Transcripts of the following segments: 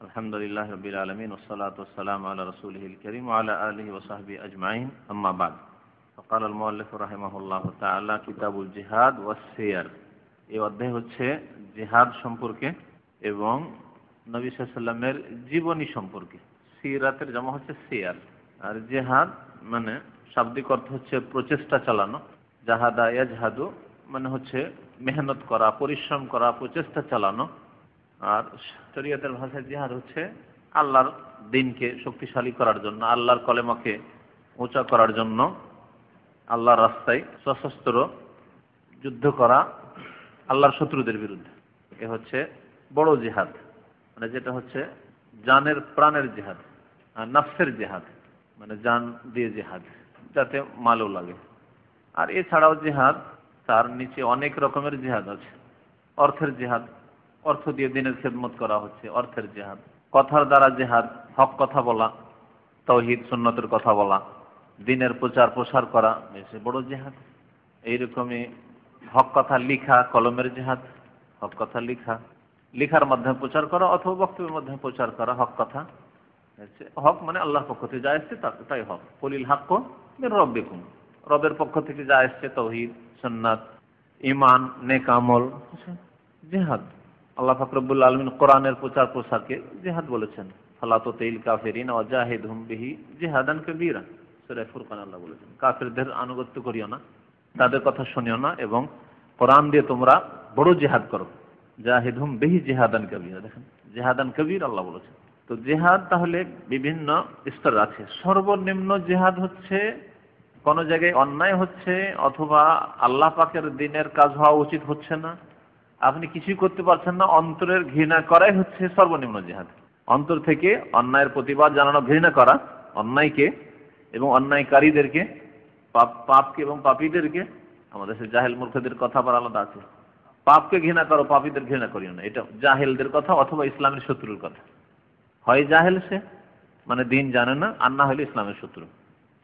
আলহামদুলিল্লাহ রাব্বিল আলামিন ওয়াসসালাতু ওয়াসসালামু আলা রাসূলিহিল কারীম ওয়া আলা আলিহি ওয়া সাহবিহি আজমাইন আম্মা বা'দ। ফাকাল আল মুআল্লিফ রাহিমাহুল্লাহু তাআলা কিতাবুল জিহাদ ওয়াস সিয়ার। এই অধ্যায় হচ্ছে জিহাদ সম্পর্কে এবং নবী সাল্লাল্লাহু আলাইহি ওয়াসাল্লামের জীবনী সম্পর্কে। সিরাতের জামা হচ্ছে সিয়ার। আর জিহাদ মানে শাব্দিক অর্থ হচ্ছে প্রচেষ্টা চালানো। জাহাদা ইয়াজহাদু মানে হচ্ছে মেহনত করা, পরিশ্রম করা, প্রচেষ্টা চালানো। আর শরীয়তের ভাষায় জিহাদ হচ্ছে আল্লাহর দ্বীনকে শক্তিশালী করার জন্য, আল্লাহর কলেমাকে উঁচা করার জন্য আল্লাহর রাস্তায় সশস্ত্র যুদ্ধ করা আল্লাহর শত্রুদের বিরুদ্ধে। এ হচ্ছে বড় জিহাদ, মানে যেটা হচ্ছে জানের প্রাণের জিহাদ, আর নফসের জিহাদ মানে জান দিয়ে জিহাদ, যাতে মালও লাগে। আর এছাড়াও জিহাদ তার নিচে অনেক রকমের জিহাদ আছে। অর্থের জিহাদ, অর্থ দিয়ে দিনের খেদমত করা হচ্ছে, অর্থের জিহাদ। কথার দ্বারা জিহাদ, হক কথা বলা, তাওহীদ সুন্নতের কথা বলা, দিনের প্রচার প্রসার করা, বেশ বড় জিহাদ। এইরকমই হক কথা লিখা, কলমের জিহাদ। হক কথা লিখা, লিখার মাধ্যমে প্রচার করা অথবা বক্তব্যের মাধ্যমে প্রচার করা হক কথা। হক মানে আল্লাহর পক্ষ থেকে যা এসছে তাই হক। কুলিল হাক্কু মির রাব্বিকুম, রবের পক্ষ থেকে যা এসছে তাওহীদ, সুন্নাত, ঈমান, নেক আমল, জিহাদ। আল্লাহ পাক রব্বুল আলামিন কোরআনের প্রচার প্রসারকে জিহাদ বলেছেন। ফালা তুতিল কাফিরিন ওয়া জাহিদহুম বিহি জিহাদান কাবীরা, সূরা ফুরকান আল্লাহ বলেছেন, কাফিরদের আনুগত্য করিও না, তাদের কথা শুনিও না, এবং কোরআন দিয়ে তোমরা বড় জিহাদ করো। জাহিদহুম বিহি জিহাদান কাবীরা, দেখেন জিহাদান কবীর আল্লাহ বলেছেন। তো জিহাদ তাহলে বিভিন্ন স্তর আছে। সর্বনিম্ন জিহাদ হচ্ছে কোন জায়গায় অন্যায় হচ্ছে অথবা আল্লাহ পাকের দ্বীনের কাজ হওয়া উচিত হচ্ছে না, আপনি কিছুই করতে পারছেন না, অন্তরের ঘৃণা করাই হচ্ছে সর্বনিম্ন জিহাদ। অন্তর থেকে অন্যায়ের প্রতিবাদ জানানো, ঘৃণা করা অন্যায়কে এবং অন্যায়কারীদেরকে, পাপকে এবং পাপীদেরকে। আমাদের সে জাহেল মূর্খদের কথা আবার আলাদা আছে। পাপকে ঘৃণা করো, পাপীদের ঘৃণা করিও না, এটা জাহেলদের কথা অথবা ইসলামের শত্রুর কথা। হয় জাহেল সে মানে দিন জানে না, আর না হলে ইসলামের শত্রু।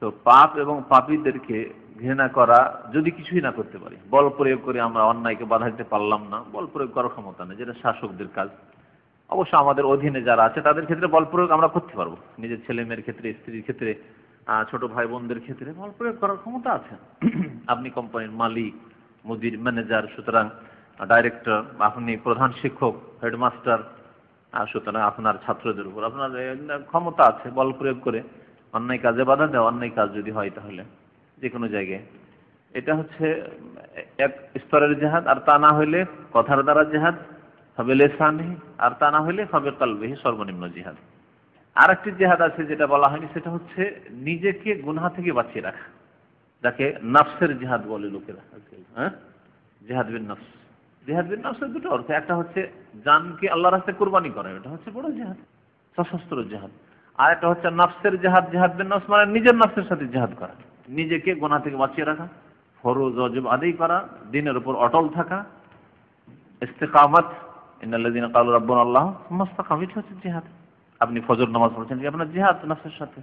তো পাপ এবং পাপীদেরকে ঘৃণা করা যদি কিছুই না করতে পারি, বল প্রয়োগ করে আমরা অন্যায়কে বাধা দিতে পারলাম না, বল প্রয়োগ করার ক্ষমতা নেই, যেটা শাসকদের কাজ। অবশ্য আমাদের অধীনে যারা আছে তাদের ক্ষেত্রে বল প্রয়োগ আমরা করতে পারবো, নিজের ছেলে মেয়ের ক্ষেত্রে, স্ত্রীর ক্ষেত্রে, ছোট ভাই বোনদের ক্ষেত্রে বল প্রয়োগ করার ক্ষমতা আছে। আপনি কোম্পানির মালিক, মুদির, ম্যানেজার, সুতরাং ডাইরেক্টর, আপনি প্রধান শিক্ষক, হেডমাস্টার, সুতরাং আপনার ছাত্রদের উপর আপনার ক্ষমতা আছে বল প্রয়োগ করে অন্যায় কাজে বাধা দেওয়া। অন্যায় কাজ যদি হয় তাহলে যে কোনো জায়গায়, এটা হচ্ছে এক স্তরের জিহাদ। আর তা না হইলে কথার দ্বারা জিহাদ হবে লিসানি, আর তা না হইলে হবে কলবিহি, সর্বনিম্ন জিহাদ। আর একটি জিহাদ আছে যেটা বলা হয়নি, সেটা হচ্ছে নিজেকে গুনাহ থেকে বাঁচিয়ে রাখা, যাকে নফসের জিহাদ বলে লোকেরা। হ্যাঁ, জিহাদ বিন নফস। জিহাদ বিন নফসের দুটো অর্থ, একটা হচ্ছে জানকে আল্লাহর রাস্তায় কুরবানি করা, এটা হচ্ছে বড় জিহাদ, সশস্ত্র জিহাদ। আর একটা হচ্ছে নফসের জিহাদ, জিহাদ বিন নফস মানে নিজের নফসের সাথে জিহাদ করা, নিজেকে গুনাহ থেকে বাঁচিয়ে রাখা, ফরজ ওয়াজিব আদায় করা, দ্বীনের উপর অটল থাকা, ইস্তিকামাত, ইন্নাল্লাযীনা ক্বালু রাব্বুনা আল্লাহ সুম্মা ইসতাকামু, এটা হচ্ছে জিহাদ। আপনি ফজর নামাজ পড়ছেন, আপনার জিহাদ নফসের সাথে,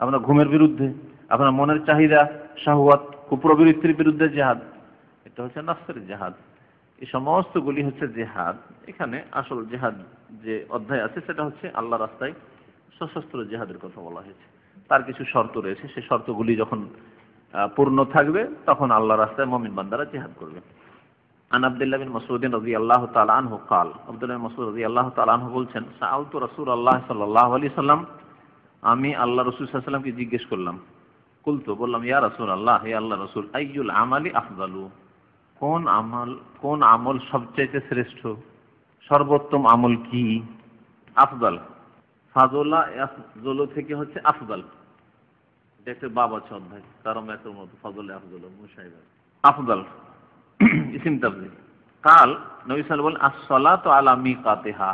আপনার ঘুমের বিরুদ্ধে, আপনার মনের চাহিদা, শাহওয়াত, কুপ্রবৃত্তির বিরুদ্ধে জিহাদ, এটা হচ্ছে নফসের জিহাদ। এই সমস্তগুলি হচ্ছে জিহাদ। এখানে আসল জিহাদ যে অধ্যায় আছে সেটা হচ্ছে আল্লাহ রাস্তায় সশস্ত্র জিহাদের কথা বলা হয়েছে। তার কিছু শর্ত রয়েছে, সেই শর্তগুলি যখন পূর্ণ থাকবে তখন আল্লাহ রাস্তায় মুমিন বান্দারা জিহাদ করবে। আন আব্দুল্লাহ বিন মাসউদ রাদিয়াল্লাহু তাআলা আনহু قال, আব্দুল্লাহ বিন মাসউদ রাদিয়াল্লাহু তাআলা আনহু বলছেন, সাআলতু রাসূলুল্লাহ সাল্লাল্লাহু আলাইহি সাল্লাম, আমি আল্লাহ রাসূল সাল্লাল্লাহু আলাইহি সাল্লামকে জিজ্ঞেস করলাম, কুলতু বললাম, ইয়া রাসূলুল্লাহ, হে আল্লাহ রাসূল, আইয়ুল আমালি আফদালু, কোন আমল সবচেয়ে শ্রেষ্ঠ, সর্বোত্তম আমল কি? আফদাল, ফাজলা আফজল থেকে হচ্ছে আফদাল, এটা একটা বাব আছে অধ্যায়, কারম এর মতো, ফাজলে আফজল মুসাইব আফদাল ইসিম তাফজিল। কাল নবী সাল্লাল্লাহু আলাইহি ওয়াসাল্লাম বলেন, আস-সালাতু আলা মিকাতিহা,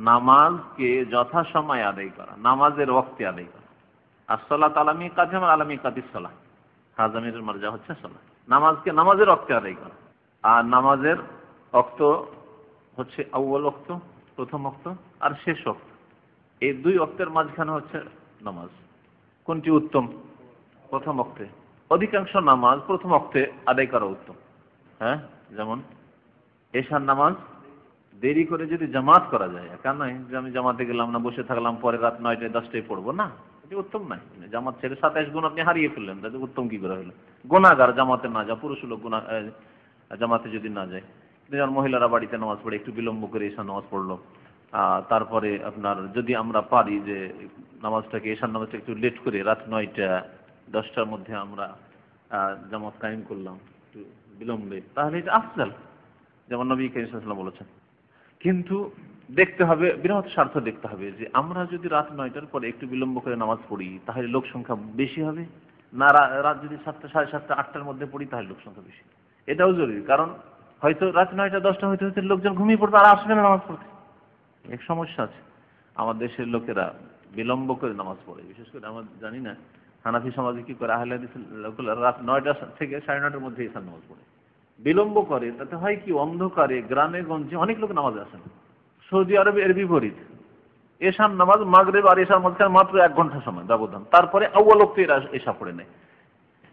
নামাজকে যথাসময়ে আদায় করা, নামাজের ওয়াক্তে আদায় করা। আস-সালাতু আলা মিকাতিহা মানে আলা মিকাতিস সালাহ, হাজামিরের মারজা হচ্ছে সালাহ, নামাজকে নামাজের ওয়াক্তে আদায় করা। আর নামাজের ওয়াক্ত হচ্ছে আউয়াল ওয়াক্ত, প্রথম ওয়াক্ত, আর শেষ ওয়াক্ত। এই দুই ওয়াক্তের মাঝখানে হচ্ছে নামাজ। কোনটি উত্তম? প্রথম ওয়াক্তে। অধিকাংশ নামাজ প্রথম ওয়াক্তে আদায় করা উত্তম। হ্যাঁ, যেমন এশার নামাজ দেরি করে যদি জামাত করা যায়, একা নয় যে আমি জামাতে গেলাম না, বসে থাকলাম, পরে রাত 9টায় 10টায় পড়বো না, এটা উত্তম নাই। জামাত ছেড়ে 27 গুণ আপনি হারিয়ে ফেললেন, তাতে উত্তম কি করে হলো? গুনাহগার জামাতে না যা, পুরুষ লোক জামাতে যদি না যায়। যেমন মহিলারা বাড়িতে নামাজ পড়ে একটু বিলম্ব করে এসা নামাজ পড়লো, তারপরে আপনার যদি আমরা পারি যে নামাজটাকে, এশার নামাজটা একটু লেট করে রাত 9টা 10টার মধ্যে আমরা জামাত কায়েম করলাম একটু বিলম্বে, তাহলে এটা আফজাল, যেমন নবী করিম সাল্লাল্লাহু আলাইহি ওয়াসাল্লাম বলেছেন। কিন্তু দেখতে হবে, বৃহৎ স্বার্থ দেখতে হবে যে আমরা যদি রাত 9টার পরে একটু বিলম্ব করে নামাজ পড়ি তাহলে লোক সংখ্যা বেশি হবে না, রাত যদি 7টা 7:30 8টার মধ্যে পড়ি তাহলে লোক সংখ্যা বেশি। এটাও জরুরি, কারণ হয়তো রাত 9টা 10টা হইতে হইতে লোকজন ঘুমিয়ে পড়বে আর আসবে না নামাজ পড়তে। এক সমস্যা আছে, আমার দেশের লোকেরা বিলম্ব করে নামাজ পড়ে, বিশেষ করে আমরা জানি না হানাফি সমাজে কি করে, আহলে হাদিসের লোকেরা রাত 9টা থেকে 9:30টার মধ্যে এসে নামাজ পড়ে, বিলম্ব করে। তাতে হয় কি, অন্ধকারে গ্রামে গঞ্জে অনেক লোক নামাজ আসে না। সৌদি আরবে এর বিপরীত, এশার নামাজ মাগরিব আর এশার মাঝখানে মাত্র 1 ঘন্টা সময় ব্যবধান, তারপরে আউয়াল ওয়াক্তে এরা এশা পড়ে নেয়।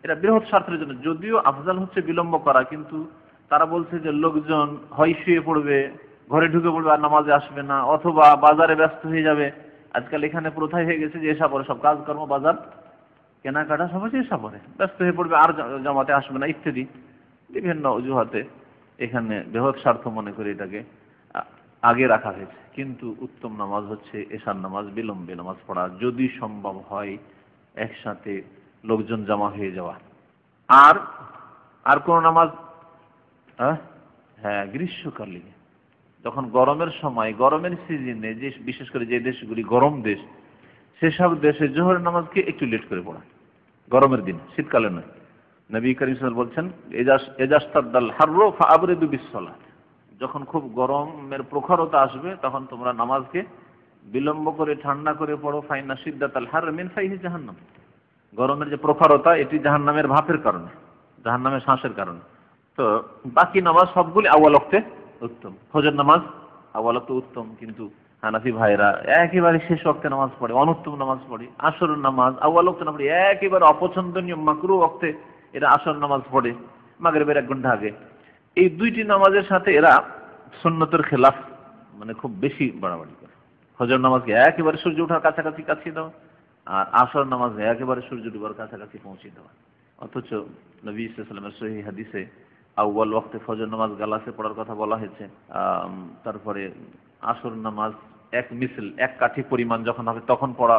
এটা বৃহৎ স্বার্থের জন্য, যদিও আফজাল হচ্ছে বিলম্ব করা, কিন্তু তারা বলছে যে লোকজন হয় শুয়ে পড়বে, ঘরে ঢুকে পড়বে আর নামাজে আসবে না, অথবা বাজারে ব্যস্ত হয়ে যাবে। আজকাল এখানে প্রথাই হয়ে গেছে যে এশা পরে সব কাজকর্ম, বাজার কেনাকাটা সবাই এশা পরে ব্যস্ত হয়ে পড়বে আর জামাতে আসবে না ইত্যাদি বিভিন্ন অজুহাতে এখানে বৃহৎ স্বার্থ মনে করে এটাকে আগে রাখা হয়েছে। কিন্তু উত্তম নামাজ হচ্ছে এশার নামাজ বিলম্বে নামাজ পড়া, যদি সম্ভব হয় একসাথে লোকজন জমা হয়ে যাওয়া। আর আর কোন নামাজ? হ্যাঁ, গ্রীষ্মকালে যখন গরমের সময়, গরমের সিজনে, যে বিশেষ করে যে দেশগুলি গরম দেশ, সেসব দেশে জোহরের নামাজকে একটু লেট করে পড়া, গরমের দিন, শীতকালে নয়। নবী করিম সাল্লাল্লাহু আলাইহি ওয়াসাল্লাম বলছেন, এজাস্তাদাল হাররু ফাআবরিদু বিসসালাত, যখন খুব গরমের প্রখরতা আসবে তখন তোমরা নামাজকে বিলম্ব করে ঠান্ডা করে পড়ো, ফাইনা শিদ্দাতাল হার মিন ফাইহি জাহান্নাম, গরমের যে প্রখরতা এটি জাহান্নামের ভাপের কারণে, জাহান্নামের শ্বাসের কারণে। তো বাকি নামাজ সবগুলি আউয়াল ওয়াক্তে উত্তম। ফজর নামাজ আউয়াল ওয়াক্তে উত্তম, কিন্তু হানাফি ভাইরা একেবারে শেষ ওয়াক্তে নামাজ পড়ে, অনুত্তম নামাজ পড়ে। আসরের নামাজ আউয়াল ওয়াক্তে না পড়ে একেবারে অপছন্দনীয় মাকরুহ ওয়াক্তে এরা আসর নামাজ পড়ে, মাগরিবের 1 ঘন্টা আগে। এই দুইটি নামাজের সাথে এরা সুন্নতের খেলাফ, মানে খুব বেশি বাড়াবাড়ি করে। ফজর নামাজকে একেবারে সূর্য ওঠার কাছাকাছি কাছিয়ে দেওয়া, আর আসর নামাজকে একেবারে সূর্য ডুবার কাছাকাছি পৌঁছে দেওয়া। অথচ নবী সাল্লাল্লাহু আলাইহি ওয়াসাল্লামের সহিহ হাদিসে আউয়াল ওয়াক্তে ফজর নামাজ গালাসে পড়ার কথা বলা হয়েছে। তারপরে আসর নামাজ 1 মিসল, 1 কাঠি পরিমাণ যখন হবে তখন পড়া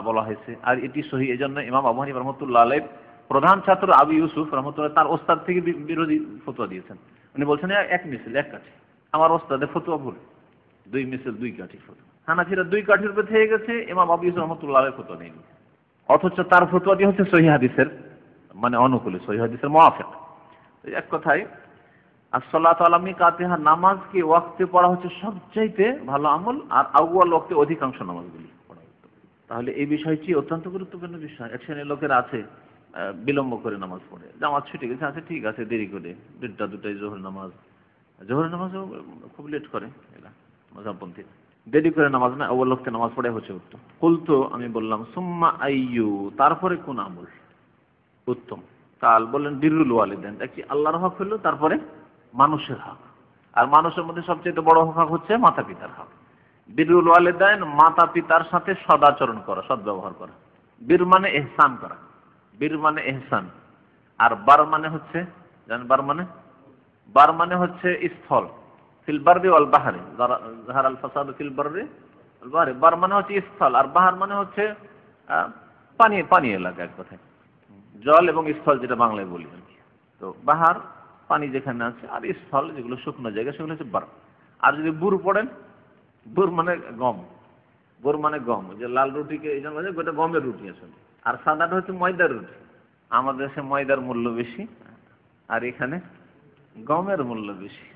বলা হয়েছে। আর এটি সহিহ, এজন্য ইমাম আবু হানিফা রাহমাতুল্লাহ আলাইহি প্রধান ছাত্র আবু ইউসুফ রাহমাতুল্লাহ তার ওস্তাদ থেকে বিরোধী ফতোয়া দিয়েছেন। উনি বলছেন 1 মিসল 1 কাঠি, আমার ওস্তাদের ফতোয়া ভুল, 2 মিসল 2 কাঠি ফতোয়া। হানাফিরা 2 কাঠির উপরে থেকে গেছে, ইমাম আবু ইউসুফ রাহমাতুল্লাহ আলাইহি ফতোয়া নেই। অথচ তার ফতোয়াটি হচ্ছে সহিহ হাদিসের, মানে অনুকূলে, সহিহ হাদিসের মুওয়াফিক। এক কথায় আসসালাতু আলা মিকাতিহা, নামাজকে ওয়াক্তে পড়া হচ্ছে সবচাইতে ভালো আমল, আর আউয়াল ওয়াক্তে অধিকাংশ নামাজগুলি পড়া হচ্ছে। তাহলে এই বিষয়টি অত্যন্ত গুরুত্বপূর্ণ বিষয়। এক শ্রেণীর লোকেরা আছে বিলম্ব করে নামাজ পড়ে, জামাত ছুটে গেছে, আছে ঠিক আছে, দেরি করে 1টা 2টায় জোহর নামাজও খুব লেট করে এরা মাযহাবপন্থী, দেরি করে নামাজ না, আউয়াল ওয়াক্তে নামাজ পড়ে হচ্ছে উত্তম। কুলতু, আমি বললাম, সুম্মা আইয়ু, তারপরে কোন আমল উত্তম? কাল, বললেন বিররুল ওয়ালিদাইন, একটি আল্লাহর হক হলো, তারপরে মানুষের হক। আর মানুষের মধ্যে সবচেয়ে বড় হক হচ্ছে মাতা পিতার হক। বিররুল ওয়ালিদাইন, মাতা পিতার সাথে সদাচরণ করা, সদ্ব্যবহার করা। বীর মানে ইহসান করা, বীর মানে ইহসান। আর বার মানে হচ্ছে, জানেন বার মানে হচ্ছে স্থল, ফিল বাররি ওয়াল বাহরি, যাহারাল ফাসাদু ফিল বাররি ওয়াল বাহরি। বার মানে হচ্ছে স্থল, আর বাহার মানে হচ্ছে পানি এলাকা, এক কথায় জল এবং স্থল, যেটা বাংলায় বলি আর কি। তো বাহার পানি যেখানে আছে, আর স্থল যেগুলো শুকনো জায়গা, সেগুলো হচ্ছে বার। আর যদি বুর পড়েন, বুর মানে গম, বুর মানে গম, যে লাল রুটিকে এই জন্য গোটা গমের রুটি আসলে, আর সাদাটা হচ্ছে ময়দার রুটি। আমাদের দেশে ময়দার মূল্য বেশি, আর এখানে গমের মূল্য বেশি।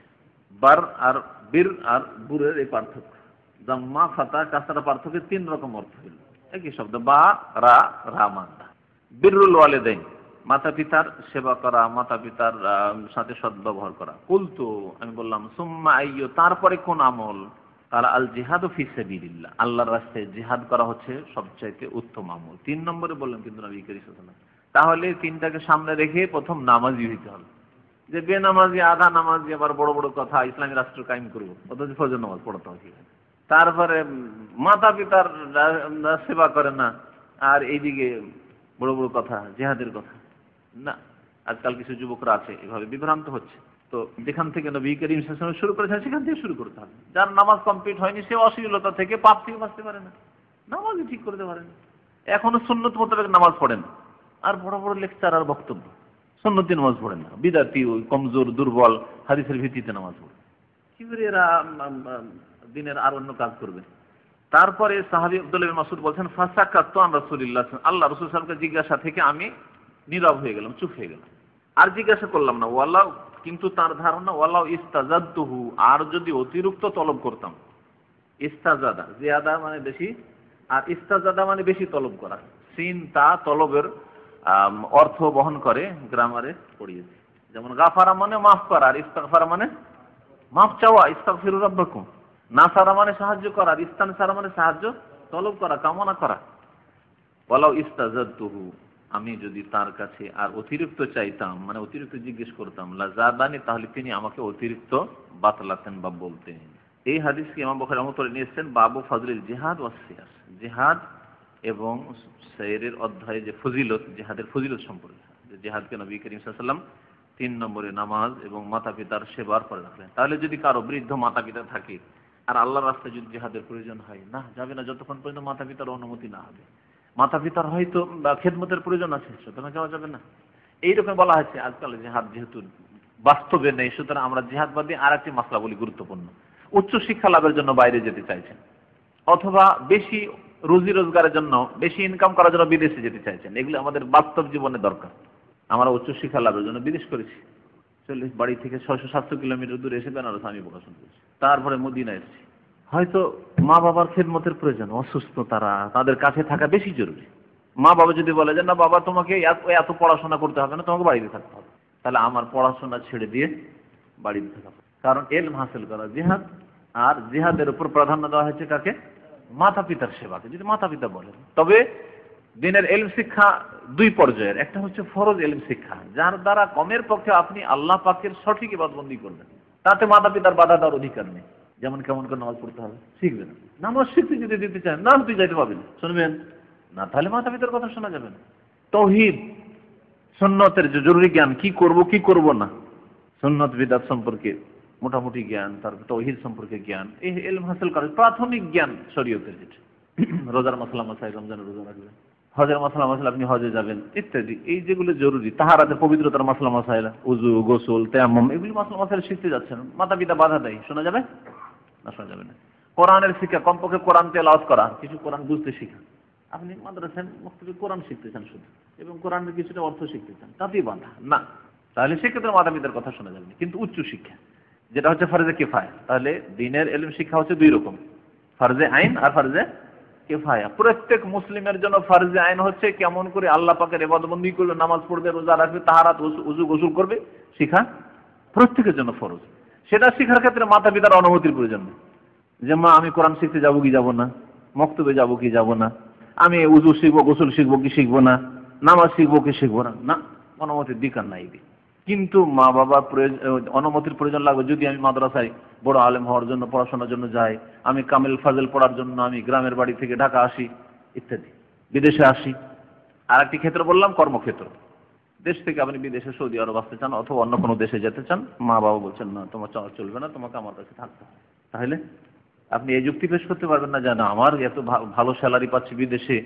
বার আর বীর আর বুরের এই পার্থক্য, জাম্মা ফাতা কাসরা পার্থক্য, 3 রকম অর্থ হল, একই শব্দ, বা রা রা মাদা। বিররুল ওয়ালিদাইন, মাতা পিতার সেবা করা, মাতা পিতার সাথে সদ্ব্যবহার করা। কুলতু, আমি বললাম, সুম্মা আইয়ু, তারপরে কোন আমল? তারা আল জিহাদু ফি সাবিলিল্লাহ, আল্লাহর রাস্তায় জিহাদ করা হচ্ছে সবচাইতে উত্তম আমল। 3 নম্বরে বললেন কিন্তু নবী করিম সাল্লাল্লাহু আলাইহি ওয়াসাল্লাম। তাহলে 3টাকে সামনে রেখে প্রথম নামাজি হইতে হবে। যে বেনামাজি আধা নামাজি আবার বড় বড় কথা, ইসলামী রাষ্ট্র কায়েম করবো, অথচ ফজর নামাজ পড়তে হবে। তারপরে মাতা পিতার সেবা করে না, আর এইদিকে বড় বড় কথা, জিহাদের কথা। না, আজকাল কিছু যুবকরা আছে এভাবে বিভ্রান্ত হচ্ছে। তো যেখান থেকে নবী করিম সাল্লাল্লাহু আলাইহি ওয়াসাল্লাম শুরু করেছেন সেখান থেকে শুরু করতে হবে। যার নামাজ কমপ্লিট হয়নি সে অশ্লীলতা থেকে, পাপ থেকে বাঁচতে পারে না, নামাজই ঠিক করতে পারে না, এখনো সুন্নত মোতাবেক নামাজ পড়েন, আর বড় বড় লেকচার আর বক্তব্য, সুন্নতি নামাজ পড়েন না, বিদাতি, ওই কমজোর দুর্বল হাদিসের ভিত্তিতে নামাজ পড়ে, কি করে এরা দিনের আর অন্য কাজ করবে। তারপরে সাহাবী আব্দুল্লাহ ইবনে মাসউদ বলছেন, ফাসাকাতু আন রাসূলিল্লাহ, আল্লাহ রাসূল সাল্লাল্লাহু আলাইহি ওয়াসাল্লামকে জিজ্ঞাসা থেকে আমি নীরব হয়ে গেলাম, চুপ হয়ে গেলাম, আর জিজ্ঞাসা করলাম না। ওয়াল্লাহ, কিন্তু তার ধারণা, ওয়াল্লাহ ইস্তাজাদতুহু, আর যদি অতিরিক্ত তলব করতাম। ইস্তাজাদা, জিয়াদা মানে বেশি, আর ইস্তাজাদা মানে বেশি তলব করা। সিন তা তলবের অর্থ বহন করে, গ্রামারে পড়িয়েছি। যেমন গাফারা মানে মাফ করা, আর ইস্তাগফারা মানে মাফ চাওয়া, ইস্তাগফিরু রাব্বাকুম। নাসারা মানে সাহায্য করা, আর ইস্তানসারা মানে সাহায্য তলব করা, কামনা করা। ওয়ালাউ ইস্তাজাদতুহু, আমি যদি তার কাছে আর অতিরিক্ত চাইতাম, মানে অতিরিক্ত জিজ্ঞেস করতাম, লাজাদানি, তাহলে তিনি আমাকে অতিরিক্ত বাতলাতেন বা বলতেন। এই হাদিসকে ইমাম বুখারী রাহমাতুল্লাহ আলাইহি নিয়েছেন বাবু ফাজলিল জিহাদ ওয়াস সিয়ার, জিহাদ এবং সাইরের অধ্যায়ে যে ফজিলত, জিহাদের ফজিলত সম্পর্কে, যে জিহাদকে নবী করিম সাল্লাল্লাহু আলাইহি ওয়াসাল্লাম 3 নম্বরে নামাজ এবং মাতা পিতার সেবার পরে রাখলেন। তাহলে যদি কারো বৃদ্ধ মাতা পিতা থাকে আর আল্লাহর রাস্তায় যদি জিহাদের প্রয়োজন হয়, না যাবে না যতক্ষণ পর্যন্ত মাতা পিতার অনুমতি না হবে। মাতা পিতার হয়তো খেদমতের প্রয়োজন আছে, সুতরাং যাওয়া যাবে না। এইরকম বলা হয়েছে। আজকাল জিহাদ যেহেতু বাস্তবে নেই, সুতরাং আমরা জিহাদ বাদ দিয়ে আর একটি মাসলা বলি গুরুত্বপূর্ণ। উচ্চ শিক্ষা লাভের জন্য বাইরে যেতে চাইছেন, অথবা বেশি রুজি রোজগারের জন্য, বেশি ইনকাম করার জন্য বিদেশে যেতে চাইছেন, এগুলো আমাদের বাস্তব জীবনে দরকার। আমরা উচ্চ শিক্ষা লাভের জন্য বিদেশ করেছি, 40 বাড়ি থেকে 600-700 কিলোমিটার দূরে এসে বেনারস আমি পড়াশোনা করেছি, তারপরে মদিনা এসেছি। হয়তো মা বাবার খেদমতের প্রয়োজন, অসুস্থ তারা, তাদের কাছে থাকা বেশি জরুরি। মা বাবা যদি বলে যে না বাবা তোমাকে এত পড়াশোনা করতে হবে না, তোমাকে বাড়িতে থাকতে হবে, তাহলে আমার পড়াশোনা ছেড়ে দিয়ে বাড়িতে থাকা হবে। কারণ ইলম হাসিল করা জিহাদ, আর জিহাদের উপর প্রাধান্য দেওয়া হয়েছে কাকে? মাতা পিতার সেবাকে। যদি মাতা পিতা বলেন, তবে দিনের ইলম শিক্ষা 2 পর্যায়ের। একটা হচ্ছে ফরজ ইলম শিক্ষা, যার দ্বারা কমের পক্ষে আপনি আল্লাহ পাকের সঠিক ইবাদতবন্দি করবেন, তাতে মাতা পিতার বাধা দেওয়ার অধিকার নেই। যেমন কেমন করে নামাজ পড়তে হবে শিখবেন, নামাজ শিখতে যদি দিতে চান না, তুই যাইতে পারবেন, শুনবেন না, তাহলে মাতা পিতার কথা শোনা যাবে না। তাওহীদ সুন্নতের যে জরুরি জ্ঞান, কি করব কি করব না, সুন্নত বিদআত সম্পর্কে মোটামুটি জ্ঞান, তারপর তাওহীদ সম্পর্কে জ্ঞান, এই ইলম হাসিল করা প্রাথমিক জ্ঞান শরীয়তের, যেটা রোজার মাসলা মাসাইল, রমজানের রোজা রাখবেন, হজের মাসলা মাসাইল, আপনি হজে যাবেন ইত্যাদি, এই যেগুলো জরুরি, তাহারাতের পবিত্রতার মাসলা মাসাইল, উযু, গোসল, তায়াম্মুম, এগুলি মাসলা মাসাইল শিখতে যাচ্ছেন, মাতা পিতা বাধা দেয়, শোনা যাবে না? শোনা যাবে না। কোরআনের শিক্ষা, কমপক্ষে কোরআন তেলাওয়াত করা, কিছু কোরআন বুঝতে শিখা। আপনি মাদ্রাসায় মুক্তবি কোরআন শিখতে চান শুধু, এবং কোরআনের কিছুটা অর্থ শিখতে চান, তাতেই বাধা না, তাহলে সেক্ষেত্রে মাতা পিতার কথা শোনা যাবে না। কিন্তু উচ্চ শিক্ষা, যেটা হচ্ছে ফরজে কিফায়া, তাহলে দ্বীনের ইলম শিক্ষা হচ্ছে 2 রকম, ফরজে আইন আর ফরজে কিফায়া। প্রত্যেক মুসলিমের জন্য ফরজে আইন হচ্ছে কেমন করে আল্লাহ পাকের ইবাদতবন্দি করবে, নামাজ পড়বে, রোজা রাখবে, তাহারাত, উযু, গোসল করবে, শিখা প্রত্যেকের জন্য ফরজ। সেটা শিখার ক্ষেত্রে মাতা পিতার অনুমতির প্রয়োজন নেই, যে মা আমি কোরআন শিখতে যাবো কি যাব না, মক্তবে যাবো কি যাব না, আমি উযু শিখবো, গোসল শিখবো কি শিখবো না, নামাজ শিখবো কি শিখবো না, না, অনুমতির দরকার নাই। কিন্তু মা বাবার অনুমতির প্রয়োজন লাগবে যদি আমি মাদ্রাসায় বড় আলেম হওয়ার জন্য, পড়াশোনার জন্য যাই, আমি কামিল ফাজল পড়ার জন্য আমি গ্রামের বাড়ি থেকে ঢাকা আসি ইত্যাদি, বিদেশে আসি। আর একটি ক্ষেত্র বললাম কর্মক্ষেত্র, দেশ থেকে আপনি বিদেশে সৌদি আরব আসতে চান অথবা অন্য কোনো দেশে যেতে চান, মা বাবা বলছেন না তোমার চলবে না, তোমাকে আমার কাছে থাকতে হবে, তাহলে আপনি এই যুক্তি পেশ করতে পারবেন না যে না আমার এত ভালো স্যালারি পাচ্ছি বিদেশে,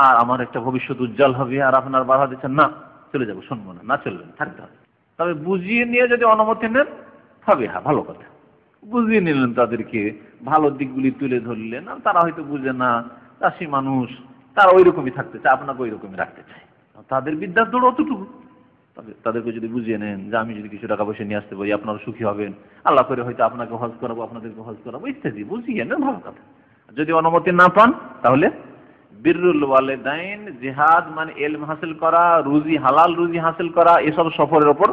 আর আমার একটা ভবিষ্যৎ উজ্জ্বল হবে, আর আপনার বাধা দিচ্ছেন না চলে যাবো, শুনবো না, না চলবে না, থাকতে হবে। তবে বুঝিয়ে নিয়ে যদি অনুমতি নেন হবে, হ্যাঁ ভালো কথা, বুঝিয়ে নিলেন, তাদেরকে ভালো দিকগুলি তুলে ধরলেন, আর তারা হয়তো বুঝে না, চাষি মানুষ, তারা ওই রকমই থাকতে চায়, আপনাকে ওই রকমই রাখতে চায়, তাদের বিদ্যার দৌড় অতটুকু। তবে তাদেরকে যদি বুঝিয়ে নেন যে আমি যদি কিছু টাকা পয়সা নিয়ে আসতে পারি আপনারা সুখী হবেন, আল্লাহ করে হয়তো আপনাকে হজ করাবো, আপনাদেরকে হজ করাবো ইত্যাদি, বুঝিয়ে নেন, ভালো কথা। যদি অনুমতি না পান তাহলে বিররুল ওয়ালিদাইন, জিহাদ মানে ইলম হাসিল করা, রুজি, হালাল রুজি হাসিল করা, এসব সফরের উপর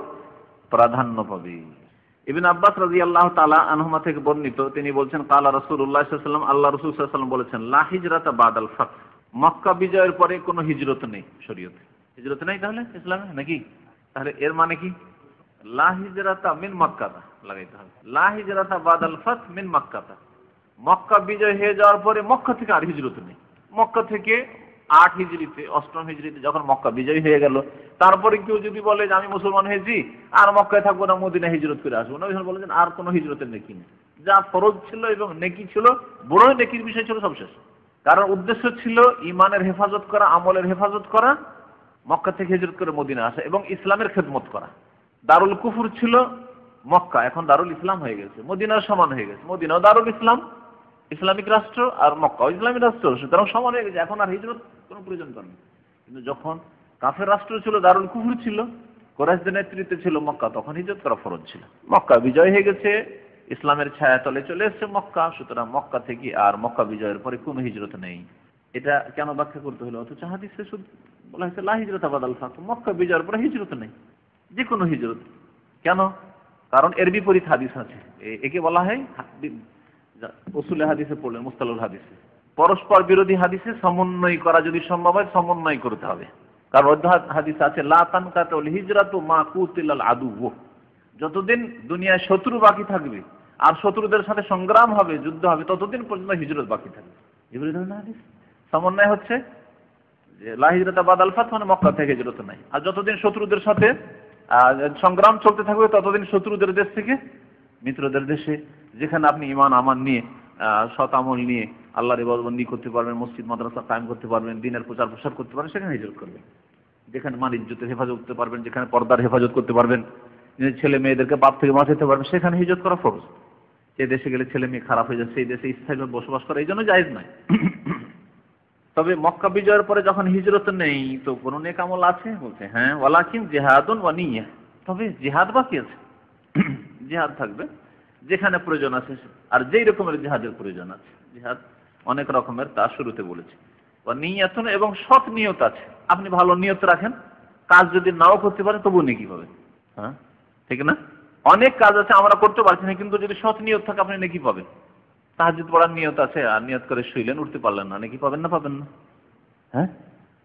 প্রাধান্য পাবে। ইবনে আব্বাস রাদিয়াল্লাহু তাআলা আনহুমা থেকে বর্ণিত, তিনি বলছেন কালা রাসূলুল্লাহ সাল্লাল্লাহু আলাইহি ওয়াসাল্লাম, আল্লাহ রাসূল সাল্লাল্লাহু আলাইহি ওয়াসাল্লাম বলেছেন, লা হিজরাতা বাদাল ফাত, মক্কা বিজয়ের পরে কোনো হিজরত নেই শরীয়তে। হিজরত নেই তাহলে ইসলামে নাকি? তাহলে এর মানে কি? লা হিজরাতা মিন মক্কাতা লাগাইতে হবে, লা হিজরাতা বাদাল ফাত মিন মক্কাতা। মক্কা বিজয় হয়ে যাওয়ার পরে মক্কা থেকে আর হিজরত নেই। মক্কা থেকে 8 হিজরিতে 8ম হিজরিতে যখন মক্কা বিজয় হয়ে গেল, তারপরে কেউ যদি বলে যে আমি মুসলমান হয়েছি আর মক্কায় থাকবো না, মদিনা হিজরত করে আসবো, নবী বলেছেন আর কোনো হিজরতের নেকি নেই। যা ফরজ ছিল এবং নেকি ছিল, বড় নেকির বিষয় ছিল, সব শেষ। কারণ উদ্দেশ্য ছিল ইমানের হেফাজত করা, আমলের হেফাজত করা, মক্কা থেকে হিজরত করে মদিনা আসা এবং ইসলামের খেদমত করা। দারুল কুফর ছিল মক্কা, এখন দারুল ইসলাম হয়ে গেছে, মদিনার সমান হয়ে গেছে। মদিনাও দারুল ইসলাম, ইসলামিক রাষ্ট্র, আর মক্কাও ইসলামিক রাষ্ট্র, সুতরাং সমান হয়ে গেছে, এখন আর হিজরত কোনো প্রয়োজন করে না। কিন্তু যখন কাফের রাষ্ট্র ছিল, দারুল কুফর ছিল, কুরাইশদের নেতৃত্বে ছিল মক্কা, তখন হিজরত করা ফরজ ছিল। মক্কা বিজয় হয়ে গেছে, ইসলামের ছায়াতলে চলে এসেছে মক্কা, সুতরাং মক্কা থেকে আর মক্কা বিজয়ের পরে কোনো হিজরত নেই। এটা কেন ব্যাখ্যা করতে হলো? অথচ হাদিসে শুধু বলা হয়েছে লা হিজরাতা বাদাল ফাত, মক্কা বিজয়ের পরে হিজরত নেই, যে কোনো হিজরত। কেন? কারণ এর বিপরীত হাদিস আছে, একে বলা হয় উসুলে হাদিসে পড়লেন, মুস্তালাহুল হাদিসে পরস্পর বিরোধী হাদিসে সমন্বয় করা যদি সম্ভব হয়, সমন্বয় করতে হবে। কারণ হাদিস আছে লা তানকাতুল হিজরাতু মা কুতিলাল আদু, যতদিন দুনিয়ায় শত্রু বাকি থাকবে আর শত্রুদের সাথে সংগ্রাম হবে, যুদ্ধ হবে, ততদিন পর্যন্ত হিজরত বাকি থাকবে। হাদিস সমন্বয় হচ্ছে যে লা হিজরাতা বাদাল ফাত, মানে মক্কা থেকে হিজরত নাই। আর যতদিন শত্রুদের সাথে সংগ্রাম চলতে থাকবে, ততদিন শত্রুদের দেশ থেকে মিত্রদের দেশে, যেখানে আপনি ঈমান আমান নিয়ে সৎ আমল নিয়ে আল্লাহর ইবাদতবন্দি করতে পারবেন, মসজিদ মাদ্রাসা কায়েম করতে পারবেন, দ্বীনের প্রচার প্রসার করতে পারবেন, সেখানে হিজরত করবেন। যেখানে মান ইজ্জতের হেফাজত করতে পারবেন, যেখানে পর্দার হেফাজত করতে পারবেন, ছেলে মেয়েদেরকে পাপ থেকে বাঁচাতে পারবেন, সেখানে হিজরত করা ফরজ। যে দেশে গেলে ছেলে মেয়ে খারাপ হয়ে যায়, সেই দেশে স্থায়ীভাবে বসবাস করা এই জন্য জায়েজ নয়। তবে মক্কা বিজয়ের পরে যখন হিজরত নেই, তো কোন নেক আমল আছে? বলছে হ্যাঁ, ওয়ালাকিন জিহাদুন ওয়া নিয়্যাহ, তবে জিহাদ বাকি আছে। জিহাদ থাকবে যেখানে প্রয়োজন আছে, আর যেই রকমের জিহাদের প্রয়োজন আছে। জিহাদ অনেক রকমের, তা শুরুতে বলেছি। ওয়া নিয়্যাতুন, এবং সৎ নিয়ত আছে। আপনি ভালো নিয়ত রাখেন, কাজ যদি নাও করতে পারেন তবু নেকি পাবেন। হ্যাঁ, ঠিক না? অনেক কাজ আছে আমরা করতে পারছি না, কিন্তু যদি সৎ নিয়ত থাকে আপনি নেকি পাবেন। তাহাজ্জুদ পড়ার নিয়ত আছে আর নিয়ত করে শুইলেন, উঠতে পারলেন না, নাকি পাবেন না? পাবেন না। হ্যাঁ,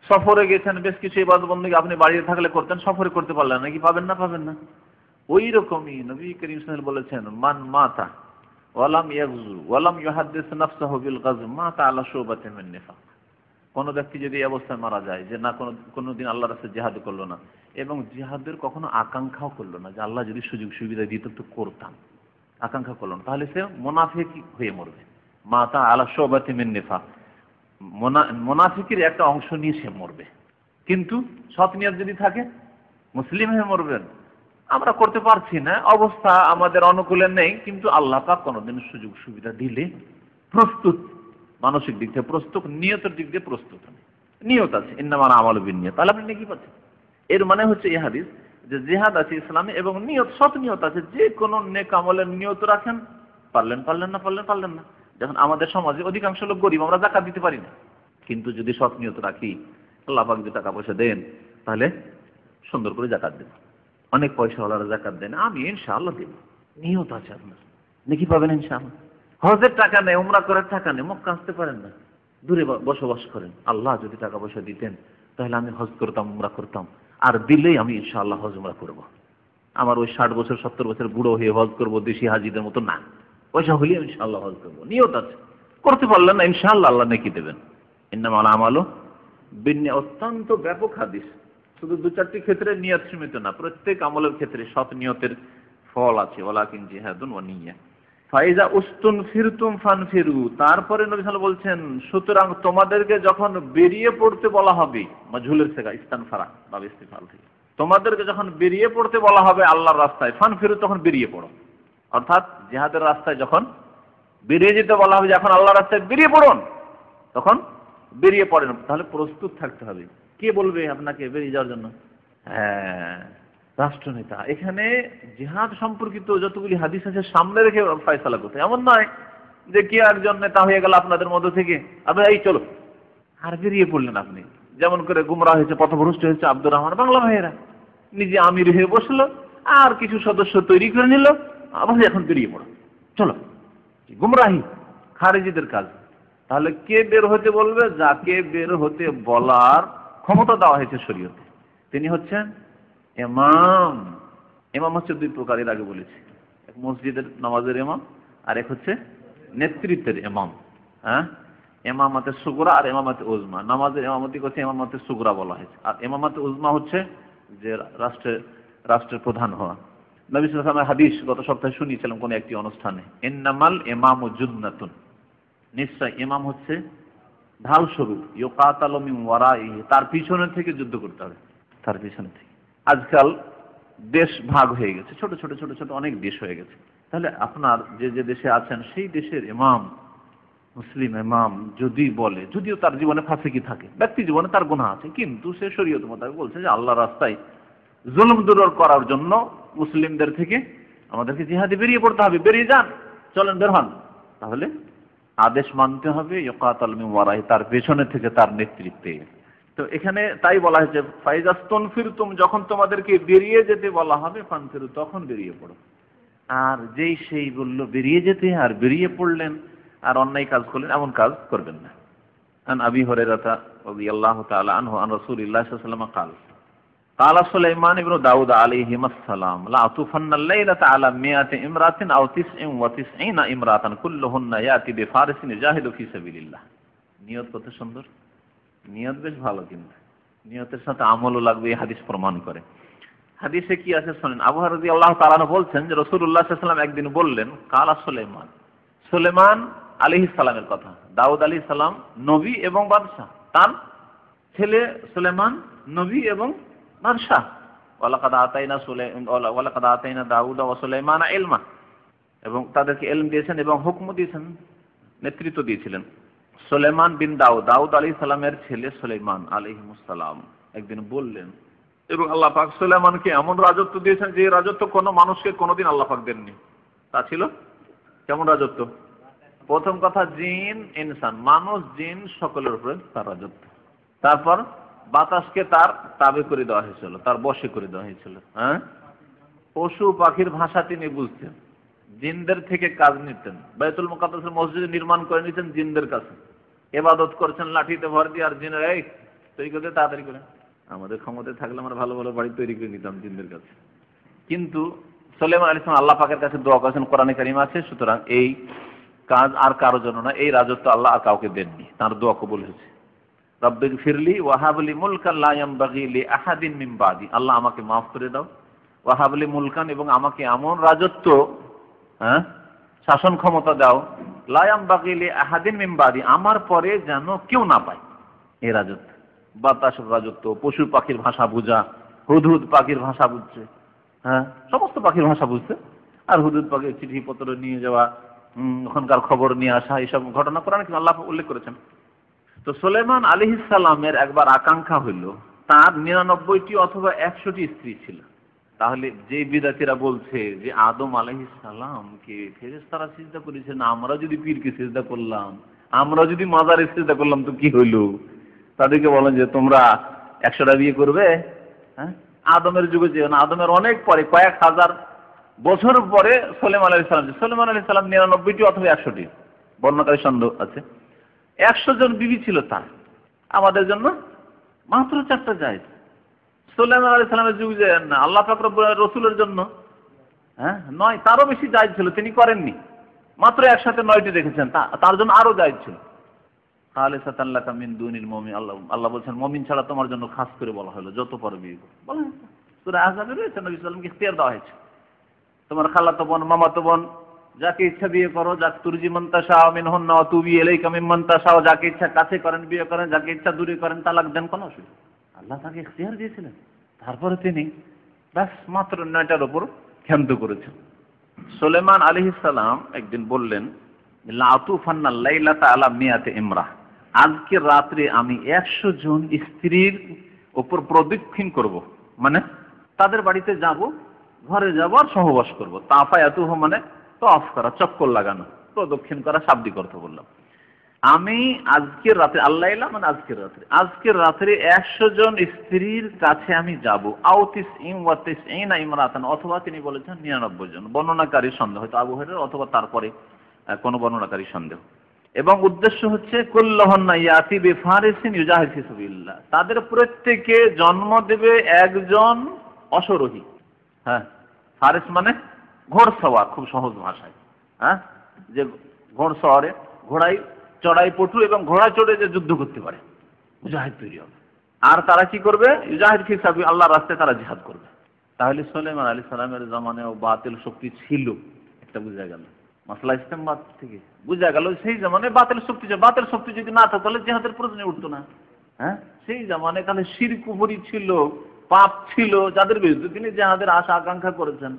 সফরে গেছেন, বেশ কিছু ইবাদত বন্দেগী আপনি বাড়িতে থাকলে করতেন, সফরে করতে পারলেন, নাকি পাবেন না? পাবেন না। ওই রকমই নবী করিম সাল্লাল্লাহু আলাইহি ওয়াসাল্লাম বলেছেন, মান মাতা ওয়ালাম ইয়াগজু ওয়ালাম ইউহাদ্দিস নাফসাহু বিল গাজব মাতা আলা শুবাতিন মিন নিফাক। কোন ব্যক্তি যদি এই অবস্থায় মারা যায় যে না কোনোদিন আল্লাহর রাস্তায় জিহাদ করলো না, এবং জিহাদের কখনো আকাঙ্ক্ষাও করলো না, যে আল্লাহ যদি সুযোগ সুবিধা দিত তো করতাম, আকাঙ্ক্ষা করলো না, তাহলে সে মুনাফিক হয়ে মরবে। মাতা আলা শুবাতিন মিন নিফাক, মুনাফিকের একটা অংশ নিয়ে সে মরবে। কিন্তু সৎ নিয়ত যদি থাকে, মুসলিম হয়ে মরবেন। আমরা করতে পারছি না, অবস্থা আমাদের অনুকূলে নেই, কিন্তু আল্লাহ পাক কোনোদিন সুযোগ সুবিধা দিলে প্রস্তুত, মানসিক দিক থেকে প্রস্তুত, নিয়তের দিক দিয়ে প্রস্তুত, নিয়ত আছে, ইন্নামাল আমালু বিন্নিয়াত, তাহলে আপনি নেকি পাচ্ছেন। এর মানে হচ্ছে এই হাদিস যে জিহাদ আছে ইসলামে, এবং নিয়ত, সৎ নিয়ত আছে। যে কোনো নেক আমলের নিয়ত রাখেন, পারলেন পারলেন না, পারলেন পারলেন না। যখন আমাদের সমাজে অধিকাংশ লোক গরিব, আমরা যাকাত দিতে পারি না, কিন্তু যদি সৎ নিয়ত রাখি, আল্লাহ পাক যদি টাকা পয়সা দেন, তাহলে সুন্দর করে যাকাত দেব। অনেক পয়সাওয়ালারা যাকাত দেন, আমি ইনশাআল্লাহ দেব, নিয়ত আছে আপনার, নেকি পাবেন ইনশাআল্লাহ। হজের টাকা নেই, উমরা করার টাকা নেই, মক্কা আসতে পারেন না, দূরে বসবাস করেন, আল্লাহ যদি টাকা পয়সা দিতেন তাহলে আমি হজ করতাম, উমরা করতাম, আর দিলেই আমি ইনশাআল্লাহ হজ উমরা করব। আমার ওই 60 বছর 70 বছর বুড়ো হয়ে হজ করব দেশি হাজিদের মতো না, পয়সা হলে ইনশাআল্লাহ হজ করব, নিয়ত আছে। করতে পারলেন না, ইনশাআল্লাহ আল্লাহ নেকি দেবেন। ইন্নামাল আমালু বিন্নিয়াত, অত্যন্ত ব্যাপক হাদিস, শুধু 2-4টি ক্ষেত্রে নিয়ত সীমিত না, প্রত্যেক আমলের ক্ষেত্রে সৎ নিয়তের ফল আছে। ওয়ালাকিন জিহাদুন ওয়া নিয়্যাহ। ফাইজা উস্তুন ফিরতুম ফানফিরু, তারপরে নবী সাল্লাল্লাহু আলাইহি ওয়াসাল্লাম বলছেন, সুতরাং তোমাদেরকে যখন বেরিয়ে পড়তে বলা হবে, মাজহুলের সেগা ইস্তানফারা বা ইস্তিফাল থেকে, তোমাদেরকে যখন বেরিয়ে পড়তে বলা হবে আল্লাহর রাস্তায়, ফানফিরু, তখন বেরিয়ে পড়ো। অর্থাৎ জিহাদের রাস্তায় যখন বেরিয়ে যেতে বলা হবে যে এখন আল্লাহর রাস্তায় বেরিয়ে পড়ুন, তখন বেরিয়ে পড়েন। তাহলে প্রস্তুত থাকতে হবে। কে বলবে আপনাকে বেরিয়ে যাওয়ার জন্য? হ্যাঁ, রাষ্ট্রনেতা। এখানে জিহাদ সম্পর্কিত যতগুলি হাদিস আছে সামনে রেখে ফয়সালা করতে, এমন নয় যে কে একজন নেতা হয়ে গেল আপনাদের মধ্য থেকে, আপনি এই চলো, আর বেরিয়ে পড়লেন আপনি। যেমন করে গুমরাহ হয়েছে, পথভ্রষ্ট হয়েছে আব্দুর রহমান, বাংলা ভাইয়েরা নিজে আমির হয়ে বসলো, আর কিছু সদস্য তৈরি করে নিল, আবার এখন বেরিয়ে পড়ো, চলো। গুমরাহি, খারেজিদের কাজ। তাহলে কে বের হতে বলবে? যাকে বের হতে বলার ক্ষমতা দেওয়া হয়েছে শরীয়তে, তিনি হচ্ছেন ইমাম, ইমাম হচ্ছে দুই প্রকার, এর আগে বলেছি। এক মসজিদের নামাজের ইমাম, আর এক হচ্ছে নেতৃত্বের ইমাম। হ্যাঁ, ইমামাতে সুগরা আর ইমামাতে উজমা। নামাজের ইমামতি করছে ইমামাতে সুগরা বলা হয়েছে, আর ইমামাতে উজমা হচ্ছে যে রাষ্ট্রের প্রধান হওয়া। নবী সাল্লাল্লাহু আলাইহি ওয়াসাল্লামের হাদিস গত সপ্তাহে শুনিয়েছিলাম কোন একটি অনুষ্ঠানে, ইন্নামাল ইমামু জুন্নাতুন, নিশ্চয় ইমাম হচ্ছে ঢাল স্বরূপ, ইউকাতালু মিন ওয়ারাইহি, তার পিছনে থেকে যুদ্ধ করতে হবে, তার পিছনে থেকে। আজকাল দেশ ভাগ হয়ে গেছে, ছোট ছোট ছোট ছোট অনেক দেশ হয়ে গেছে। তাহলে আপনার যে যে দেশে আছেন সেই দেশের ইমাম, মুসলিম ইমাম যদি বলে, যদিও তার জীবনে ফাসিকি থাকে, ব্যক্তি জীবনে তার গুনাহ আছে, কিন্তু সে শরীয়ত মোতাবেক বলছে যে আল্লাহর রাস্তায় জুলুম দূর করার জন্য মুসলিমদের থেকে আমাদেরকে জিহাদে বেরিয়ে পড়তে হবে, বেরিয়ে যান, চলেন বের হন, তাহলে আদেশ মানতে হবে ইউকাতাল মিন ওয়ারাহি, তার পেছনে থেকে, তার নেতৃত্বে। তো এখানে তাই বলা হয়েছে ফাইজাস্তানফিরতুম, যখন তোমাদেরকে বেরিয়ে যেতে বলা হবে, ফানফিরু, তখন বেরিয়ে পড়ো। আর যেই সেই বলল বেরিয়ে যেতে আর বেরিয়ে পড়লেন আর অন্যায় কাজ করলেন, এমন কাজ করবেন না। আন আবি হুরায়রা রাদিয়াল্লাহু তাআলা আনহু আন রাসূলিল্লাহ সাল্লাল্লাহু আলাইহি ওয়াসাল্লাম قال قال سليمان بن داود عليهما السلام لا أطوفن الليلة على 100 امرأة أو 99 امرأة كلهن يأتي بفارس يجاهد في سبيل الله। নিয়ত কত সুন্দর, নিয়ত বেশ ভালো, কিন্তু নিয়তের সাথে আমলও লাগবে, এই হাদিস প্রমাণ করে। হাদিসে কি আছে শুনেন। আবু হুরায়রা রাদিয়াল্লাহু তাআলা আনহু বলছেন যে রাসূলুল্লাহ সাল্লাল্লাহু আলাইহি ওয়াসাল্লাম একদিন বললেন, কালা সুলাইমান আলাইহিস সালামের কথা। দাউদ আলাইহিস সালাম নবী এবং বাদশা, তার ছেলে সুলাইমান নবী এবং বাদশা। ওয়ালাকাদ আতাইনা দাউদা ওয়া সুলাইমানা ইলমা, এবং তাদেরকে ইলম দিয়েছেন এবং হুকম দিয়েছেন, নেতৃত্ব দিয়েছিলেন। সুলাইমান বিন দাউদ আলাইহিস সালামের ছেলে সুলাইমান আলাইহিস সালাম একদিন বললেন, এবং আল্লাহ পাক সুলাইমানকে এমন রাজত্ব দিয়েছেন যে রাজত্ব কোনো মানুষকে কোনোদিন আল্লাহ পাক দেননি। তা ছিল কেমন রাজত্ব? প্রথম কথা, জিন ইনসান, মানুষ জিন সকলের উপরে তার রাজত্ব। তারপর বাতাসকে তার তাবে করে দেওয়া হয়েছিল, তার বশে করে দেওয়া হয়েছিল। হ্যাঁ, পশু পাখির ভাষা তিনি বুঝতেন, জিনদের থেকে কাজ নিতেন। বাইতুল মুকাদ্দাসের মসজিদ নির্মাণ করে নিতেন জিনদের কাছে, ইবাদত করছেন লাঠিতে ভর দিয়ে, আর জিনের এই তৈরি করতে তাড়াতাড়ি করে। আমাদের ক্ষমতায় থাকলে আমরা ভালো ভালো বাড়ি তৈরি করে নিতাম জিনদের কাছে। কিন্তু সুলাইমান আলাইহিস সালাম আল্লাহ পাকের কাছে দোয়া করেছেন, কোরআনে কারীম আছে, সুতরাং এই কাজ আর কারোর জন্য না, এই রাজত্ব আল্লাহ আর কাউকে দেননি, তার দোয়া কবুল হয়েছে। রব্বিগফিরলি ওয়া হাবলি মুলকান লা ইয়ানবাগি লি আহাদিন মিন বাদি, আল্লাহ আমাকে মাফ করে দাও, ওয়া হাবলি মুলকান, এবং আমাকে এমন রাজত্ব, হ্যাঁ, শাসন ক্ষমতা দাও, লা ইয়ানবাগি লি আহাদিন মিন বাদি, আমার পরে যেন কেউ না পায় এই রাজত্ব। বাতাসের রাজত্ব, পশু পাখির ভাষা বোঝা, হুদহুদ পাখির ভাষা বুঝছে, হ্যাঁ, সমস্ত পাখির ভাষা বুঝছে, আর হুদহুদ পাখির চিঠিপত্র নিয়ে যাওয়া, ওখানকার খবর নিয়ে আসা, এইসব ঘটনা কোরআনে কিন্তু আল্লাহ উল্লেখ করেছেন। তো সুলাইমান আলাইহিস সালামের একবার আকাঙ্ক্ষা হইল, তার 99টি অথবা 100টি স্ত্রী ছিল। তাহলে যে বিদাতীরা বলছে যে আদম আলাইহিস সালামকে ফেরেশতারা সিজদা করেছেন, আমরা যদি পীরকে সিজদা করলাম, আমরা যদি মাজারে সিজদা করলাম তো কি হইল? তাদেরকে বলেন যে তোমরা 100টা বিয়ে করবে। হ্যাঁ, আদমের যুগে যে না, আদমের অনেক পরে, কয়েক হাজার বছর পরে সুলাইমান আলাইহিস সালাম, সুলাইমান আলাইহিস সালাম 99টি অথবা 100টি, বর্ণনাকারী সন্দেহ আছে। 100 জন বিবি ছিল তার, আমাদের জন্য মাত্র 4টা জায়েজ। সুলাইমান আলাইহিস সালামের যুগে না, আল্লাহ পাক রব্বুল রাসূলের জন্য, হ্যাঁ, 9, তারও বেশি জায়েজ ছিল, তিনি করেননি, মাত্র একসাথে 9টি রেখেছেন, তার জন্য আরো জায়েজ ছিল। খালিসাতান লাকা মিন দুনিল মুমিন, আল্লাহ বলছেন মুমিন ছাড়া তোমার জন্য খাস করে বলা হলো, যত পারো বিয়ে করো। বলেন সূরা আহজাবে রয়েছে, নবী সাল্লাল্লাহু আলাইহি ওয়াসাল্লামকে ইখতিয়ার দেওয়া হয়েছে, তোমার খালাতো বোন, মামাতো বোন, যাকে ইচ্ছা বিয়ে করো, যাক তুরজি মান তাশা মিনহুন্না ওয়া তুবি ইলাইকা মিম্মান তাশা, যাকে ইচ্ছা কাছে করেন বিয়ে করেন, যাকে ইচ্ছা দূরে করেন তালাক দেন, কোনো অসুবিধা। আল্লাহ তাকে ইখতিয়ার দিয়েছিলেন, তারপরে তিনি ব্যাস মাত্র 9টার উপর ক্ষান্ত করেছেন। সুলাইমান আলাইহিস সালাম একদিন বললেন, লা আতুফান্না লাইলাতা আলা 100 ইমরা, আজকে রাত্রে আমি 100 জন স্ত্রীর উপর প্রদক্ষিণ করব, মানে তাদের বাড়িতে যাব, ঘরে যাব আর সহবাস করব। তাফায়াতুহু মানে তওয়াফ করা, চক্কর লাগানো, প্রদক্ষিণ করা শাব্দিক অর্থ বললাম। আমি আজকের রাতে, আল্লাইলা মানে আজকের রাত্রে 100 জন স্ত্রীর কাছে আমি যাব। আও 99 ইমরাতান, অথবা তিনি বলেছেন 99 জন, বর্ণনাকারী সন্দেহ, হয়তো আবু হুরায়রা অথবা তারপরে কোন বর্ণনাকারী সন্দেহ। এবং উদ্দেশ্য হচ্ছে কুল্লুহুন্না ইয়াতি বিফারিসিন ইউজাহিদু ফি সাবিলিল্লাহ, তাদের প্রত্যেকে জন্ম দেবে একজন অশ্বরোহী। হ্যাঁ, ফারেস মানে ঘোড়সওয়ার, খুব সহজ ভাষায়, হ্যাঁ, যে ঘোড়সওয়ারে ঘোড়ায় চড়াই পটু এবং ঘোড়া চড়ে যে যুদ্ধ করতে পারে, মুজাহিদ তৈরি হবে। আর তারা কি করবে? মুজাহিদ ফি সাবিলিল্লাহ, আল্লাহর রাস্তায় তারা জিহাদ করবে। তাহলে সুলাইমান আলাইহিস সালামের জামানায় বাতিল শক্তি ছিল, একটা বোঝা গেল। মাসলা ইস্তেমবাদ থেকে বোঝা গেল সেই জামানায় বাতিল শক্তি ছিল। বাতিল শক্তি যদি না থাকতো তাহলে জিহাদের প্রয়োজনে উঠতো না। হ্যাঁ, সেই জামানায় তাহলে শিরক কুফরি ছিল, পাপ ছিল, যাদের বিরুদ্ধে তিনি জিহাদের আশা আকাঙ্ক্ষা করেছেন।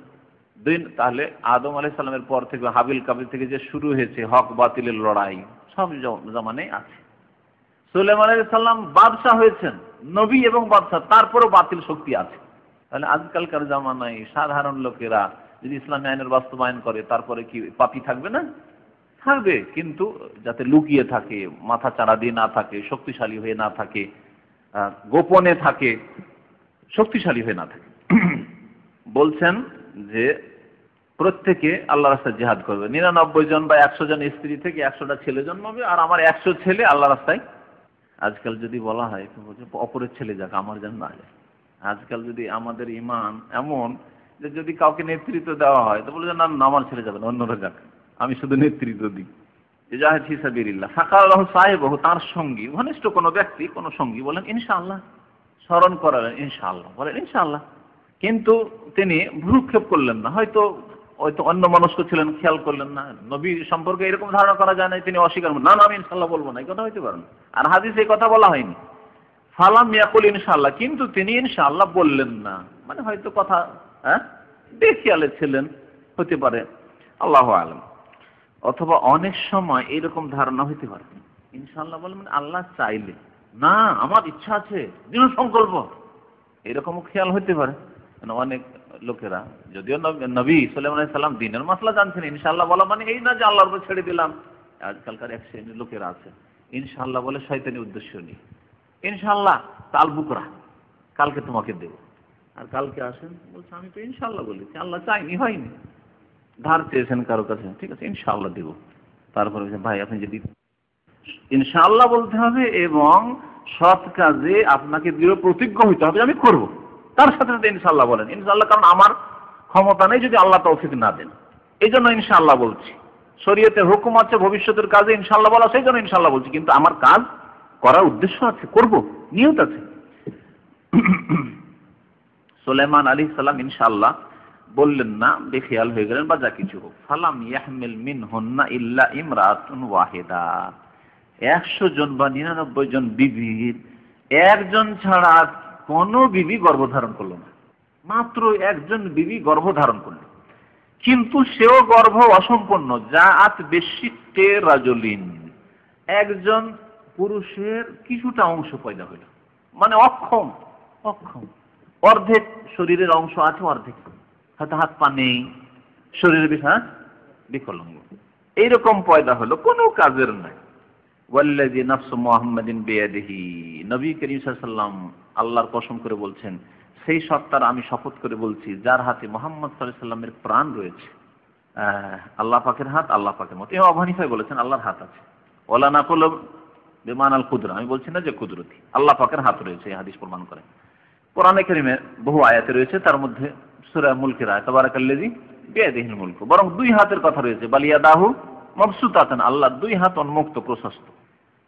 তাহলে আদম আলাইহিস সালামের পর থেকে হাবিল কাবিল থেকে যে শুরু হয়েছে হক বাতিলের লড়াই, সব জামানায় আছে। সুলাইমান আলাইহিস সালাম বাদশাহ হয়েছেন, নবী এবং বাদশাহ, তারপরও বাতিল শক্তি আছে। তাহলে আজকালকার জামানায় সাধারণ লোকেরা যদি ইসলামী আইনের বাস্তবায়ন করে, তারপরে কি পাপী থাকবে না? থাকবে, কিন্তু যাতে লুকিয়ে থাকে, মাথা চাড়া দিয়ে না থাকে, শক্তিশালী হয়ে না থাকে, গোপনে থাকে, শক্তিশালী হয়ে না থাকে। বলছেন যে প্রত্যেকে আল্লাহর রাস্তায় জিহাদ করবে। 99 জন বা 100 জন স্ত্রী থেকে 100টা ছেলে জন্মাবে, আর আমার 100 ছেলে আল্লাহর রাস্তায়। আজকাল যদি বলা হয় অপরের ছেলে যাক, আমার যেন না যায়। আজকাল যদি আমাদের ইমান এমন যে যদি কাউকে নেতৃত্ব দেওয়া হয় তো বলে যে না, আমার ছেলে যাবে না, অন্যরা যাক, আমি শুধু নেতৃত্ব দিই। জাহিদ ফি সাবিলিল্লাহ। ফাকালাহু সাহিবহু, তার সঙ্গী, ঘনিষ্ঠ কোনো ব্যক্তি, কোনো সঙ্গী বলেন ইনশাআল্লাহ, স্মরণ করালেন ইনশাআল্লাহ, বলেন ইনশাআল্লাহ। কিন্তু তিনি ভ্রুক্ষেপ করলেন না, হয়তো অন্য মনস্ক ছিলেন, খেয়াল করলেন না। নবী সম্পর্কে এরকম ধারণা করা যায় না তিনি অস্বীকার, না না আমি ইনশাআল্লাহ বলবো না, এই কথা হইতে পারে না। আর হাদিসে এই কথা বলা হয়নি। ফালাম ইয়াকুল ইনশাআল্লাহ, কিন্তু তিনি ইনশাআল্লাহ বললেন না, মানে হয়তো কথা বেখেয়ালে ছিলেন, হতে পারে, আল্লাহু আ'লাম। অথবা অনেক সময় এরকম ধারণা হইতে পারে ইনশাআল্লাহ বলে মানে আল্লাহ চাইলে, না আমার ইচ্ছা আছে, দৃঢ় সংকল্প, এরকমও খেয়াল হইতে পারে। অনেক লোকেরা, যদিও নবী সাল্লাল্লাহু আলাইহি সাল্লাম দ্বীনের মাসলা জানছেন, ইনশাআল্লাহ বলা মানে এই না যে আল্লাহর উপর ছেড়ে দিলাম। আজকালকার এক শ্রেণীর লোকেরা আছে ইনশাআল্লাহ বলে শয়তানি উদ্দেশ্য নিয়ে, ইনশাআল্লাহ কাল বুকরা, কালকে তোমাকে দেব। আর কালকে আসেন বলছে আমি তো ইনশাআল্লাহ বলেছি, আল্লাহ চাইনি, হয়নি। ধার চেয়েছেন কারো কাছে, ঠিক আছে ইনশাআল্লাহ দেব। তারপরে ভাই আপনি যদি ইনশাআল্লাহ বলতে হবে এবং সৎ কাজে আপনাকে দৃঢ় প্রতিজ্ঞ হইতে হবে আমি করব, তার সাথে সাথে ইনশাআল্লাহ বলেন। ইনশাআল্লাহ কারণ আমার ক্ষমতা নেই যদি আল্লাহ তৌফিক না দেন, এই জন্য ইনশাআল্লাহ বলছি। শরীয়তে হুকুম আছে ভবিষ্যতের কাজে ইনশাআল্লাহ বলা, সেই জন্য ইনশাআল্লাহ বলছি, কিন্তু আমার কাজ করার উদ্দেশ্য আছে, করব, নিয়ত আছে। সুলাইমান আলাইহিস সালাম ইনশাআল্লাহ বললেন না, বেখেয়াল হয়ে গেলেন বা যা কিছু হোক। ফালাম ইয়াহমিল মিনহুন্না ইল্লা ইমরাতুন ওয়াহিদা, 100 জন বা 99 জন বিবির একজন ছাড়া কোন বিবি গর্ভধারণ করলো না, মাত্র একজন বিবি গর্ভধারণ করলো, কিন্তু সেও গর্ভ অসম্পূর্ণ। জাআত বিশিক্কে রাজুলিন, একজন পুরুষের কিছুটা অংশ পয়দা হইল, মানে অক্ষম, অর্ধেক শরীরের অংশ আছে, অর্ধেক হয়তো হাত পা নেই, শরীরের বিকলাঙ্গ, এইরকম পয়দা হলো, কোনো কাজের নাই। ওয়াল্লাযী নাফসু মুহাম্মাদিন বিয়াদিহি, নবী করিম সাল্লাল্লাহু আলাইহি ওয়াসাল্লাম আল্লাহর কসম করে বলছেন, সেই সত্তার আমি শপথ করে বলছি যার হাতে মুহাম্মদ সাল্লাল্লাহু আলাইহি ওয়াসাল্লামের প্রাণ রয়েছে। আল্লাহ পাকের হাত, আল্লাহ পাকের মত। ইমাম আবু হানিফা বলেছেন আল্লাহর হাত আছে। ওয়ালা নাকুলু বিমানাল কুদরা, আমি বলছি না যে কুদরতি, আল্লাহ পাকের হাত রয়েছে, এই হাদিস প্রমাণ করে। কোরআনে কারীমে বহু আয়াতে রয়েছে, তার মধ্যে সূরা মুলকের আয়াত তাবারাকাল্লাযী বিয়াদিহিল মুলক, বরং দুই হাতের কথা রয়েছে, বালিয়াদাহু মাবসুতাতান, আল্লাহ দুই হাত উন্মুক্ত, প্রশস্ত।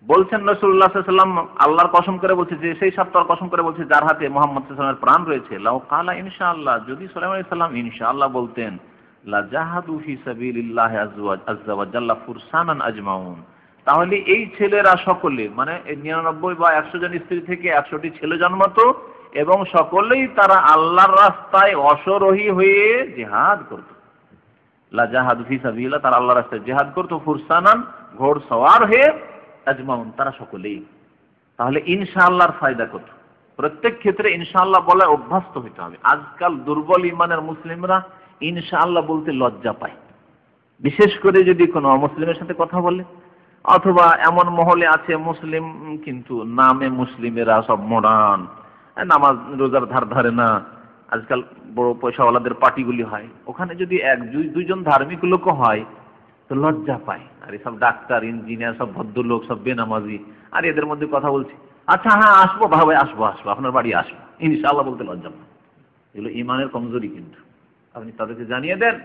বলছেন রাসূলুল্লাহ সাল্লাল্লাহু আলাইহি ওয়াসাল্লাম আল্লাহর কসম করে বলছে যে সেই সত্তার কসম করে বলছে যার হাতে মুহাম্মদ সাল্লাল্লাহু আলাইহি ওয়াসাল্লামের প্রাণ রয়েছে, লাউ কালা ইনশাআল্লাহ, যদি সুলাইমান আলাইহিস সালাম ইনশাআল্লাহ বলতেন, লা জাহাদু ফি সাবিলিল্লাহি আযজা ওয়া জাল্লা ফুরসানান আজমাউন, তাহলে এই ছেলেরা সকলে, মানে 99 বা 100 জন স্ত্রী থেকে 100টি ছেলে জন্মাতো এবং সকলেই তারা আল্লাহর রাস্তায় অশ্বারোহী হয়ে জিহাদ করত। লা জাহাদু ফি সাবিলিল্লাহ, তারা আল্লাহর রাস্তায় জিহাদ করত, ফুরসানান, ঘোড়সওয়ার হয়ে, আজমাউন, তারা সকলেই। তাহলে ইনশাআল্লাহর ফায়দা কত? প্রত্যেক ক্ষেত্রে ইনশাআল্লাহ বলে অভ্যস্ত হতে হবে। আজকাল দুর্বল ইমানের মুসলিমরা ইনশাআল্লাহ বলতে লজ্জা পায়, বিশেষ করে যদি কোনো অমুসলিমের সাথে কথা বলে, অথবা এমন মহলে আছে মুসলিম কিন্তু নামে মুসলিমেরা সব মডার্ন, নামাজ রোজার ধার ধারে না। আজকাল বড় পয়সাওয়ালাদের পার্টিগুলি হয়, ওখানে যদি দুইজন ধার্মিক লোক হয় তো লজ্জা পায়, আর এসব ডাক্তার ইঞ্জিনিয়ার সব ভদ্রলোক, সব বেনামাজি, আর এদের মধ্যে কথা বলছি, আচ্ছা হ্যাঁ আসবো ভাই, আসবো আপনার বাড়ি আসবো, ইনশাআল্লাহ বলতে লজ্জা পায়। এগুলো ইমানের কমজোরি। কিন্তু আপনি তাদেরকে জানিয়ে দেন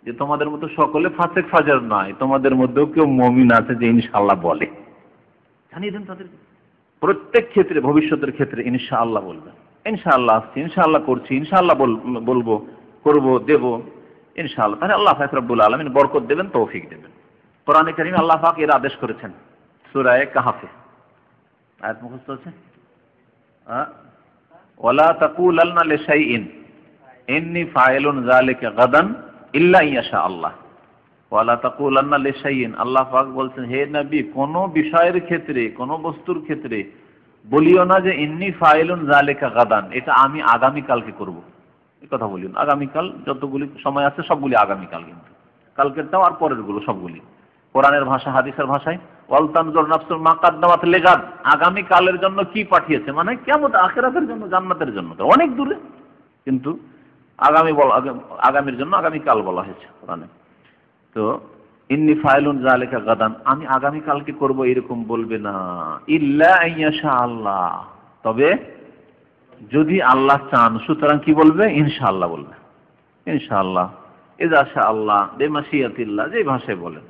যে তোমাদের মতো সকলে ফাসেক ফাজার নয়, তোমাদের মধ্যেও কেউ মুমিন আছে যে ইনশাআল্লাহ বলে। জানিয়ে দেন তাদেরকে। প্রত্যেক ক্ষেত্রে, ভবিষ্যতের ক্ষেত্রে ইনশাআল্লাহ বলবেন। ইনশাআল্লাহ আসছি, ইনশাআল্লাহ করছি, ইনশাআল্লাহ বলবো, করব, দেব ইনশাআল্লাহ। তাহলে আল্লাহ পাক রব্বুল আলামিন বরকত দেবেন, তৌফিক দেবেন। কোরআনে কারীমে আল্লাহ পাক এর আদেশ করেছেন সূরা কাহফে। আয়াত মুখস্থ আছে? ওয়ালা তাকুলান্না লিশাইইন ইন্নী ফাইলুন যালিকা গাদান ইল্লা ইয়াশা আল্লাহ। ওয়ালা তাকুলান্না লিশাইইন, আল্লাহ পাক বলছেন হে নবী, কোন বিষয়ের ক্ষেত্রে, কোন বস্তুর ক্ষেত্রে বলিও না যে ইন্নী ফাইলুন যালিকা গাদান, এটা আমি আগামী কালকে করব। এই কথা বলিও না। আগামীকাল যতগুলি সময় আছে সবগুলি আগামীকাল, কিন্তু কালকেরটাও আর পরের গুলো সবগুলি। কোরআনের ভাষা, হাদিসের ভাষায় ওয়াল তানজুর নাফসুন মা কাদ্দামাত লিগাদ, আগামী কালের জন্য কি পাঠিয়েছে, মানে কিয়ামত, আখিরাতের জন্য, জান্নাতের জন্য, তো অনেক দূরে, কিন্তু আগামীর জন্য আগামী কাল বলা হয়েছে কোরআনে। তো ইন্নী ফাইলুন যালিকা গাদান, আমি আগামী কালকে করব এরকম বলবে না। ইল্লা আইয়াশা আল্লাহ, তবে যদি আল্লাহ চান, সুতরাং কি বলবে? ইনশাআল্লাহ বলবে। ইনশাআল্লাহ, ইযা শা আল্লাহ, বিমাশিয়াতিল্লাহ, যে ভাষায় বলেন।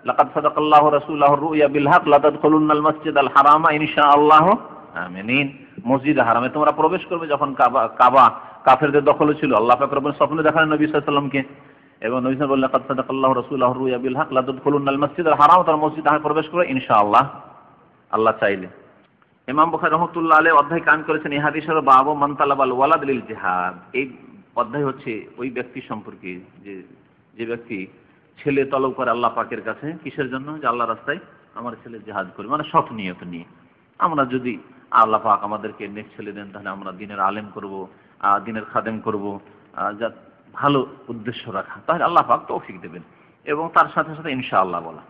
লাকাদ সাদাকাল্লাহু রাসূলাহু রুয়া বিল হক লাতাদখুলুন্নাল মাসজিদাল হারামা ইনশাআল্লাহু আমিনিন। মসজিদে হারামে তোমরা প্রবেশ করবে যখন কাবা কাফেরদের দখলে ছিল। আল্লাহ পাক রব্বুল স্বপ্নে দেখালেন নবী সাল্লাল্লাহু আলাইহি ওয়াসাল্লামকে, এবং নবী সাল্লাল্লাহু আলাইহি ওয়াসাল্লাম বললেন লাকাদ সাদাকাল্লাহু রাসূলাহু রুয়া বিল হক লাতাদখুলুন্নাল মাসজিদাল হারাম, তোমরা মসজিদে হারামে প্রবেশ করবে ইনশাআল্লাহ, আল্লাহ চাইলে। ইমাম বুখারী রাহমাতুল্লাহ আলাইহি অধ্যায় কায়েম করেছেন এই হাদিসের বাবু মান তালাবাল ওয়ালাদ লিল জিহাদ। এই অধ্যায় হচ্ছে ওই ব্যক্তি সম্পর্কে যে ব্যক্তি ছেলে তলব করে আল্লাহ পাকের কাছে, কিসের জন্য? যে আল্লাহ রাস্তায় আমার ছেলে জিহাদ করবে, মানে সৎ নিয়ত নিয়ে। আমরা যদি আল্লাহ পাক আমাদেরকে নেক ছেলে দেন, তাহলে আমরা দ্বীনের আলেম করব, দ্বীনের খাদেম করব, যা ভালো উদ্দেশ্য রাখা, তাহলে আল্লাহ পাক তৌফিক দেবেন। এবং তার সাথে সাথে ইনশাআল্লাহ বলা।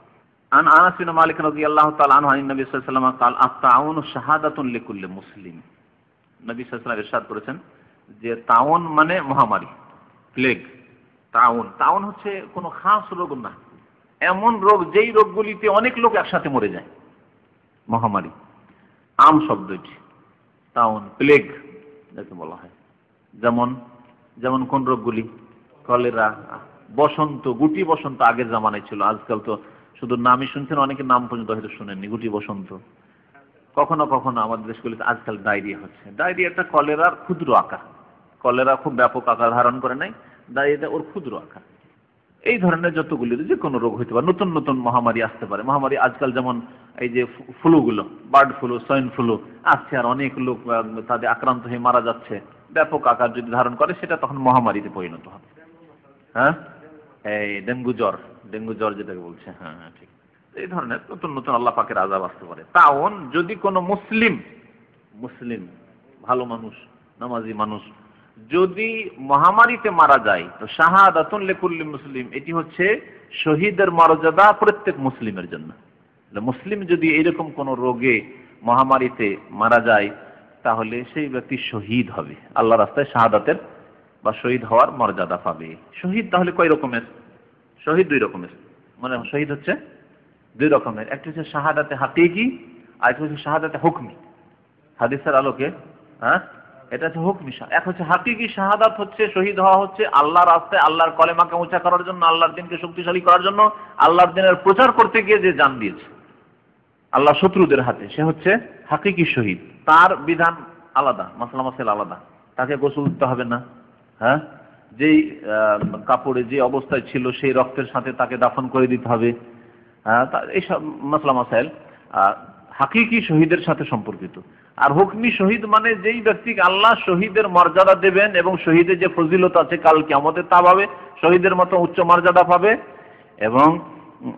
আন আনাস বিন মালিক রাদিয়াল্লাহু তাআলা আনহু আন নবী সাল্লাল্লাহু আলাইহি ওয়াসাল্লাম قال التعاون شهادة لكل مسلم। নবী সাল্লাল্লাহু আলাইহি ওয়াসাল্লাম ইরশাদ করেছেন যে তাউন মানে মহামারী, প্লেগ। তাউন হচ্ছে কোনো খাস রোগ না, এমন রোগ যেই রোগগুলিতে অনেক লোক একসাথে মরে যায়, মহামারী আম শব্দ এটি। তাউন, প্লেগ যাকে বলা হয়। যেমন কোন রোগগুলি? কলেরা, বসন্ত, গুটি বসন্ত আগের জামানায় ছিল, আজকাল তো শুধু নামই শুনছেন, অনেকে নাম পর্যন্ত হয়তো শুনেননি। গুটি বসন্ত, কখনো কখনো আমাদের দেশগুলিতে আজকাল ডায়রিয়া হচ্ছে। ডায়রিয়াটা কলেরার ক্ষুদ্র আকার, কলেরা খুব ব্যাপক আকার ধারণ করে নাই, ডায়রিয়াটা ওর ক্ষুদ্র আকার। এই ধরনের যতগুলি যে কোনো রোগ হইতে পারে, নতুন নতুন মহামারী আসতে পারে। মহামারী আজকাল যেমন এই যে ফ্লুগুলো, বার্ড ফ্লু, সোয়াইন ফ্লু আসছে, আর অনেক লোক তাদের আক্রান্ত হয়ে মারা যাচ্ছে, ব্যাপক আকার যদি ধারণ করে সেটা তখন মহামারীতে পরিণত হবে। হ্যাঁ, এই ডেঙ্গু জ্বর যেটাকে বলছে, হ্যাঁ হ্যাঁ ঠিক। এই ধরনের নতুন নতুন আল্লাহ পাকের আযাব আসতে পারে। তাউন যদি কোনো মুসলিম ভালো মানুষ, নামাজি মানুষ যদি মহামারীতে মারা যায়, তো শাহাদাতুন লিকুল্লি মুসলিম, এটি হচ্ছে শহীদের মর্যাদা প্রত্যেক মুসলিমের জন্য। মুসলিম যদি এরকম কোন রোগে মহামারীতে মারা যায়, তাহলে সেই ব্যক্তি শহীদ হবে, আল্লাহ রাস্তায় শাহাদাতের বা শহীদ হওয়ার মর্যাদা পাবে। শহীদ তাহলে কয় রকমের? শহীদ দুই রকমের, মানে শহীদ হচ্ছে দুই রকমের। একটা হচ্ছে শাহাদাতে হাকিকি, আর একটা হচ্ছে শাহাদাতে হুকমি। হাদিসের আলোকে এটা হচ্ছে হুকমি। এক হচ্ছে হাকিকি শাহাদাত, হচ্ছে শহীদ হওয়া হচ্ছে আল্লাহ রাস্তায় আল্লাহর কলেমাকে উঁচা করার জন্য, আল্লাহর দ্বীনকে শক্তিশালী করার জন্য, আল্লাহর দ্বীনের প্রচার করতে গিয়ে যে জান দিয়েছে আল্লাহ শত্রুদের হাতে, সে হচ্ছে হাকিকি শহীদ। তার বিধান আলাদা, মাসলা মাসাইল আলাদা। তাকে গোসল দিতে হবে না, হ্যাঁ, যেই কাপড়ে যে অবস্থায় ছিল সেই রক্তের সাথে তাকে দাফন করে দিতে হবে। এইসব মাসলা মাসাইল হাকিকি শহীদের সাথে সম্পর্কিত। আর হুকমি শহীদ মানে যেই ব্যক্তিকে আল্লাহ শহীদের মর্যাদা দেবেন এবং শহীদের যে ফজিলত আছে কাল কিয়ামতে তা পাবে, শহীদের মতো উচ্চ মর্যাদা পাবে। এবং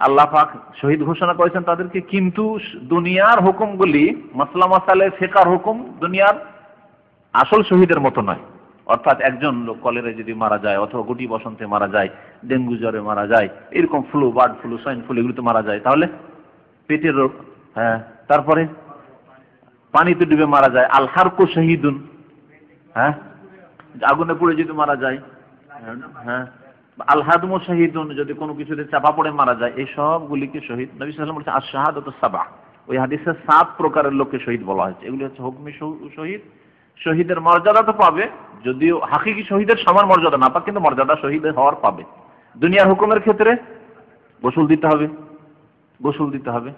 আল্লাহ পাক শহীদ ঘোষণা করেছেন তাদেরকে, কিন্তু দুনিয়ার হুকুমগুলি, মাসলা মাসাইলে ফিকহের হুকুম দুনিয়ার আসল শহীদের মতো নয়। অর্থাৎ একজন লোক কলেরায় যদি মারা যায়, অথবা গুটি বসন্তে মারা যায়, ডেঙ্গু জ্বরে মারা যায়, এরকম flu, bird flu, swine flu এগুলোতে মারা যায়, তাহলে পেটের রোগ, হ্যাঁ, তারপরে পানিতে ডুবে মারা যায়, আল হারকু শহীদুন, হ্যাঁ, আগুনে পুড়ে যদি মারা যায়, হ্যাঁ, আল হাদমু শহীদুন, যদি কোনো কিছুতে চাপা পড়ে মারা যায়, এই সবগুলিকে শহীদ। নবী সাল্লাল্লাহু আলাইহি ওয়াসাল্লাম বলেছেন আশ-শাহাদাতু সাবআ, ওই হাদিসে 7 প্রকারের লোককে শহীদ বলা হয়েছে। এগুলি হচ্ছে হুকমি শহীদ, শহীদের মর্যাদা তো পাবে, যদিও হাকিকি শহীদের সমান মর্যাদা না পাক, কিন্তু মর্যাদা শহীদ হওয়ার পাবে। দুনিয়ার হুকুমের ক্ষেত্রে গোসল দিতে হবে, গোসল দিতে হবে।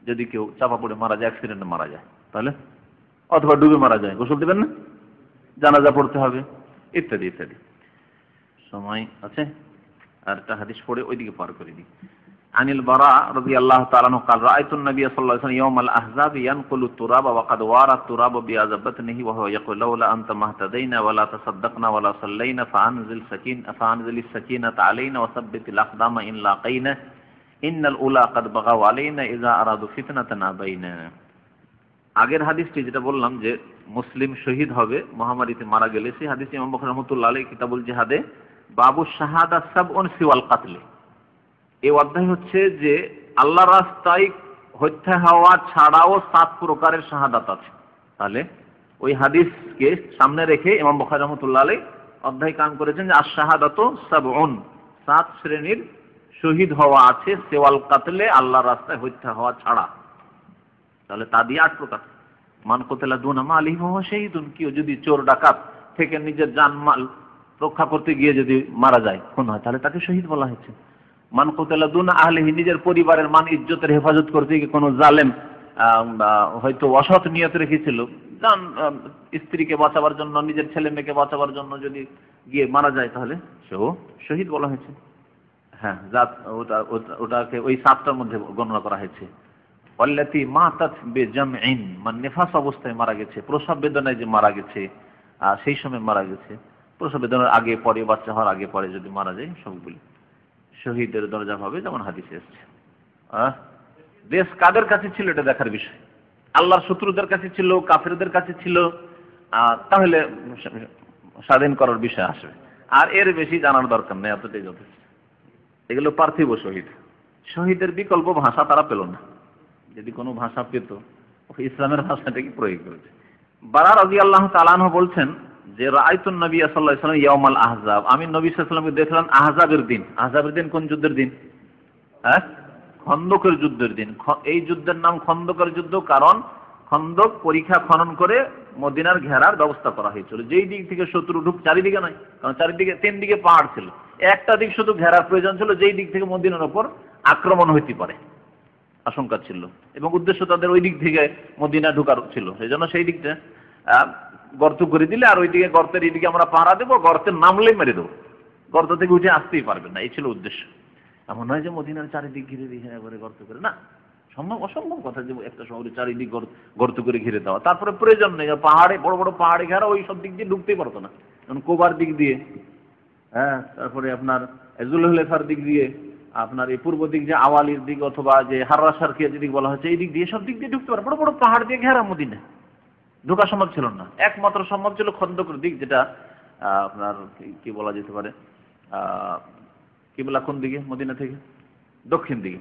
যদি কেউ চাপা পড়ে মারা যায়, অ্যাক্সিডেন্টে মারা যায়, তাহলে অথবা ডুবে মারা যায়, গোসল দিবেন না? জানাজা পড়তে হবে, ইত্যাদি ইত্যাদি। সময় আছে, আর একটা হাদিস পড়ে ওইদিকে পার করে দিই। আনিল বারা রাদিয়াল্লাহু তাআলা আনহু قال رأيت النبي صلى الله عليه وسلم يوم الأحزاب ينقل التراب وقد وارى التراب بأذبتنه وهو يقول لولا أنت ما اهتدينا ولا تصدقنا ولا صلينا فأنزل السكينة علينا وثبت الأقدام إن لاقينا إن الأولى قد بغوا علينا إذا أرادوا فتنة أبينا। আগের হাদিসটি যেটা বললাম যে মুসলিম শহীদ হবে মহামারীতে মারা গেলে, সেই হাদিস ইমাম বুখারী রাহমাতুল্লাহ আলাইহি কিতাবুল জিহাদে বাবু শাহাদা সাবউন সিওয়াল কাতলে, এই অধ্যায় হচ্ছে যে আল্লাহর রাস্তায় হত্যা হওয়া ছাড়াও 7 প্রকারের শাহাদাত আছে। তাহলে ওই হাদিসকে সামনে রেখে ইমাম বুখারী রাহমাতুল্লাহ আলাইহি অধ্যায় কাম করেছেন যে আশ-শাহাদাতু সাবউন, 7 শ্রেণীর শহীদ হওয়া আছে সিওয়াল কাতলে, আল্লাহর রাস্তায় হত্যা হওয়া ছাড়া। তাহলে তা দিয়ে 8 প্রকার। মান কুতিলা দুনা মালিহি ফাহুয়া শাহীদুন, কেউ যদি চোর ডাকাত থেকে নিজের জানমাল রক্ষা করতে গিয়ে যদি মারা যায়, খুন হয়, তাহলে তাকে শহীদ বলা হয়েছে। মান কুতিলা দুনা আহলিহি, নিজের পরিবারের মান ইজ্জতের হেফাজত করতে গিয়ে কোনো জালেম হয়তো অসৎ নিয়ত রেখেছিল, স্ত্রীকে বাঁচাবার জন্য, নিজের ছেলে মেয়েকে বাঁচাবার জন্য যদি গিয়ে মারা যায়, তাহলে সেও শহীদ বলা হয়েছে। হ্যাঁ, ওটাকে ওই 7টার মধ্যে গণনা করা হয়েছে। ওয়াল্লাতী মাতাত বিজামইন, মানে নিফাস অবস্থায় মারা গেছে, প্রসব বেদনায় যে মারা গেছে, সেই সময় মারা গেছে, প্রসব বেদনার আগে পরে, বাচ্চা হওয়ার আগে পরে যদি মারা যায়, সবগুলি শহীদের দরজা পাবে, যেমন হাদিসে এসেছে। দেশ কাদের কাছে ছিল এটা দেখার বিষয়। আল্লাহর শত্রুদের কাছে ছিল, কাফেরদের কাছে ছিল, তাহলে স্বাধীন করার বিষয় আসবে। আর এর বেশি জানার দরকার নেই, এতটাই যথেষ্ট। এগুলো পার্থিব শহীদ। শহীদের বিকল্প ভাষা তারা পেল না। যদি কোনো ভাষা পেত, ইসলামের ভাষাটাকে প্রয়োগ করেছে। বারা রাদিয়াল্লাহু তাআলা আনহু বলছেন যে রাআইতুন নবী সাল্লাল্লাহু আলাইহি ওয়াসাল্লাম ইয়াউমাল আহজাব, আমি নবী সাল্লাল্লাহু আলাইহি ওয়াসাল্লামকে দেখলাম আহজাবের দিন। আহজাবের দিন কোন যুদ্ধের দিন? খন্দকের যুদ্ধের দিন। এই যুদ্ধের নাম খন্দকের যুদ্ধ, কারণ খন্দক পরীক্ষা খনন করে মদিনার ঘেরার ব্যবস্থা করা হয়েছিল। যেই দিক থেকে শত্রু চারিদিকে নয়, কারণ চারিদিকে 3 দিকে পাহাড় ছিল, একটা দিক শুধু ঘেরার প্রয়োজন ছিল, যেই দিক থেকে মদিনার উপর আক্রমণ হইতে পারে আশঙ্কা ছিল, এবং উদ্দেশ্য তাদের ওই দিক থেকে মদিনা ঢোকার ছিল। সেই জন্য সেই দিকটা গর্ত করে দিলে, আর ওইদিকে গর্তের এইদিকে আমরা পাহারা দেবো, গর্তের নামলেই মেরে দেবো, গর্ত থেকে উঠে আসতেই পারবেন না, এই ছিল উদ্দেশ্য। এমন নয় যে মদিনার চারিদিক ঘিরে দিয়ে একবারে গর্ত করে, না, অসম্ভব কথা যে একটা শহরে চারিদিক গর্ত করে ঘিরে দেওয়া। তারপরে প্রয়োজন নেই, পাহাড়ে বড় বড় পাহাড়ে ঘেরা, ওই সব দিক দিয়ে ঢুকতেই পারতো না, কারণ কোবার দিক দিয়ে, তারপরে আপনার জুলহুলেফার দিক দিয়ে, আপনার এই পূর্ব দিক যে আওয়ালির দিক অথবা যে হাররা শারকিয়া যেদিক বলা হচ্ছে, এই দিক দিয়ে, সব দিক দিয়ে ঢুকতে পারে। বড় বড় পাহাড় দিয়ে ঘেরা মদিনা, ঢোকা সম্ভব ছিল না। একমাত্র সম্ভব ছিল খন্দকের দিক, যেটা আপনার কি বলা যেতে পারে, কিবলা কোন দিকে মদিনা থেকে? দক্ষিণ দিকে।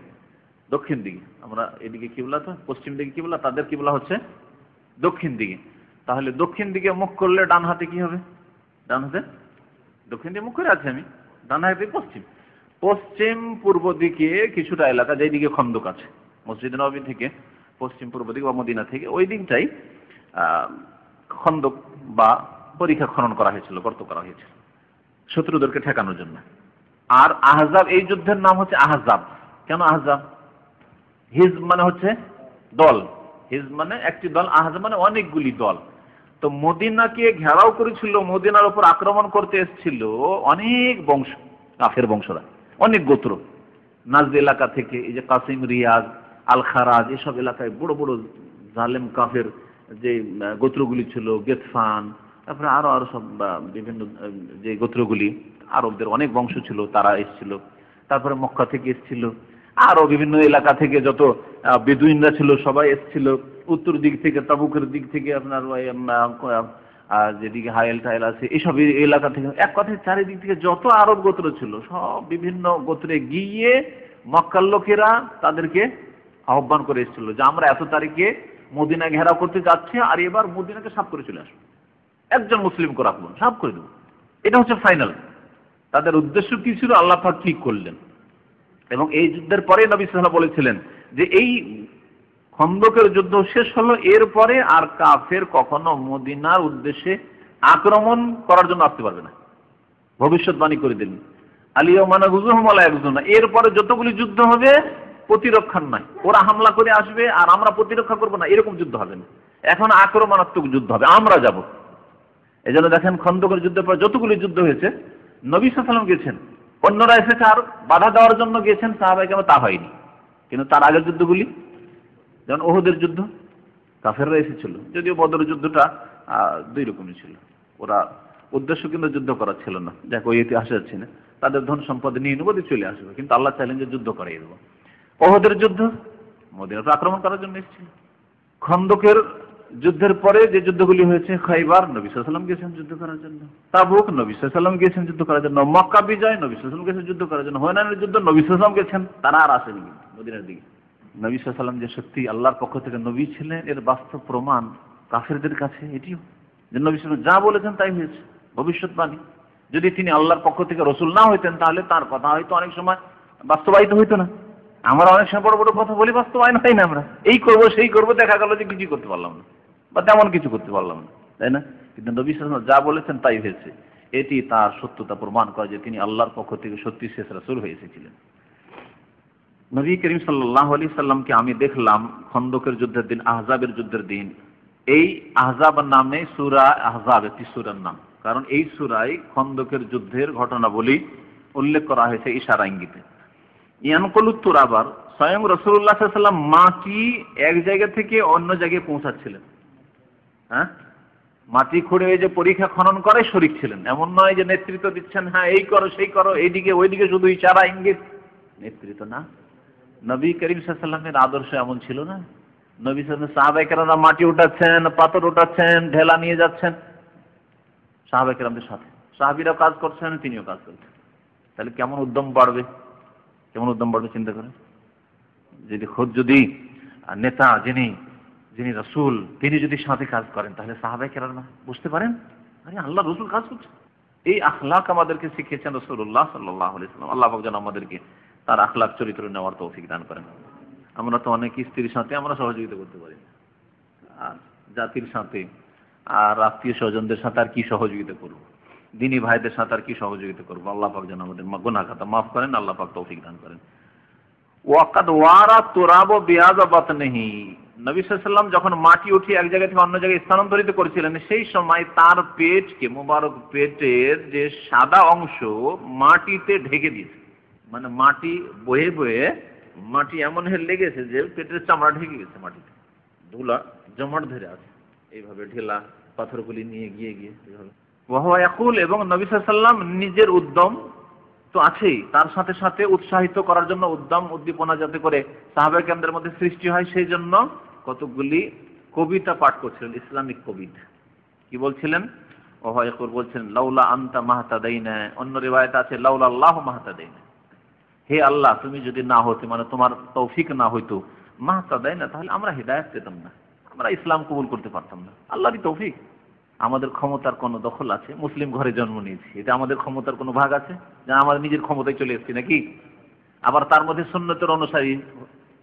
দক্ষিণ দিকে, আমরা এদিকে কিবলা, তো পশ্চিম দিকে কিবলা, তাদের কিবলা হচ্ছে দক্ষিণ দিকে। তাহলে দক্ষিণ দিকে মুখ করলে ডান হাতে কি হবে? ডান হাতে দক্ষিণ দিকে মুখ করে আছে আমি, ডান হাতে পশ্চিম। পশ্চিম পূর্ব দিকে কিছুটা এলাকা, যেই দিকে খন্দক আছে, মসজিদ নববী থেকে পশ্চিম পূর্ব দিকে বা মদিনা থেকে, ওই দিকটাই খন্দক বা পরীক্ষা খনন করা হয়েছিল, গর্ত করা হয়েছিল শত্রুদেরকে ঠেকানোর জন্য। আর আহজাব, এই যুদ্ধের নাম হচ্ছে আহজাব। কেন আহজাব? হিজব মানে হচ্ছে দল, হিজব মানে একটি দল, আহজাব মানে অনেকগুলি দল। তো মদিনাকে ঘেরাও করেছিল, মদিনার উপর আক্রমণ করতে এসেছিল অনেক বংশ, কাফের বংশরা, অনেক গোত্র। নাজদ এলাকা থেকে, এই যে কাসিম, রিয়াজ, আল খারাজ, এসব এলাকায় বড় বড় জালেম কাফের যে গোত্রগুলি ছিল, গেতফান, তারপরে আরো সব বিভিন্ন যে গোত্রগুলি, আরবদের অনেক বংশ ছিল, তারা এসেছিল। তারপরে মক্কা থেকে এসেছিল, আরো বিভিন্ন এলাকা থেকে যত বেদুইনরা ছিল সবাই এসেছিল। উত্তর দিক থেকে, তাবুকের দিক থেকে, আপনার যেদিকে হায়েল টাইল আছে, এইসব এলাকা থেকে, এক কথায় চারিদিক থেকে যত আরব গোত্র ছিল, সব বিভিন্ন গোত্রে গিয়ে মক্কার লোকেরা তাদেরকে আহ্বান করে এসেছিল যে আমরা এত তারিখে মদিনা ঘেরাও করতে যাচ্ছি, আর এবার মদিনাকে সাফ করে চলে আসবো, একজন মুসলিমকে রাখবো, সাফ করে দেবো। এটা হচ্ছে ফাইনাল। তাদের উদ্দেশ্য কি ছিল, আল্লাহ পাক কি করলেন। এবং এই যুদ্ধের পরে নবী সাল্লাল্লাহু আলাইহি ওয়াসাল্লাম বলেছিলেন যে এই খন্দকের যুদ্ধ শেষ হলো, এরপরে আর কাফের কখনো মদিনার উদ্দেশ্যে আক্রমণ করার জন্য আসতে পারবে না। ভবিষ্যৎবাণী করে দিলেন আলিয়াউমা নাগজুহুম ওয়া লা ইয়াগজুনা, এরপরে যতগুলি যুদ্ধ হবে প্রতিরক্ষার নাই, ওরা হামলা করে আসবে আর আমরা প্রতিরক্ষা করবো না, এরকম যুদ্ধ হবে না। এখন আক্রমণাত্মক যুদ্ধ হবে, আমরা যাব। এই জন্য দেখেন খন্দকের যুদ্ধের পর যতগুলি যুদ্ধ হয়েছে নবী সাল্লাল্লাহু আলাইহি ওয়াসাল্লাম গেছেন, অন্যরা এসেছে আর বাধা দেওয়ার জন্য গিয়েছেন, সাহাবায়ে কেরাম তা হয়নি। কিন্তু তার আগের যুদ্ধগুলি, যেমন ওহুদের যুদ্ধ, কাফেররা এসেছিল, যদিও বদর যুদ্ধটা দুই রকমই ছিল, ওরা উদ্দেশ্য কিন্তু যুদ্ধ করা ছিল না, যাক ওই ইতিহাসে যাচ্ছে না, তাদের ধন সম্পদ নিয়ে নবদী চলে আসবে, কিন্তু আল্লাহ চাইলেন যে যুদ্ধ করাই দেবো। ওহুদের যুদ্ধ মদিনাতে আক্রমণ করার জন্য এসেছিল। খন্দকের যুদ্ধের পরে যে যুদ্ধগুলি হয়েছে, খাইবার নবী সাল্লাল্লাহু আলাইহি ওয়াসাল্লাম গিয়েছেন যুদ্ধ করার জন্য, তাবুক নবী সাল্লাল্লাহু আলাইহি ওয়াসাল্লাম গিয়েছেন যুদ্ধ করার জন্য, মক্কা বিজয় নবী সাল্লাল্লাহু আলাইহি ওয়াসাল্লাম গিয়েছেন যুদ্ধ করার জন্য, হুনাইনের যুদ্ধ নবী সাল্লাল্লাহু আলাইহি ওয়াসাল্লাম গেছেন, তারা আর আসেনি মদিনার দিকে। নবী সাল্লাল্লাহু আলাইহি ওয়াসাল্লাম যে সত্যি আল্লাহর পক্ষ থেকে নবী ছিলেন, এর বাস্তব প্রমাণ কাফেরদের কাছে এটিও, যে নবী সাল্লাল্লাহু আলাইহি ওয়াসাল্লাম যা বলেছেন তাই হয়েছে, ভবিষ্যৎবাণী। যদি তিনি আল্লাহর পক্ষ থেকে রসুল না হইতেন তাহলে তার কথা হয়তো অনেক সময় বাস্তবায়িত হইতো না। আমরা অনেক সময় বড় বড় কথা বলি, বাস্তবায়ন হয় না, আমরা এই করবো সেই করবো, দেখা গেল যে কিছু করতে পারলাম না বা তেমন কিছু করতে পারলাম না, তাই না? কিন্তু নবী সাল্লাল্লাহু আলাইহি ওয়াসাল্লাম যা বলেছেন তাই হয়েছে, এটি তার সত্যতা প্রমাণ করে যে তিনি আল্লাহর পক্ষ থেকে সত্যি শেষ রাসূল হয়ে এসেছিলেন। নবী করিম সাল্লাল্লাহু আলাইহি সাল্লামকে আমি দেখলাম খন্দকের যুদ্ধের দিন, আহজাবের যুদ্ধের দিন। এই আহজাব নামে সূরা আহজাব একটি সূরার নাম, কারণ এই সূরায় খন্দকের যুদ্ধের ঘটনাবলী উল্লেখ করা হয়েছে ইশারা ইঙ্গিতে। ইয়ানকুলুত তুরাবার, স্বয়ং রাসূলুল্লাহ সাল্লাল্লাহু আলাইহি সাল্লাম মাটি এক জায়গা থেকে অন্য জায়গায় পৌঁছাচ্ছিলেন। হ্যাঁ, মাটি খুঁড়ে ওই যে পরীক্ষা খনন করে শরীক ছিলেন, এমন নয় যে নেতৃত্ব দিচ্ছেন, হ্যাঁ এই করো সেই করো, এইদিকে ওইদিকে শুধু ইশারা ইঙ্গিত, নেতৃত্ব না। নবী করিম সাল্লাল্লাহু আলাইহি সাল্লামের আদর্শ এমন ছিল না। নবী সাল্লাল্লাহু আলাইহি ওয়াসাল্লাম সাহাবায়ে কেরামরা মাটি উঠাচ্ছেন, পাথর উঠাচ্ছেন, ঢেলা নিয়ে যাচ্ছেন সাহাবায়ে কেরামদের সাথে, সাহাবীরাও কাজ করছেন, তিনিও কাজ করছেন। তাহলে কেমন উদ্যম বাড়বে, কেমন উদ্যম বাড়বে চিন্তা করেন। যদি খোদ যদি নেতা যিনি রাসূল তিনি যদি সাথে কাজ করেন, তাহলে সাহাবায়ে কেরামরা বুঝতে পারেন আরে আল্লাহ রাসূল কাজ করছে। এই আখলাক আমাদেরকে শিখিয়েছেন রাসূলুল্লাহ সাল্লাল্লাহু আলাইহি ওয়াসাল্লাম। আল্লাহ পাক যেন আমাদেরকে তার আখলাক চরিত্র নেওয়ার তৌফিক দান করেন। আমরা তো অনেক স্ত্রীর সাথে আমরা সহযোগিতা করতে পারি, আর জাতির সাথে আর আত্মীয় স্বজনদের সাথে আর কি সহযোগিতা করবো, দিনী ভাইদের সাথে আর কি সহযোগিতা করবো। আল্লাহ পাক যেন আমাদের গুনাহ খাতা মাফ করেন, আল্লাহ পাক তৌফিক দান করেন। ওয়াকাদ ওয়ারা তুরাব বিয়াযা বাতনিহি, নবী সাল্লাল্লাহু আলাইহি ওয়াসাল্লাম যখন মাটি উঠিয়ে এক জায়গা থেকে অন্য জায়গায় স্থানান্তরিত করেছিলেন, সেই সময় তার পেটকে, মুবারক পেটের যে সাদা অংশ মাটিতে ঢেকে দিয়েছে, মানে মাটি বয়ে বয়ে মাটি এমন হয়ে লেগেছে যে পেটের চামড়া ঢেকে গেছে, মাটিতে ধুলা জমাট ধরে আছে, এইভাবে ঢেলা পাথরগুলি নিয়ে গিয়ে এইভাবে। ওয়াহুয়া ইয়াকুল, এবং নবী সাল্লাল্লাহু আলাইহি ওয়াসাল্লাম নিজের উদ্যম তো আছেই, তার সাথে সাথে উৎসাহিত করার জন্য উদ্যম উদ্দীপনা যাতে করে সাহাবায়ে কেরামদের মধ্যে সৃষ্টি হয়, সেই জন্য কতগুলি কবিতা পাঠ করছিলেন, ইসলামিক কবিতা। কি বলছিলেন? ওয়াহুয়া ইয়াকুল বলছেন, লাউলা আনতা মাহতাদাইনা, অন্য রিওয়ায়াত আছে লাউলা আল্লাহু মাহতাদাইনা, হে আল্লাহ তুমি যদি না হতে, মানে তোমার তৌফিক না হইতো, মাহতাদাইনা, তাহলে আমরা হিদায়াত পেতাম না, আমরা ইসলাম কবুল করতে পারতাম না। আল্লাহরই তৌফিক। আমাদের ক্ষমতার কোনো দখল আছে? মুসলিম ঘরে জন্ম নিয়েছি, এটা আমাদের ক্ষমতার কোনো ভাগ আছে? যা আমাদের নিজের ক্ষমতায় চলে এসেছি নাকি? আবার তার মধ্যে সুন্নতের অনুসারী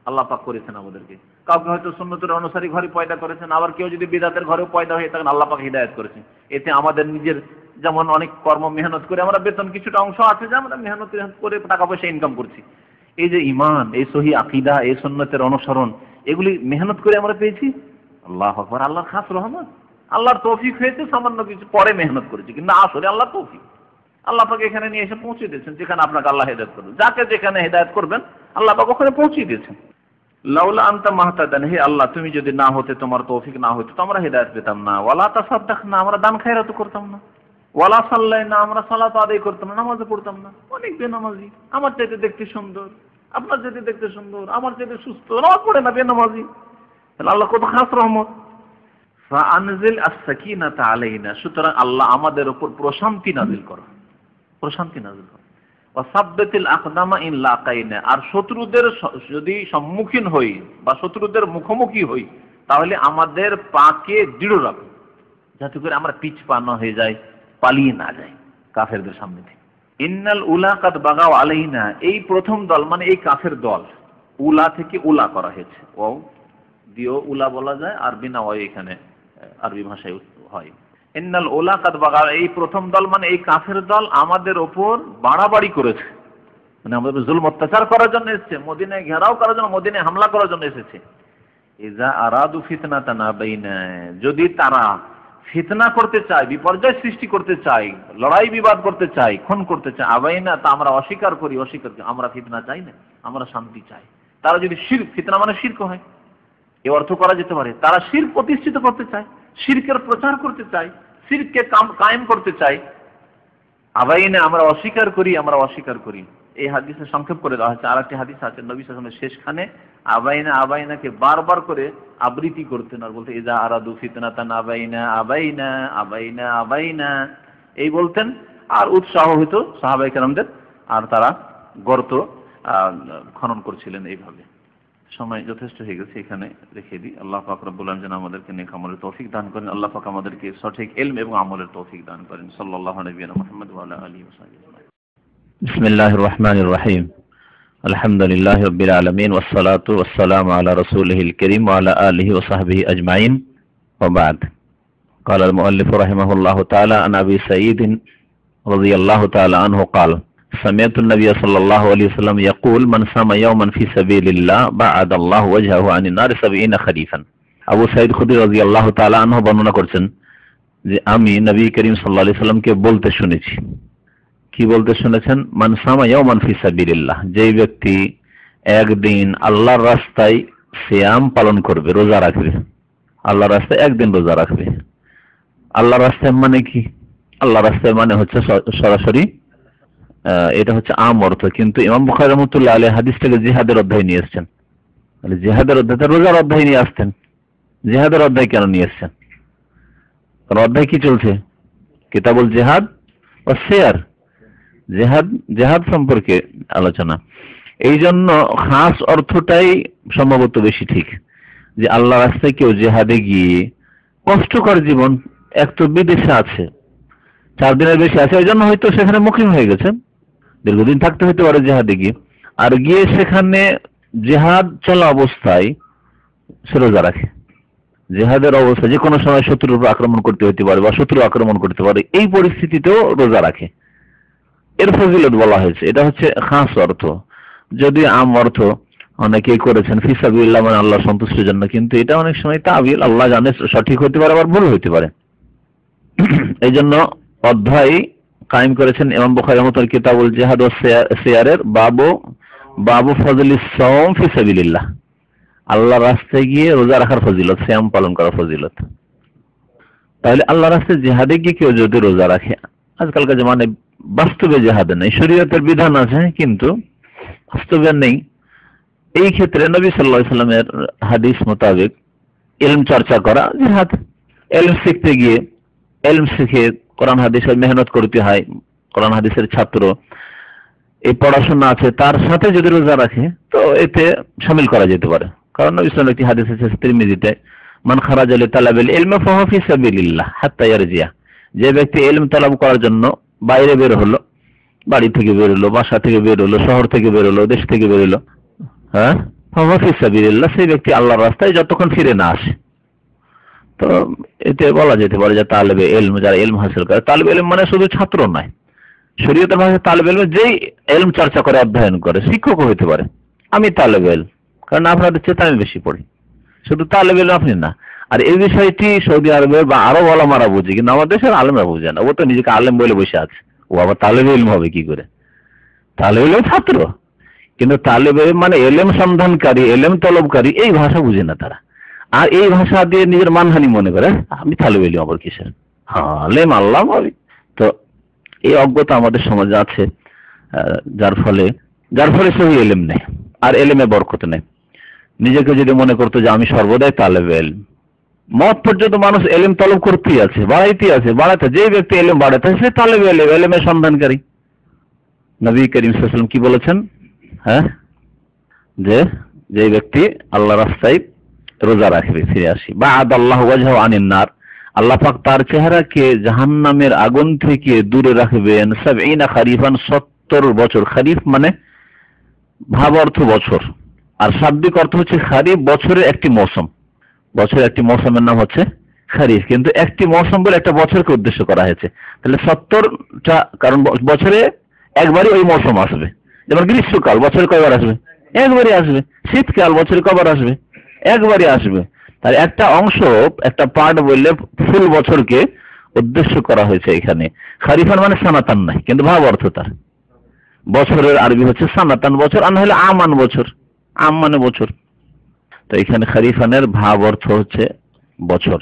আল্লাহ পাক করেছেন আমাদেরকে। কাউকে হয়তো সুন্নতের অনুসারী ঘরে পয়দা করেছেন, আবার কেউ যদি বিদআতের ঘরেও পয়দা হয়ে থাকেন, আল্লাহ পাক হিদায়াত করেছেন। এতে আমাদের নিজের যেমন অনেক কর্ম মেহনত করে আমরা বেতন কিছুটা অংশ আছে যে আমরা মেহনত করে টাকা পয়সা ইনকাম করছি। এই যে ঈমান, এই সহি আকীদা, এই সুন্নতের অনুসরণ, এগুলি মেহনত করে আমরা পেয়েছি। আল্লাহু আকবার, আল্লাহর খাস রহমত, আল্লাহর তৌফিক হয়েছে, সামান্য কিছু পরে মেহনত করেছি, কিন্তু আসলে আল্লাহর তৌফিক। আল্লাহ পাক এখানে নিয়ে এসে পৌঁছে দিয়েছেন, যেখানে আপনাকে আল্লাহ হেদায়েত করবেন, যাকে যেখানে হেদায়েত করবেন আল্লাহ পাক ওখানে পৌঁছে দিয়েছেন। লাউলা আনতা মাহতাদান, হে আল্লাহ তুমি যদি না হতে, তোমার তৌফিক না হতো, তো আমরা হেদায়েত পেতাম না। ওয়ালা তাসাদ্দাকনা, আমরা দান খায়রাত করতাম না। ওয়ালা সাল্লাইনা, আমরা সালাত আদায় করতাম না, নামাজ পড়তাম না। অনেক বেনামাজি, আমার চাইতে দেখতে সুন্দর, আপনার চাইতে দেখতে সুন্দর, আমার চাইতে সুস্থ, নামাজ পড়ে না, বেনামাজি। আল্লাহ কত খাস রহমত। ফাআনজিল আস-সাকিনাতা আলাইনা, সুতরাং আল্লাহ আমাদের উপর প্রশান্তি নাযিল করো, প্রশান্তি নাযিল করো। ওয়া সাব্বাতিল আকদামা ইন লাকাইনা, আর শত্রুদের যদি সম্মুখীন হই বা শত্রুদের মুখোমুখি হই, তাহলে আমাদের পাকে দৃঢ় রাখো, যাতে করে আমরা পিছপা না হয়ে যাই, পালিয়ে না যাই কাফেরদের সামনে থেকে। ইন্নাল উলা কাদ বাগাও আলাইনা, এই প্রথম দল মানে এই কাফের দল, উলা থেকে উলা করা হয়েছে, ও দিয়েও উলা বলা যায়, আর বিনা ওয়াই এখানে আরবি ভাষায় হয়। ইন্নাল উলা কাদ বাগা, এই প্রথম দল মানে এই কাফের দল আমাদের ওপর বাড়াবাড়ি করেছে, মানে আমাদের জুলম অত্যাচার করার জন্য এসেছে, মদিনায় ঘেরাও করার জন্য, মদিনায় হামলা করার জন্য এসেছে। ইজা আরাদু ফিতনাতান বাইনা, যদি তারা ফিতনা করতে চায়, বিপর্যয় সৃষ্টি করতে চায়, লড়াই বিবাদ করতে চায়, খুন করতে চায়, আবাইনা, তা আমরা অস্বীকার করি, আমরা ফিতনা চাই না, আমরা শান্তি চাই। তারা যদি শিরক, ফিতনা মানে শিরক হয়, এই অর্থ করা যেতে পারে। তারা শিরক প্রতিষ্ঠিত করতে চায়, শিরকের প্রচার করতে চায়, শিরককে কায়েম করতে চায়, আবাইনা, আমরা অস্বীকার করি, আমরা অস্বীকার করি। এই হাদিসে সংক্ষেপ করে দেওয়া হচ্ছে। আর একটি হাদিস আছে, নবী সাল্লাল্লাহু আলাইহি ওয়াসাল্লাম শেষখানে আবাইনা আবাইনাকে বারবার করে আবৃত্তি করতেন আর বলতেন ইজা আরাদু ফিতনাতান আবাইনা আবাইনা আবাইনা আবাইনা, এই বলতেন। আর উৎসাহ হইতো সাহাবায়ে কেরামদের, আর তারা গর্ত খনন করছিলেন এইভাবে। সময় যথেষ্ট হয়ে গেছে, এখানে রেখে দিই। আল্লাহ পাক রব্বুল আলামিন যেন আমাদেরকে নেক আমলের তৌফিক দান করেন। আল্লাহ পাক আমাদেরকে সঠিক ইলম এবং আমলের তৌফিক দান করেন। সাল্লাল্লাহু আলাইহি ওয়া মুহাম্মদ ওয়া আলা আলিহি ওয়া সাহবিহি আজমাইন। বিসমিল্লাহির রহমানির রহিম। আলহামদুলিল্লাহি রাব্বিল আলামিন ওয়াস সালাতু ওয়াস সালামু আলা রাসূলিহিল কারীম ওয়া আলা আলিহি ওয়া সাহবিহি আজমাইন। ওয়া বা'দ। قال المؤلف رحمه الله تعالى عن أبي سعيد رضي الله تعالى عنه قال سمعت النبي صلى الله عليه وسلم يقول من صام يوما في سبيل الله بعد الله وجهه عن النار 70 خريفا। আবু সাঈদ খুদরি রাদিয়াল্লাহু তাআলা আনহু বর্ণনা করছেন যে আমি নবী করিম সাল্লাল্লাহু আলাইহি সাল্লামকে বলতে শুনেছি। কি বলতে শুনেছেন? মান সামা ইয়াওমান ফি সাবিলিল্লাহ, যে ব্যক্তি একদিন আল্লাহর রাস্তায় সিয়াম পালন করবে, রোজা রাখবে, আল্লাহর রাস্তায় একদিন রোজা রাখবে। আল্লাহর রাস্তায় মানে কি? আল্লাহর রাস্তায় মানে হচ্ছে সরাসরি এটা হচ্ছে আম অর্থ, কিন্তু ইমাম বুখারী রাহমাতুল্লাহ আলাইহি হাদিসটাকে জিহাদের অধ্যায় নিয়ে এসেছেন। তাহলে জিহাদের অধ্যায় রোজার অধ্যায় নিয়ে আসতেন, জিহাদের অধ্যায় কেন নিয়ে এসেছেন? কারণ অধ্যায় কি চলছে? কিতাবুল জিহাদ ও সিয়ার, জেহাদ সম্পর্কে আলোচনা। এই জন্য খাস অর্থটাই সম্ভবত বেশি ঠিক, যে আল্লাহ রাস্তায় কেউ জেহাদে গিয়ে, কষ্টকর জীবন, এক তো বিদেশে আছে, 4 দিনের বেশি আছে, এই জন্য হয়তো সেখানে মুকিম হয়ে গেছে, দীর্ঘদিন থাকতে হতে পারে জেহাদে গিয়ে, আর গিয়ে সেখানে জেহাদ চলা অবস্থায় সে রোজা রাখে। জেহাদের অবস্থা যে কোনো সময় শত্রুর উপর আক্রমণ করতে হতে পারে বা শত্রু আক্রমণ করতে পারে, এই পরিস্থিতিতেও রোজা রাখে, এর ফজিলত বলা হয়েছে। এটা হচ্ছে খাস অর্থ। যদি আম অর্থ অনেকেই করেছেন ফিসাবিল্লাহ মানে আল্লাহর সন্তুষ্টির জন্য, কিন্তু এটা অনেক সময় তাবিল, আল্লাহ জানে, সঠিক হতে পারে আবার ভুল হতে পারে। এই জন্য অধ্যায় কায়েম করেছেন ইমাম বুখারী রাহমাতুল্লাহ কিতাবুল জিহাদ ও সিয়ারের বাবু ফজলিস সাওম ফি সাবিলিল্লাহ, আল্লাহর রাস্তায় গিয়ে রোজা রাখার ফজিলত, সিয়াম পালন করার ফজিলত। তাহলে আল্লাহর রাস্তায় জিহাদে গিয়ে কেউ যদি রোজা রাখে, আজকালকার জামানায় বাস্তবে জিহাদ নেই, শরীয়তের বিধান আছে কিন্তু বাস্তবে নেই, এই ক্ষেত্রে নবী সাল্লাল্লাহু আলাইহি ওয়াসাল্লামের হাদিস মোতাবেক ইলম চর্চা করা জিহাদ। ইলম শিখতে গিয়ে, ইলম শিখে কোরআন হাদিসের মেহনত করতে হয়, কোরআন হাদিসের ছাত্র, এই পড়াশোনা আছে, তার সাথে যদি রোজা রাখে তো এতে শামিল করা যেতে পারে। কারণ নবী সাল্লাল্লাহু আলাইহি ওয়াসাল্লাম একটি হাদিস আছে তিরমিজিতে, মান খারাজা লিতালাবিল ইলমি ফাহুয়া ফি সাবিলিল্লাহ হাত্তা ইয়ারজিয়া, যে ব্যক্তি ইলম তলব করার জন্য বাইরে বের হলো, বাড়ি থেকে বের হলো, বাসা থেকে বের হলো, শহর থেকে বের হলো, দেশ থেকে বের হলো, হ্যাঁ, ফাহুয়া ফি সাবিলিল্লাহ, সেই ব্যক্তি আল্লাহর রাস্তায় যতক্ষণ ফিরে না আসে। তো এতে বলা যেতে পারে যে তালেবে ইলম, যারা ইলম হাসিল করে, তালেবে ইলম মানে শুধু ছাত্র নয়, শরীয়তের ভাষায় তালেবে ইলম যেই ইলম চর্চা করে, অধ্যয়ন করে, শিক্ষকও হতে পারে। আমি তালেবে ইলম, কারণ আপনাদের চেয়ে আমি বেশি পড়ি, শুধু তালেবে ইলম আপনি না। আর এই বিষয়টি সৌদি আরবের বা আরব ওলামারা বুঝে, কিন্তু আমাদের দেশের আলেমরা বুঝে না। ও তো নিজেকে আলেম বলে বসে আছে, ও আবার তালেবে ইলম হবে কি করে? তালেবে ইলম ছাত্র, কিন্তু তালেবে ইলম মানে ইলম সন্ধানকারী, ইলম তলবকারী, এই ভাষা বুঝে না তারা। আর এই ভাষা দিয়ে নিজের মানহানি মনে করে, আমি তালেবে ইলম আবার কিসের, হ্যাঁ আলেম আল্লাহ ভাবি। তো এই অজ্ঞতা আমাদের সমাজে আছে, যার ফলে সহি ইলম নেই, আর ইলমে বরকত নেই। নিজেকে যদি মনে করতো যে আমি সর্বদাই তালেবে ইলম, মত পর্যন্ত মানুষ ইলম তলব করতেই আছে, বাড়াতে যে ব্যক্তি ইলম বাড়াতে সে তালেবে ইলম, ইলমের সন্ধানকারী। নবী করিম সাল্লাল্লাহু আলাইহি ওয়াসাল্লাম কি বলেছেন? হ্যাঁ, যে ব্যক্তি আল্লাহ রাস্তায় রোজা রাখবে, ফিরে আসি, বা'আদাল্লাহু ওয়াজহাহু আনিন নার, আল্লাহ পাক তার চেহারাকে জাহান্নামের আগুন থেকে দূরে রাখবেন 70 খারিফান, 70 বছর। খারিফ মানে ভাব অর্থ বছর, আর শাব্দিক অর্থ হচ্ছে খারিফ, বছরের একটি মৌসুম। বছরের একটি মৌসুমের নাম হচ্ছে খারিফ, কিন্তু একটি মৌসুম বলে একটা বছরকে উদ্দেশ্য করা হয়েছে। তাহলে 70টা, কারণ বছরে একবারই ওই মৌসুম আসবে। যেমন গ্রীষ্মকাল বছরে কয়বার আসবে? একবারই আসবে। শীতকাল বছরে কবার আসবে? একবারই আসবে। তাহলে একটা অংশ, একটা পার্ট বললে ফুল বছরকে উদ্দেশ্য করা হয়েছে এখানে। খারিফান মানে সানাতান নাই, কিন্তু ভাব অর্থ তার। বছরের আরবি হচ্ছে সানাতান বছর, আর না হলে আমান বছর। আম মানে বছর। তো এখানে খারিফানের ভাব অর্থ হচ্ছে বছর।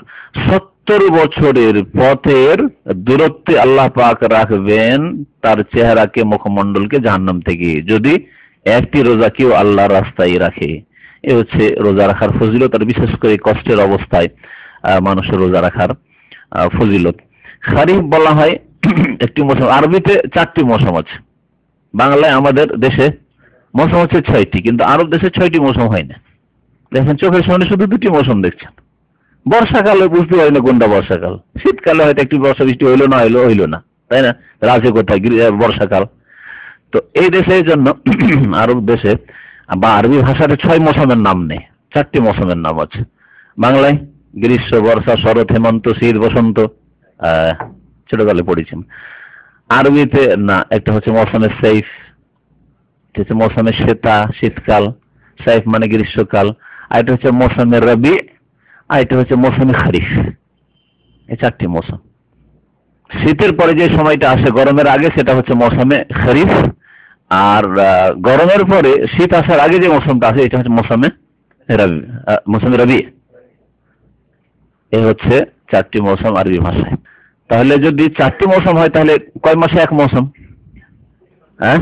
70 বছরের পথের দূরত্বে আল্লাহ পাক রাখবেন তার চেহারাকে, মুখমণ্ডলকে জাহান্নাম থেকে, যদি একটি রোজা কেউ আল্লাহর রাস্তায় রাখে। এ হচ্ছে রোজা রাখার ফজিলত, আর বিশেষ করে কষ্টের অবস্থায় মানুষের রোজা রাখার ফজিলত। খারিফ বলা হয় একটি মৌসুম। আরবিতে 4টি মৌসুম আছে। বাংলায় আমাদের দেশে মৌসুম হচ্ছে 6টি, কিন্তু আরব দেশে 6টি মৌসুম হয় না। দেখেন চোখের সামনে শুধু 2টি মৌসুম দেখছেন। বর্ষাকালে বুঝতে পারি না কোনটা বর্ষাকাল, শীতকালে হয়তো একটু বর্ষা বৃষ্টি হইলো না, হইলো না, তাই না? রাজে কোথায় বর্ষাকাল। তো এই দেশের জন্য আরব দেশে বা আরবি ভাষাতে 6 মৌসুমের নাম নেই, 4টি মৌসুমের নাম আছে। বাংলায় গ্রীষ্ম, বর্ষা, শরৎ, হেমন্ত, শীত, বসন্ত, ছোটকালে পড়েছেন। আরবিতে না, একটা হচ্ছে মৌসুমে সাইফ, মৌসুমে শ্বেতা, শীতকাল, সাইফ মানে গ্রীষ্মকাল, আর এটা হচ্ছে মৌসুমে রবি, আর এটা হচ্ছে মৌসুমে খারিফ। এই 4টি মৌসুম। শীতের পরে যে সময়টা আসে গরমের আগে, সেটা হচ্ছে মৌসুমে খারিফ, আর গরমের পরে শীত আসার আগে যে মৌসুমটা আসে, এটা হচ্ছে মৌসুমে রবি। মৌসুমে রবি। এই হচ্ছে 4টি মৌসুম আরবি ভাষায়। তাহলে যদি 4টি মৌসুম হয়, তাহলে কয় মাসে এক মৌসুম? হ্যাঁ,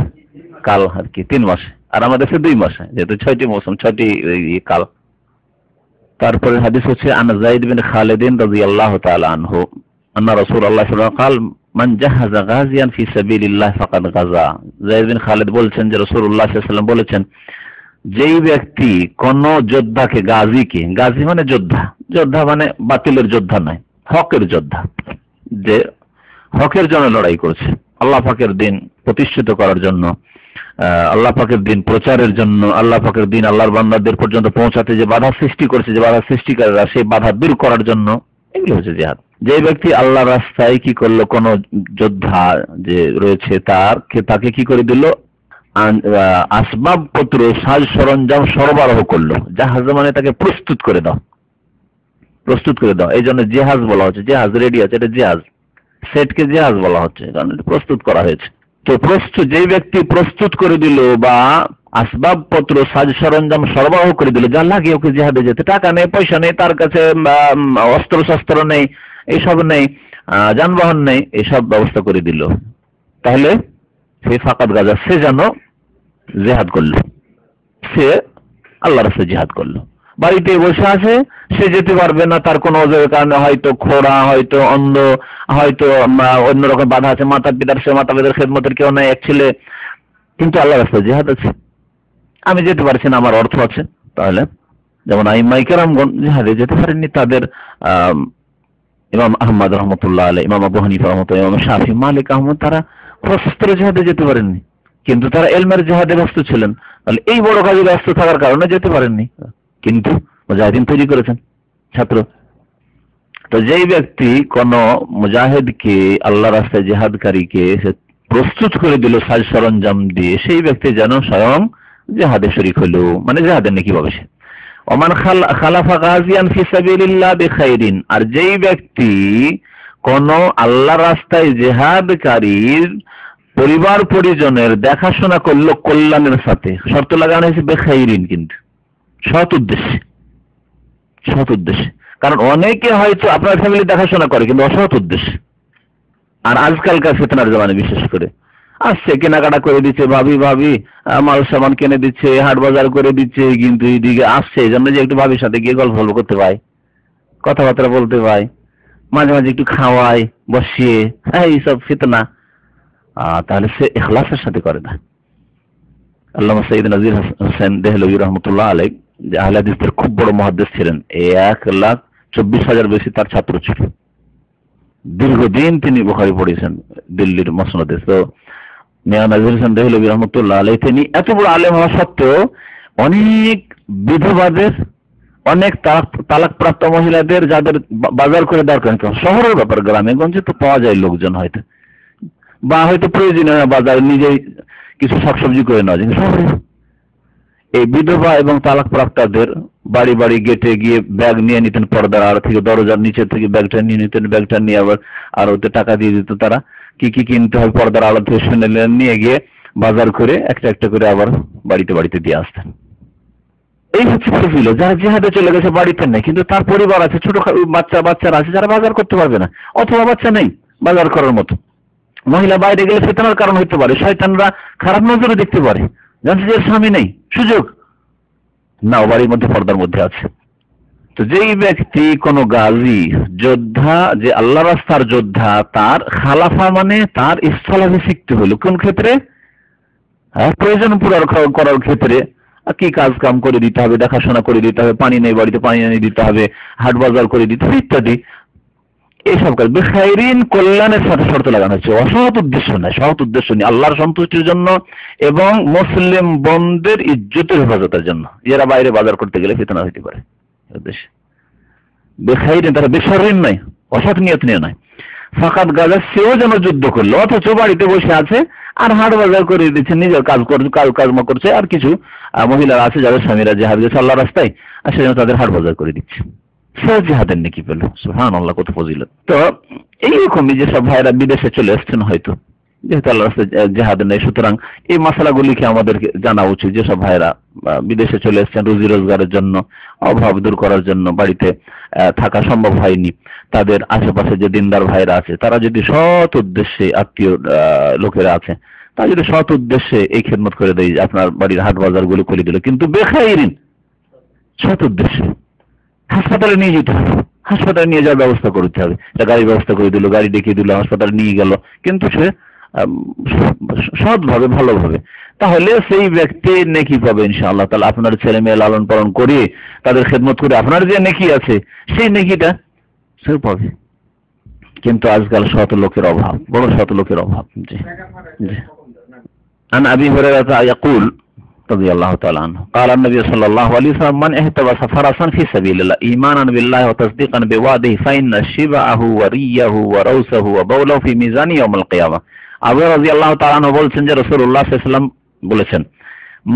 কাল আর কি 3 মাসে। আর আমাদের দেশে 2 মাসে, যেহেতু 6টি মৌসুম, 6টি কাল। তারপরে হাদিস হচ্ছে আন যায়েদ বিন খালিদ রাদিয়াল্লাহু তাআলা আনহু আন্না রাসূলুল্লাহ সাল্লাল্লাহু আলাইহি ওয়াসাল্লাম قال মান জাহাযা গাজিয়ান ফি সাবিলিল্লাহ ফাকাদ গাজা। যায়েদ বিন খালিদ বলছেন যে রাসূলুল্লাহ সাল্লাল্লাহু আলাইহি ওয়াসাল্লাম বলেছেন, যেই ব্যক্তি কোন যোদ্ধাকে, গাজীকে, গাজী মানে যোদ্ধা, যোদ্ধা মানে বাতিলের যোদ্ধা নয়, হকের যোদ্ধা, যে হকের জন্য লড়াই করছে, আল্লাহ পাকের দিন প্রতিষ্ঠিত করার জন্য, আল্লাহ পাকের দিন প্রচারের জন্য, আল্লাহ পাকের দিন আল্লাহর বান্দাদের পর্যন্ত পৌঁছাতে যে বাধা সৃষ্টি করছে, যে বাধা সৃষ্টিকারীরা, সেই বাধা দূর করার জন্য, এগুলো হচ্ছে জিহাদ। যে ব্যক্তি আল্লাহ রাস্তায় কি করলো, কোন যোদ্ধা যে রয়েছে তাকে কি করে দিল, আসবাবপত্র, সাজ সরঞ্জাম সরবরাহ করলো। জাহাজ মানে তাকে প্রস্তুত করে দাও, প্রস্তুত করে দাও। এই জন্য জেহাজ বলা হচ্ছে, জেহাজ রেডি আছে, এটা জেহাজ, সেটকে জেহাজ বলা হচ্ছে, কারণ এটা প্রস্তুত করা হয়েছে। তো যেই ব্যক্তি প্রস্তুত করে দিল বা আসবাবপত্র, সাজ সরঞ্জাম সরবরাহ করে দিল, যা লাগে ওকে জিহাদে যেতে, টাকা নেই, পয়সা নেই তার কাছে, অস্ত্র শস্ত্র নেই, এইসব নেই, যানবাহন নেই, এইসব ব্যবস্থা করে দিল, তাহলে সে ফাকাদ গাজা, সে যেন জিহাদ করলো, সে আল্লাহর রাস্তায় জিহাদ করলো। বাড়িতে বসে আছে, সে যেতে পারবে না, তার কোনো ওজোরের কারণে, হয়তো খোড়া, হয়তো অন্ধ, হয়তো অন্যরকম বাধা আছে, মাতা পিতার, সে মাতা পিতার খেদমতের কেউ নাই, এক ছেলে, কিন্তু আল্লাহ রাস্তায় জিহাদ আছে, আমি যেতে পারছি না, আমার অর্থ আছে। তাহলে যেমন আইম্মায়ে কেরামগণ জিহাদে যেতে পারেননি, তাদের ইমাম আহমদ রহমতুল্লাহ আলাইহি, ইমাম আবু হানিফা রহমতুল্লাহ, ইমাম শাফি, মালিক, আহমদ, তারা প্রশস্ত্র জিহাদে যেতে পারেননি, কিন্তু তারা ইলমের জিহাদে ব্যস্ত ছিলেন। তাহলে এই বড় কাজে ব্যস্ত থাকার কারণে যেতে পারেননি, কিন্তু মুজাহিদিন তৈরি করেছেন ছাত্র। তো যেই ব্যক্তি কোন মুজাহিদকে, আল্লাহ রাস্তায় জিহাদকারীকে প্রস্তুত করে দিল সাজ সরঞ্জাম দিয়ে, সেই ব্যক্তি যেন স্বয়ং জিহাদে শরীক হলো, মানে জিহাদের নেকি পাবে সে। ওমান খালাফা গাজিয়ান ফি সাবিলিল্লাহ বিখাইরিন, আর যেই ব্যক্তি কোন আল্লাহ রাস্তায় জিহাদকারীর পরিবার পরিজনের দেখাশোনা করলো কল্যাণের সাথে, শর্ত লাগানো হয়েছে বেখাইরিন, কিন্তু সৎ উদ্দেশ্যে, সৎ উদ্দেশ্যে। কারণ অনেকে হয়তো আপনার ফ্যামিলি দেখাশোনা করে, কিন্তু অসৎ উদ্দেশ্যে। আর আজকালকার ফিতনার জামানে বিশেষ করে আসছে, কেনাকাটা করে দিচ্ছে, ভাবি মাল সামান কিনে দিচ্ছে, হাট বাজার করে দিচ্ছে, কিন্তু এইদিকে আসছে এই জন্য যে একটু ভাবির সাথে গিয়ে গল্প করতে পাই, কথাবার্তা বলতে পাই, মাঝে মাঝে একটু খাওয়াই বসিয়ে, এইসব ফিতনা। তাহলে সে ইখলাসের সাথে করে না। আল্লামা সৈয়দ নাজির হোসেন দেহলভী রহমতুল্লাহ আলাইহি, যে আহলে হাদিসদের খুব বড় মুহাদ্দিস ছিলেন, 1,24,000 বেশি তার ছাত্র ছিল, দীর্ঘদিন তিনি বুখারী পড়েছেন দিল্লির মসনদে। তো মিয়া নাজির হোসেন দেহলভী রহমতুল্লাহ আলাইহি, তিনি এত বড় আলেম হওয়া সত্ত্বেও অনেক বিধবাদের অনেক তালাক প্রাপ্ত মহিলাদের যাদের বাজার করে দরকার, শহরের ব্যাপার, গ্রামে গঞ্জে তো পাওয়া যায় লোকজন হয়তো, বা হয়তো প্রয়োজনীয় বাজার নিজেই কিছু শাকসবজি করে নেওয়া যায়। শহরে এই বিধবা এবং তালাক প্রাপ্তদের বাড়ি বাড়ি গেটে গিয়ে ব্যাগ নিয়ে নিতেন, পর্দার আড় থেকে দরজার নিচে থেকে ব্যাগটা নিয়ে নিতেন, ব্যাগটা নিয়ে আবার আর ওতে টাকা দিয়ে দিত, তারা কি কি কিনতে হবে পর্দার আড় থেকে শুনে নিয়ে গিয়ে বাজার করে একটা একটা করে আবার বাড়িতে বাড়িতে দিয়ে আসতেন। এই হচ্ছে ছিল যারা জিহাদে চলে গেছে, বাড়িতে নেই কিন্তু তার পরিবার আছে, ছোট বাচ্চারা আছে যারা বাজার করতে পারবে না, অথবা বাচ্চা নেই বাজার করার মতো। মহিলা বাইরে গেলে ফিতনার কারণ হতে পারে, শয়তানরা খারাপ নজরে দেখতে পারে, জানছে যে স্বামী নেই, সুযোগ না, বাড়ির মধ্যে পর্দার মধ্যে আছে। তো যেই ব্যক্তি কোন গাজী যোদ্ধা, যে আল্লাহ রাস্তার যোদ্ধা, তার খালাফা মানে তার স্থলাভিষিক্ত হলো কোন ক্ষেত্রে? প্রয়োজন পুরার করার ক্ষেত্রে। কি কাজ কাম করে দিতে হবে, দেখাশোনা করে দিতে হবে, পানি নেই বাড়িতে পানি এনে দিতে হবে, হাট বাজার করে দিতে হবে ইত্যাদি, এইসব কাজ বেখাইরিন কল্যাণের সাথে শর্ত লাগানো হচ্ছে, অসৎ উদ্দেশ্য নয়, সৎ উদ্দেশ্য নেই, আল্লাহর সন্তুষ্টির জন্য এবং মুসলিম বোনদের ইজ্জতের হেফাজতের জন্য। এরা বাইরে বাজার করতে গেলে ফিতনা হইতে পারে উদ্দেশ্যে। বেখাইরিন তারা বেশরিন নয়, অসৎ নিয়ত নিয়ে নয়। ফাকাত গাজা সেও যেন যুদ্ধ করলো, অথচ বাড়িতে বসে আছে আর হাট বাজার করে দিচ্ছে, নিজের কাজকর্ম করছে, আর কিছু মহিলারা আছে যাদের স্বামীরা জিহাদ গেছে আল্লাহ রাস্তায়, আর সেজন্য তাদের হাট বাজার করে দিচ্ছে, সে জিহাদের নেকি পেল। সুবহানাল্লাহ, কত ফজিলত। তো এইরকমই যেসব ভাইরা বিদেশে চলে এসছেন, হয়তো যেহেতু আল্লাহ রাস্তায় জিহাদ নেই, সুতরাং এই মশলাগুলিকে আমাদেরকে জানা উচিত। যেসব ভাইরা বিদেশে চলে এসছেন রুজি রোজগারের জন্য, অভাব দূর করার জন্য, বাড়িতে থাকা সম্ভব হয়নি, তাদের আশেপাশে যে দিনদার ভাইরা আছে, তারা যদি সৎ উদ্দেশ্যে, আত্মীয় লোকেরা আছে, তারা যদি সৎ উদ্দেশ্যে এই খেদমত করে দেয়, আপনার বাড়ির হাট বাজার গুলো খুলে দিল, কিন্তু বেখাইরিন সৎ উদ্দেশ্যে, হাসপাতালে নিয়ে যেতে হবে, হাসপাতালে নিয়ে যাওয়ার ব্যবস্থা করতে হবে, গাড়ির ব্যবস্থা করে দিল, গাড়ি দেখিয়ে দিল, হাসপাতালে নিয়ে গেল, কিন্তু সে সৎভাবে ভালোভাবে, তাহলে সেই ব্যক্তি নেকি পাবে ইনশাআল্লাহ তাআলা। আপনার ছেলে মেয়ে লালন পালন করে তাদের খেদমত করে আপনার যে নেকি আছে সেই নেকিটা সে পাবে। কিন্তু আজকাল শত লোকের অভাব, বড় শত লোকের অভাব। জি জি। আন আবি হুরায়রা ইয়াকুল রাদিয়াল্লাহু তাআলা আনহু قال النبي صلى الله عليه وسلم من احتبس فرسا في سبيل الله ايمانا بالله وتصديقا بوعده فإن شبعه وريه وروسه وبوله في ميزان يوم القيامة। আবু রাদিয়াল্লাহু তাআলা আনহু বলছেন যে রাসূলুল্লাহ সাল্লাল্লাহু আলাইহি ওয়াসাল্লাম বলেছেন,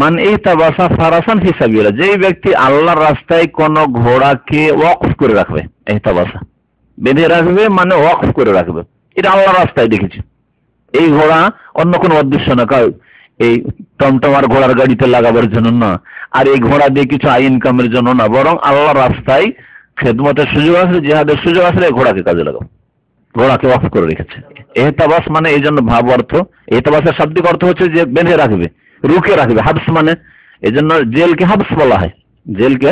মান ইহতাবাসা ফারাসান ফি সাবিলিল্লাহ, যেই ব্যক্তি আল্লাহর রাস্তায় কোন ঘোড়াকে ওয়াকফ করে রাখবে, ইহতাবাসা বেঁধে রাখবে মানে ওয়াকফ করে রাখবে, এটা আল্লাহর রাস্তায় দেখেছি। এই ঘোড়া অন্য কোনো উদ্দেশ্য না, এই টমটমার ঘোড়ার গাড়িতে লাগাবার জন্য না, আর এই ঘোড়া দিয়ে কিছু আয় ইনকামের জন্য না, বরং আল্লাহর রাস্তায় খেদমতের সুযোগ আছে, জিহাদের সুযোগ আছে, এই ঘোড়াকে কাজে লাগাও, ঘোড়াকে ওয়াকফ করে রেখেছে। এহতাবাস মানে এই জন্য ভাব অর্থ, এহতাবাসের শাব্দিক অর্থ হচ্ছে যে বেঁধে রাখবে, রুকে রাখবে। হাবস মানে এই জন্য জেলকে হাবস বলা হয়, জেলকে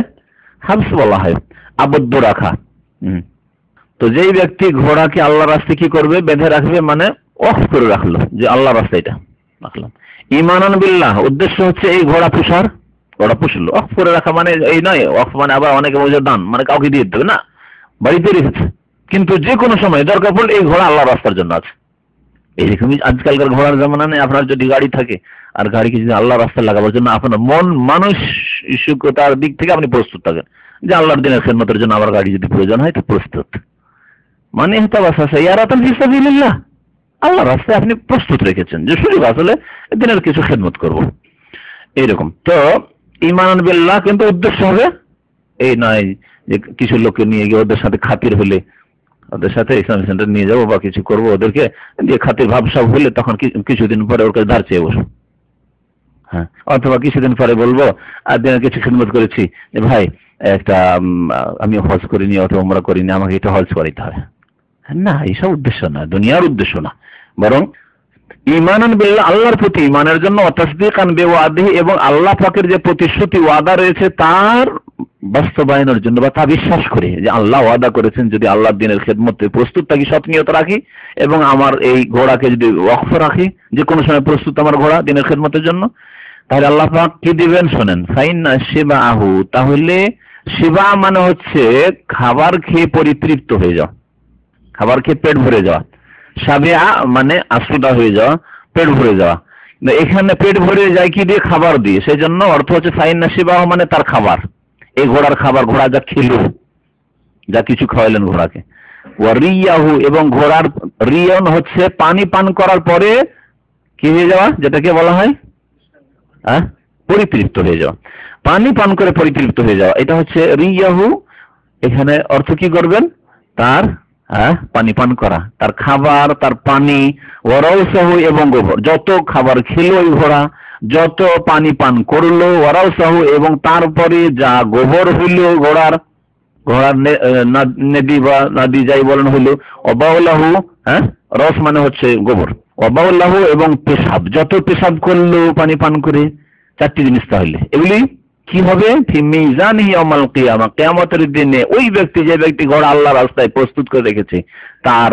হাবস বলা হয়, আবদ্ধ রাখা। তো যেই ব্যক্তি ঘোড়াকে আল্লাহর রাস্তায় কি করবে, বেঁধে রাখবে মানে ওয়াকফ করে রাখলো, যে আল্লাহর রাস্তায় এটা রাখলাম। ঈমানান বিল্লাহ, উদ্দেশ্য হচ্ছে এই ঘোড়া পুষার, ঘোড়া পুষলো, ওয়াকফ করে রাখা মানে এই নয়, ওয়াকফ মানে আবার অনেকে বোঝে দান, মানে কাউকে দিয়ে দিতে হবে না, বাড়িতে রেখেছে, কিন্তু যে কোনো সময় দরকার পড়লে এই ঘোড়া আল্লাহর রাস্তার জন্য আছে। এইরকমই আজকালকার ঘোড়ার জামানা নেই। আপনার যদি গাড়ি থাকে আর গাড়িকে যদি আল্লাহর রাস্তায় লাগাবার জন্য আপনার মন মানসিকতার দিক থেকে আপনি প্রস্তুত থাকেন যে আল্লাহর দিনের খেদমতের জন্য আমার গাড়ি যদি প্রয়োজন হয় তো প্রস্তুত, মানে ইয়ারাতান ফি সাবিলিল্লাহ, আল্লাহর রাস্তায় আপনি প্রস্তুত রেখেছেন যে সুযোগ আসলে দিনের কিছু খেদমত করব, এইরকম। তো ঈমান বিল্লাহ, কিন্তু উদ্দেশ্য হবে এই নয় যে কিছু লোককে নিয়ে গিয়ে ওদের সাথে খাতির হলে, ওদের সাথে ইসলামিক সেন্টার নিয়ে যাবো বা কিছু করবো, ওদেরকে দিয়ে খাতির ভাবসাব হলে তখন কিছুদিন পরে ওর কাছে ধার চেয়ে বসবো, হ্যাঁ, অথবা কিছুদিন পরে বলবো আর দিনের কিছু খেদমত করেছি যে ভাই একটা আমি হজ করিনি অথবা উমরা করিনি, আমাকে এটা হজ করাইতে হবে না, এইসব উদ্দেশ্য না, দুনিয়ার উদ্দেশ্য না, বরং ঈমানান বিল্লাহ, আল্লাহর প্রতি ঈমানের জন্য, তাসদীকান বিওয়াদিহি, এবং আল্লাহ পাকের যে প্রতিশ্রুতি ওয়াদা রয়েছে তার বাস্তবায়নের জন্য, বা তা বিশ্বাস করে যে আল্লাহ ওয়াদা করেছেন যদি আল্লাহর দিনের খেদমতে প্রস্তুত থাকি, সৎ নিয়ত রাখি, এবং আমার এই ঘোড়াকে যদি ওয়াকফ রাখি, যে কোনো সময় প্রস্তুত আমার ঘোড়া দিনের খেদমতের জন্য, তাহলে আল্লাহ পাক কি দিবেন শোনেন, ফাইন্না শিবাহু, তাহলে শিবা মানে হচ্ছে খাবার খেয়ে পরিতৃপ্ত হয়ে যাওয়া, খাবার খেয়ে পেট ভরে যাওয়া, সাবিয়া মানে আশুদা হয়ে যাওয়া, পেট ভরে যাওয়া। এখানে পেট ভরে যায় কি দিয়ে, খাবার দিয়ে, সেই জন্য অর্থ হচ্ছে ফাইন্না শিবাহু মানে তার খাবার, এই ঘোড়ার খাবার, ঘোড়া যা খেলো, যা কিছু খাওয়াইলেন ঘোড়াকে। রিয়াহু, এবং ঘোড়ার রিয়ন হচ্ছে পানি পান করার পরে কি হয়ে যাওয়া, যেটাকে বলা হয় পরিতৃপ্ত হয়ে যাওয়া, পানি পান করে পরিতৃপ্ত হয়ে যাওয়া, এটা হচ্ছে রিয়াহু। এখানে অর্থ কি করবেন, তার পানি পান করা, তার খাবার, তার পানি, ওয়ারাউসাহু, এবং গোবর, যত খাবার খেলো ওই ঘোড়া, যত পানি পান করলো, ওয়ারাউসাহু, এবং তারপরে যা গোবর হইল ঘোড়ার নেদি বা নাদি যাই বলেন হইল, অবাউলাহু, রস মানে হচ্ছে গোবর, অবাউলাহু, এবং পেশাব, যত পেশাব করলো পানি পান করে, 4টি জিনিস তাহলে এগুলি কি হবে, ফি মিজানিহি ইয়াউমাল কিয়ামা, কিয়ামতের দিনে ওই ব্যক্তি, যে ব্যক্তি ঘোড়া আল্লাহর রাস্তায় প্রস্তুত করে রেখেছে, তার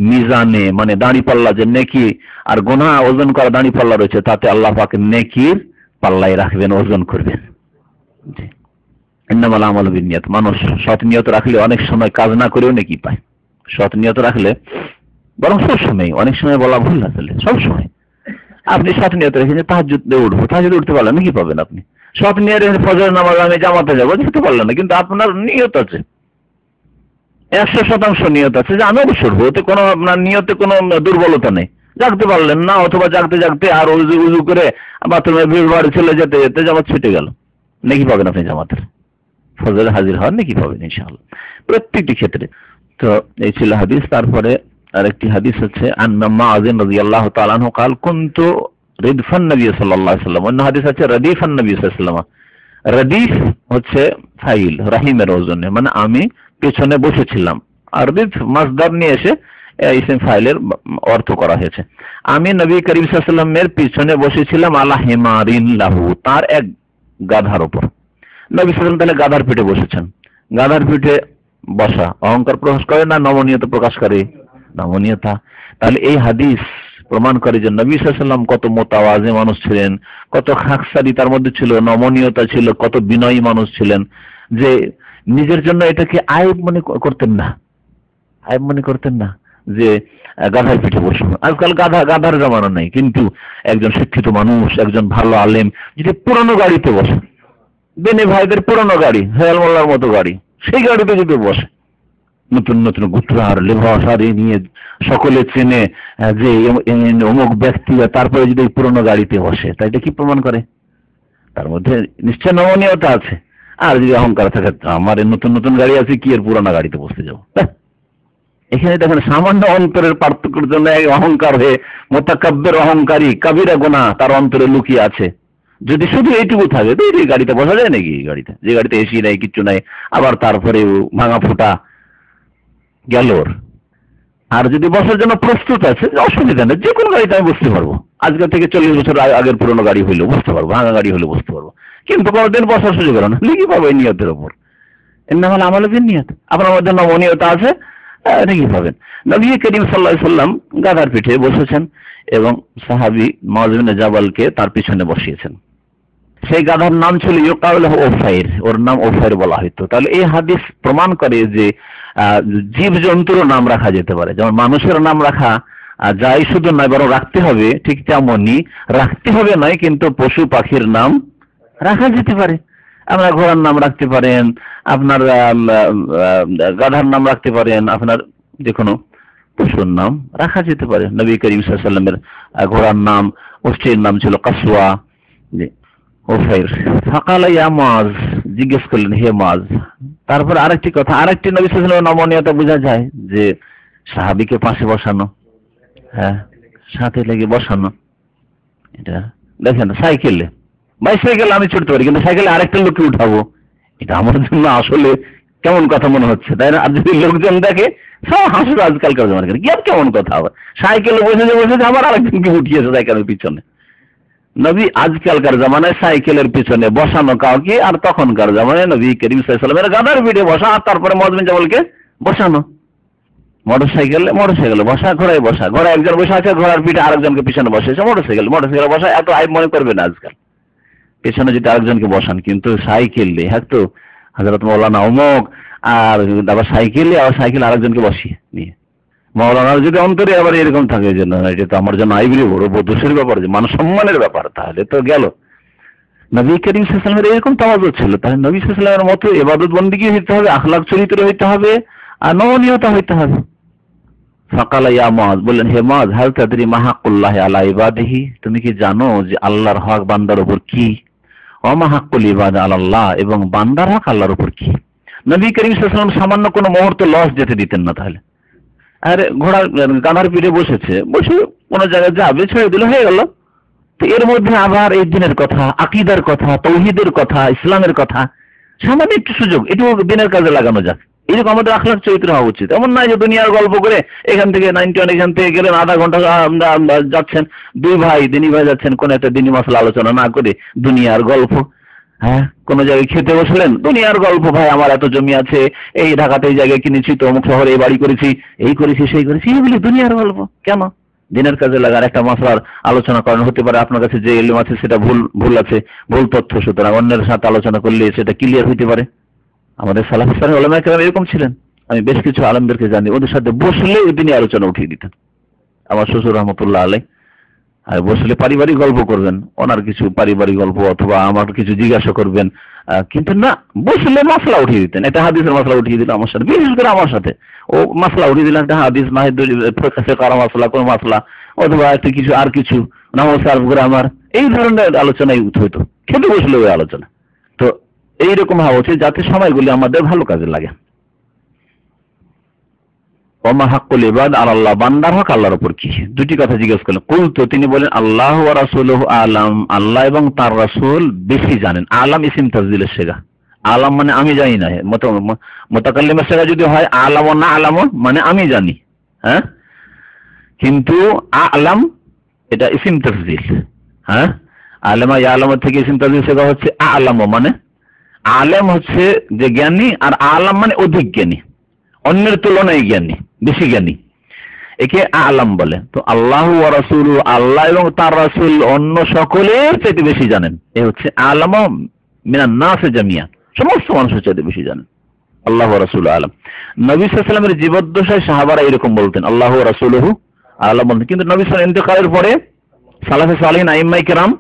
মিজানে মানে দাঁড়িপাল্লা, যে নেকি আর গুনাহ ওজন করা দাঁড়িপাল্লা রয়েছে, তাতে আল্লাহ পাক নেকির পাল্লায় রাখবেন, ওজন করবেন। জি, ইন্নামাল আমালু বিন্নিয়াত, মানুষ সৎ নিয়ত রাখলে অনেক সময় কাজ না করেও নেকি পায়। সৎ নিয়ত রাখলে, বরং সবসময়, অনেক সময় বলা ভুল, আসলে সবসময় আপনি সৎ নিয়ত রেখেছেন তাহাজ্জুদে উঠবো, তাহাজ্জুদে উঠতে পারলেন না, কি পাবেন আপনি? সৎ নিয়ত রেখে ফজরের নামাজ আমি জামাতে যাবো, যেতে পারলেন না, কিন্তু আপনার নিয়ত আছে, 100% নিয়ত আছে যে আমি অবসর হবো, ওতে কোনো আপনার নিয়তে কোনো দুর্বলতা নেই। জাগতে পারলেন না, অথবা জাগতে জাগতে আর উজু করে বাথরুমে ভিড় বাড়ি চলে যেতে যেতে জামাত ছুটে গেল, নাকি পাবেন আপনি জামাতের, ফজরে হাজির হন, নাকি পাবেন ইনশাআল্লাহ প্রত্যেকটি ক্ষেত্রে। তো এই ছিল হাদিস। তারপরে আরেকটি হাদিস হচ্ছে আন মুআয রাদিয়াল্লাহু তাআলা আনহু قال كنت ردف النبي صلى الله عليه وسلم, অন্য হাদিস আছে রদিফ النبي صلى الله عليه وسلم। রদিফ হচ্ছে ফাইল, রাহিমের ওজনে, মানে আমি পেছনে বসেছিলাম, আর রিদফ মাসদার নিয়ে এসে ইসম ফাইলের অর্থ করা হয়েছে। আমি নবী করিম সাল্লাল্লাহু আলাইহি ওয়াসাল্লামের পিছনে বসেছিলাম, আলা হিমারিন লাহু, তার এক গাধার উপর। নবী সাল্লাল্লাহু আলাইহি ওয়াসাল্লাম তাহলে গাধার পিঠে বসেছেন। গাধার পিঠে বসা অহংকার প্রকাশ করে না নমনীয়তা প্রকাশ করে? নমনীয়তা। তাহলে এই হাদিস প্রমাণ করে যে নবী সাল্লাল্লাহু আলাইহি ওয়াসাল্লাম কত মোতাওয়াজি মানুষ ছিলেন, কত খাকসারি তার মধ্যে ছিল, নমনীয়তা ছিল, কত বিনয়ী মানুষ ছিলেন, যে নিজের জন্য এটাকে আয়েব মনে করতেন না, আয়েব মনে করতেন না যে গাধার পিঠে বসবো। আজকাল গাধার জামানা নেই, কিন্তু একজন শিক্ষিত মানুষ, একজন ভালো আলেম যদি পুরনো গাড়িতে বসে, বেনে ভাইদের পুরনো গাড়ি, হেয়াল মোল্লার মতো গাড়ি, সেই গাড়িতে যদি বসে, নতুন নতুন গুটরার লেবাস আর নিয়ে সকলে চেনে যে অমুক ব্যক্তি, তারপরে যদি পুরনো গাড়িতে বসে, তাই এটা কি প্রমাণ করে? তার মধ্যে নিশ্চয় নমনীয়তা আছে। আর যদি অহংকার থাকে, আমার নতুন নতুন গাড়ি আছে, কি এর পুরোনো গাড়িতে বসতে যাবো? এখানে দেখেন সামান্য অন্তরের পার্থক্যের জন্য অহংকার হয়ে মোতাকাব্বির অহংকারী কাবিরা গুনাহ তার অন্তরে লুকিয়ে আছে। যদি শুধু এইটুকু থাকে, তো এই গাড়িতে বসা যায় নাকি? এই গাড়িতে, যে গাড়িতে এসি নাই, কিচ্ছু নাই, আবার তারপরে ভাঙা ফুটা গেল। আর যদি বসার জন্য প্রস্তুত আছে, অসুবিধা নেই, যে কোনো গাড়িতে আমি বসতে পারবো। আজকে থেকে 40 বছর আগের পুরোনো গাড়ি হইলেও বসতে পারবো, ভাঙা গাড়ি হলেও বসতে পারবো, কিন্তু কোনোদিন বসার সুযোগ হলো না, লিখি পাবো এই নিয়তের ওপর। ইন্নামাল আমালু বিন্নিয়াত, আপনার মধ্যে নমনীয়তা আছে, নাকি পাবেন। নবী করিম সাল্লাল্লাহু আলাইহি ওয়াসাল্লাম গাধার পিঠে বসেছেন এবং সাহাবী মুআয ইবনে জাবালকে তার পিছনে বসিয়েছেন। সেই গাধার নাম ছিল ইউকাল ওফাইর, ওর নাম ওফাইর বলা হইতো। তাহলে এই হাদিস প্রমাণ করে যে জীব জন্তুর নাম রাখা যেতে পারে, যেমন মানুষের নাম রাখা যাই শুধু নয়, বরং রাখতে হবে, ঠিক তেমনই রাখতে হবে নয়, কিন্তু পশু পাখির নাম রাখা যেতে পারে। আপনার ঘোড়ার নাম রাখতে পারেন, আপনার গাধার নাম রাখতে পারেন, আপনার যে কোনো পশুর নাম রাখা যেতে পারে। নবী করিম সাল্লাল্লাহু আলাইহি ওয়াসাল্লামের ঘোড়ার নাম, ওষ্ঠীর নাম ছিল কাসওয়া। ফাকালা ইয়া মুআয, জিজ্ঞেস করলেন, হে মুআয। তারপর আরেকটি কথা, আরেকটি নবী সাল্লাল্লাহু আলাইহি ওয়াসাল্লামের নমনীয়তা বোঝা যায় যে সাহাবীকে পাশে বসানো, সাথে লেগে বসানো। এটা দেখেন, সাইকেলে, বাইসাইকেল আমি ছুটতে পারি, কিন্তু সাইকেলে আরেকটা লোককে উঠাবো, এটা আমার জন্য আসলে কেমন কথা মনে হচ্ছে, তাই না? আর যদি লোকজন দেখে, সব হাসবে আজকালকার জমানা, কি আর কেমন কথা আবার, সাইকেলে বসে আবার আরেকজনকে উঠিয়েছে সাইকেলের পিছনে। নবী আজকালকার জামানায় সাইকেলের পিছনে বসানো কাউকে, আর তখনকার জামানায় নবী করিম সাল্লাল্লাহু আলাইহি ওয়াসাল্লামের গাধার পিঠে বসা, আর তারপরে মুআয বিন জাবালকে বসানো। মোটরসাইকেলে বসা, ঘোড়ায় বসা, ঘোড়ায় একজন বসে আছে, ঘোড়ার পিঠে আরেকজনকে পিছনে বসেছে। মোটরসাইকেলে বসা এত আইব মনে করবে না আজকাল, পেছনে যদি আরেকজনকে বসান। কিন্তু সাইকেলে, হ্যাঁ, তো হযরত মাওলানা অমুক, আর আবার সাইকেলে আরেকজনকে বসিয়ে নিয়ে, মাওলানার যদি অন্তরে আবার এরকম থাকে যে না, এটা তো আমার জন্য আইবি বড় দোষের ব্যাপার, যে মান সম্মানের ব্যাপার, তাহলে তো গেল। নবী করিম সাল্লাল্লাহু আলাইহি ওয়াসাল্লামের এরকম তাওয়াজ্জু ছিল। তাহলে নবী সাল্লাল্লাহু আলাইহি ওয়াসাল্লামের মতো ইবাদত বন্দেগী হইতে হবে, আখলাক চরিত্র হইতে হবে, আর নমনীয়তা হইতে হবে। ফাকালা ইয়া মুআজ, বললেন হে মুআজ, হাল তাদরি মা হাক্কুল্লাহি আলা ইবাদিহি, তুমি কি জানো যে আল্লাহর হক বান্দার উপর কি? ওয়া মা হাক্কুল ইবাদ আলাল্লাহ, এবং বান্দার হক আল্লাহর উপর কি? নবী করিম সাল্লাল্লাহু আলাইহি ওয়াসাল্লাম সামান্য কোনো মুহূর্তে লস যেতে দিতেন না। তাহলে আরে ঘোড়া গাধার পিঠে বসে কোনো জায়গায় যাবে, ছেড়ে দিলে হয়ে গেল। তো এর মধ্যে আবার এই দিনের কথা, আকীদার কথা, তাওহীদের কথা, ইসলামের কথা, সামান্য একটু সুযোগ, একটু দিনের কাজে লাগানো যাক। এরকম আমাদের আখলাক চরিত্র হওয়া উচিত। এমন নয় যে দুনিয়ার গল্প করে এখান থেকে 91 এখান থেকে গেলেন, আধা ঘন্টা যাচ্ছেন, দুই ভাই দিনী ভাই যাচ্ছেন, কোন একটা দিনী মাসলা আলোচনা না করে দুনিয়ার গল্প। হ্যাঁ, কোন জায়গায় খেতে বসলেন, দুনিয়ার গল্প, ভাই আমার এত জমি আছে, এই ঢাকাতে এই জায়গায় কিনেছি, তো অমুক শহরে এই বাড়ি করেছি, এই করেছি সেই করেছি, এগুলি দুনিয়ার গল্প। কেন? দিনের কাজে লাগার একটা মাসলার আলোচনা করানো হতে পারে, আপনার কাছে যে ইলম আছে সেটা ভুল আছে, ভুল তথ্য, সুতরাং অন্যের সাথে আলোচনা করলে সেটা ক্লিয়ার হইতে পারে। আমাদের সালাফ সালেহ উলামায়ে কেরাম এরকম ছিলেন। আমি বেশ কিছু আলেমদেরকে জানি, ওদের সাথে বসলে তিনি আলোচনা উঠিয়ে দিতেন। আমার শ্বশুর রহমতুল্লাহ আলাইহ, আর বসলে পারিবারিক গল্প করবেন, ওনার কিছু পারিবারিক গল্প অথবা আমার কিছু জিজ্ঞাসা করবেন, কিন্তু না, বসলে মাসলা উঠিয়ে দিতেন। একটা হাদিসের মাসলা উঠিয়ে দিল আমার সাথে, বিশেষ করে আমার সাথে ও মাসলা উঠিয়ে দিলেন, একটা হাদিস না হয় ফিকহ মাসলা, কোন মাসলা, অথবা একটা কিছু আর কিছু নামাজ সার্ভ করে আমার এই ধরনের আলোচনাই হইতো, খেতে বসলে ওই আলোচনা। তো এইরকম হওয়া উচিত যাতে সময়গুলি আমাদের ভালো কাজে লাগে। ওমা হাক্কুল ইবাদ আলাল্লাহ, বান্দার হক আল্লাহর উপর কি? দুটি কথা জিজ্ঞেস করলেন। কুলতু, তিনি বলেন আল্লাহ ওয়া রাসূলুহু আলাম, আল্লাহ এবং তার রাসূল বেশি জানেন। আলাম ইসিম তাফজিলের সেগা, আলাম মানে আমি জানি না, মুতাকাল্লিমের সেগা যদি হয় আলাম না আলাম মানে আমি জানি, হ্যাঁ, কিন্তু আলাম এটা ইসিম তাফজিল। হ্যাঁ, আলামা ইয়ালাম থেকে ইসিম তাফজিল সেগা হচ্ছে আলাম, মানে আলেম হচ্ছে যে জ্ঞানী, আর আলাম মানে অধিক জ্ঞানী, অন্যের তুলনায় জ্ঞানী, বেশি জ্ঞানী, একে আলাম বলে। তো আল্লাহ ওয়া রাসূলুহু, আল্লাহ এবং তার রাসূল অন্য সকলের চাইতে বেশি জানেন। এ হচ্ছে আলাম মিনান নাস জামিয়া, সমস্ত মানুষের চাইতে বেশি জানেন। আল্লাহ ওয়া রাসূলুহু আলাম। নবী সাল্লাল্লাহু আলাইহি ওয়াসাল্লামের জীবদ্দশায় সাহাবারা এরকম বলতেন, আল্লাহ ওয়া রাসূলুহু আলাম বলতেন। কিন্তু নবী সাল্লাল্লাহু আলাইহি ওয়াসাল্লাম ইন্তেকালের পরে সালাফে সালিহিন আইম্মায়ে কেরাম